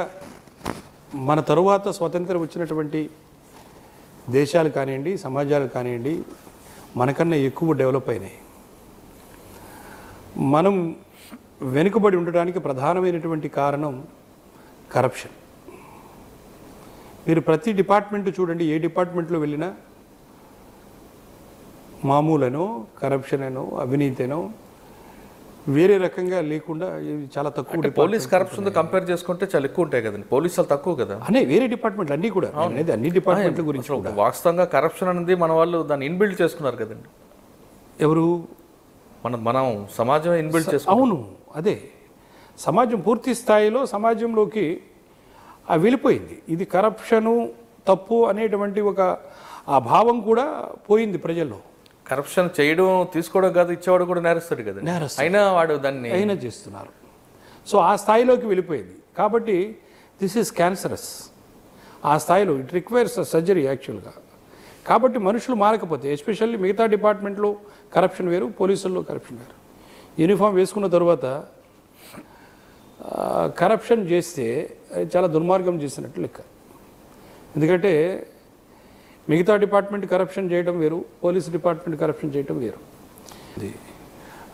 మన తరువాత స్వతంత్రం వచ్చినటువంటి దేశాలు కానివ్వండి, సమాజాలు కానివ్వండి, మనకన్నా ఎక్కువ డెవలప్ అయినాయి. మనం వెనుకబడి ఉండడానికి ప్రధానమైనటువంటి కారణం కరప్షన్. మీరు ప్రతి డిపార్ట్మెంట్ చూడండి, ఏ డిపార్ట్మెంట్లో వెళ్ళినా మామూలనో కరప్షన్ అనో అవినీతినో వేరే రకంగా లేకుండా చాలా తక్కువ. పోలీస్ కరప్షన్ కంపేర్ చేసుకుంటే చాలా ఎక్కువ ఉంటాయి కదండి, పోలీసులు తక్కువ కదా. అనే వేరే డిపార్ట్మెంట్లు అన్నీ కూడా, అనేది అన్ని డిపార్ట్మెంట్ల గురించి వాస్తవంగా కరప్షన్ అనేది మన వాళ్ళు దాన్ని ఇన్బిల్డ్ చేసుకున్నారు కదండి. ఎవరు? మనం సమాజం ఇన్బిల్డ్ చేసుకున్నాం. అవును, అదే సమాజం పూర్తి స్థాయిలో సమాజంలోకి వెళ్ళిపోయింది. ఇది కరప్షను తప్పు అనేటువంటి ఒక ఆ భావం కూడా పోయింది ప్రజల్లో. కరప్షన్ చేయడం, తీసుకోవడం కాదు, ఇచ్చేవాడు కూడా నేరస్తాడు కదా, అయినా వాడు దాన్ని అయినా చేస్తున్నారు. సో ఆ స్థాయిలోకి వెళ్ళిపోయింది. కాబట్టి దిస్ ఈజ్ క్యాన్సరస్. ఆ స్థాయిలో ఇట్ రిక్వైర్స్ సర్జరీ యాక్చువల్గా. కాబట్టి మనుషులు మారకపోతే, ఎస్పెషల్లీ మిగతా డిపార్ట్మెంట్లో కరప్షన్ వేరు, పోలీసుల్లో కరప్షన్ వేరు. యూనిఫామ్ వేసుకున్న తర్వాత కరప్షన్ చేస్తే చాలా దుర్మార్గం చేసినట్టు లెక్క. ఎందుకంటే మిగతా డిపార్ట్మెంట్ కరప్షన్ చేయడం వేరు, పోలీస్ డిపార్ట్మెంట్ కరప్షన్ చేయడం వేరు.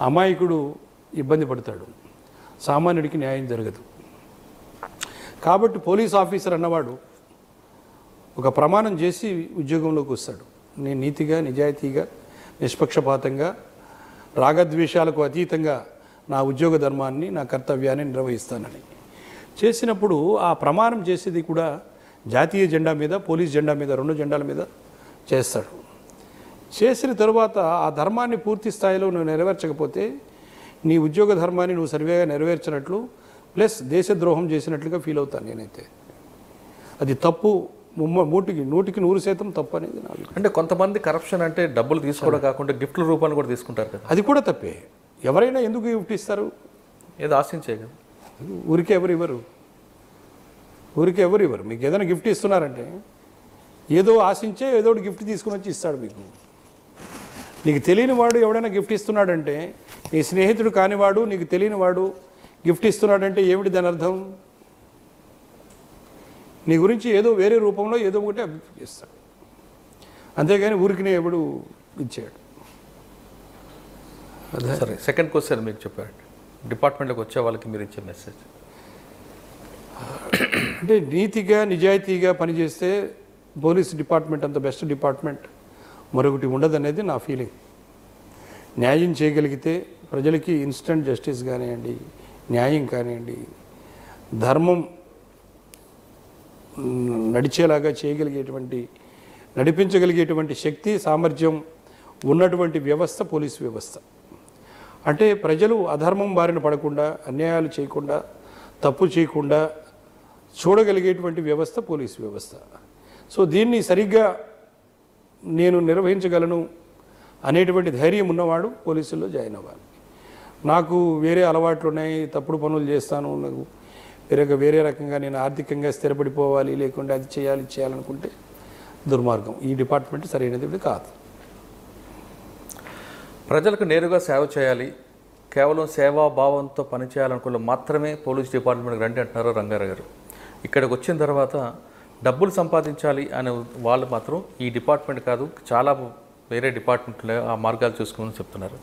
అమాయకుడు ఇబ్బంది పడతాడు, సామాన్యుడికి న్యాయం జరగదు. కాబట్టి పోలీస్ ఆఫీసర్ అన్నవాడు ఒక ప్రమాణం చేసి ఉద్యోగంలోకి వస్తాడు. నేను నీతిగా, నిజాయితీగా, నిష్పక్షపాతంగా, రాగద్వేషాలకు అతీతంగా నా ఉద్యోగ ధర్మాన్ని, నా కర్తవ్యాన్ని నిర్వహిస్తానని చేసినప్పుడు ఆ ప్రమాణం చేసేది కూడా జాతీయ జెండా మీద, పోలీస్ జెండా మీద, 2 జెండాల మీద చేస్తాడు. చేసిన తరువాత ఆ ధర్మాన్ని పూర్తి స్థాయిలో నువ్వు నెరవేర్చకపోతే నీ ఉద్యోగ ధర్మాన్ని నువ్వు సరివేగా నెరవేర్చినట్లు ప్లస్ దేశద్రోహం చేసినట్లుగా ఫీల్ అవుతాను నేనైతే. అది తప్పు, 100% తప్పు అనేది నా అభిప్రాయం. అంటే కొంతమంది కరప్షన్ అంటే డబ్బులు తీసుకోవడం కాకుండా గిఫ్ట్ల రూపాన్ని కూడా తీసుకుంటారు కదా, అది కూడా తప్పే. ఎవరైనా ఎందుకు గిఫ్ట్ ఇస్తారు? ఏదో ఆశించే కదా. ఊరికే ఎవరు ఇవ్వరు. మీకు ఏదైనా గిఫ్ట్ ఇస్తున్నారంటే ఏదో ఆశించే ఏదో గిఫ్ట్ తీసుకుని వచ్చి ఇస్తాడు మీకు. నీకు తెలియని వాడు ఎవడైనా గిఫ్ట్ ఇస్తున్నాడంటే, నీ స్నేహితుడు కానివాడు నీకు తెలియని వాడు గిఫ్ట్ ఇస్తున్నాడంటే ఏమిటి దాని అర్థం? నీ గురించి ఏదో వేరే రూపంలో ఏదో ఒకటి అభిప్రాయం చేస్తాడు, అంతేగాని ఊరికినే ఎవడు ఇచ్చాడు. సరే, సెకండ్ క్వశ్చన్ మీకు చెప్పారండి, డిపార్ట్మెంట్లోకి వచ్చే వాళ్ళకి మీరు ఇచ్చే మెసేజ్ అంటే నీతిగా, నిజాయితీగా పనిచేస్తే పోలీస్ డిపార్ట్మెంట్ అంత బెస్ట్ డిపార్ట్మెంట్ మరొకటి ఉండదనేది నా ఫీలింగ్. న్యాయం చేయగలిగితే ప్రజలకి ఇన్స్టంట్ జస్టిస్ కానివ్వండి, న్యాయం కానివ్వండి, ధర్మం నడిచేలాగా నడిపించగలిగేటువంటి శక్తి, సామర్థ్యం ఉన్నటువంటి వ్యవస్థ పోలీస్ వ్యవస్థ. అంటే ప్రజలు అధర్మం బారిన పడకుండా, అన్యాయాలు చేయకుండా, తప్పు చేయకుండా చూడగలిగేటువంటి వ్యవస్థ పోలీసు వ్యవస్థ. సో దీన్ని సరిగ్గా నేను నిర్వహించగలను అనేటువంటి ధైర్యం ఉన్నవాడు పోలీసుల్లో జాయిన్ అవ్వాలి. నాకు వేరే అలవాట్లు ఉన్నాయి, తప్పుడు పనులు చేస్తాను, నాకు వేరే రకంగా నేను ఆర్థికంగా స్థిరపడిపోవాలి, లేకుంటే అది చేయాలనుకుంటే దుర్మార్గం. ఈ డిపార్ట్మెంట్ సరైనది కాదు. ప్రజలకు నేరుగా సేవ చేయాలి, కేవలం సేవాభావంతో పనిచేయాలనుకున్న మాత్రమే పోలీస్ డిపార్ట్మెంట్కి రండి అంటున్నారు రంగారావు గారు. ఇక్కడికి వచ్చిన తర్వాత డబ్బులు సంపాదించాలి అనే వాళ్ళు మాత్రం ఈ డిపార్ట్మెంట్ కాదు, చాలా వేరే డిపార్ట్మెంట్లో ఆ మార్గాలు చూసుకోమని చెప్తున్నారు.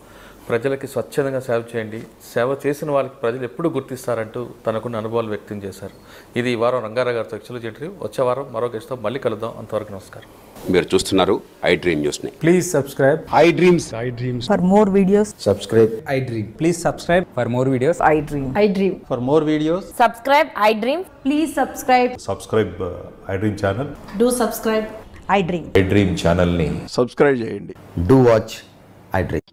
ప్రజలకి స్వచ్ఛందంగా సేవ చేయండి, సేవ చేసిన వాళ్ళకి ప్రజలు ఎప్పుడు గుర్తిస్తారంటూ తనకున్న అనుభవాలు వ్యక్తం చేశారు. ఇది ఈ వారం రంగారావు గారితో ఎక్స్క్లూజివ్ ఇంటర్వ్యూ. వచ్చే వారం మరో గెస్ట్తో మళ్ళీ కలుద్దాం. అంతవరకు నమస్కారం. మీరు చూస్తున్నారు ఐ డ్రీమ్ న్యూస్ని. Please subscribe I dreams For more videos, subscribe I Dream. Please subscribe for more videos. I dream. I dream. For more videos, Subscribe, I dream. Please subscribe. Subscribe I dream channel. Do subscribe. I dream. I dream ఛానల్ని subscribe చేయండి. Do watch I Dream.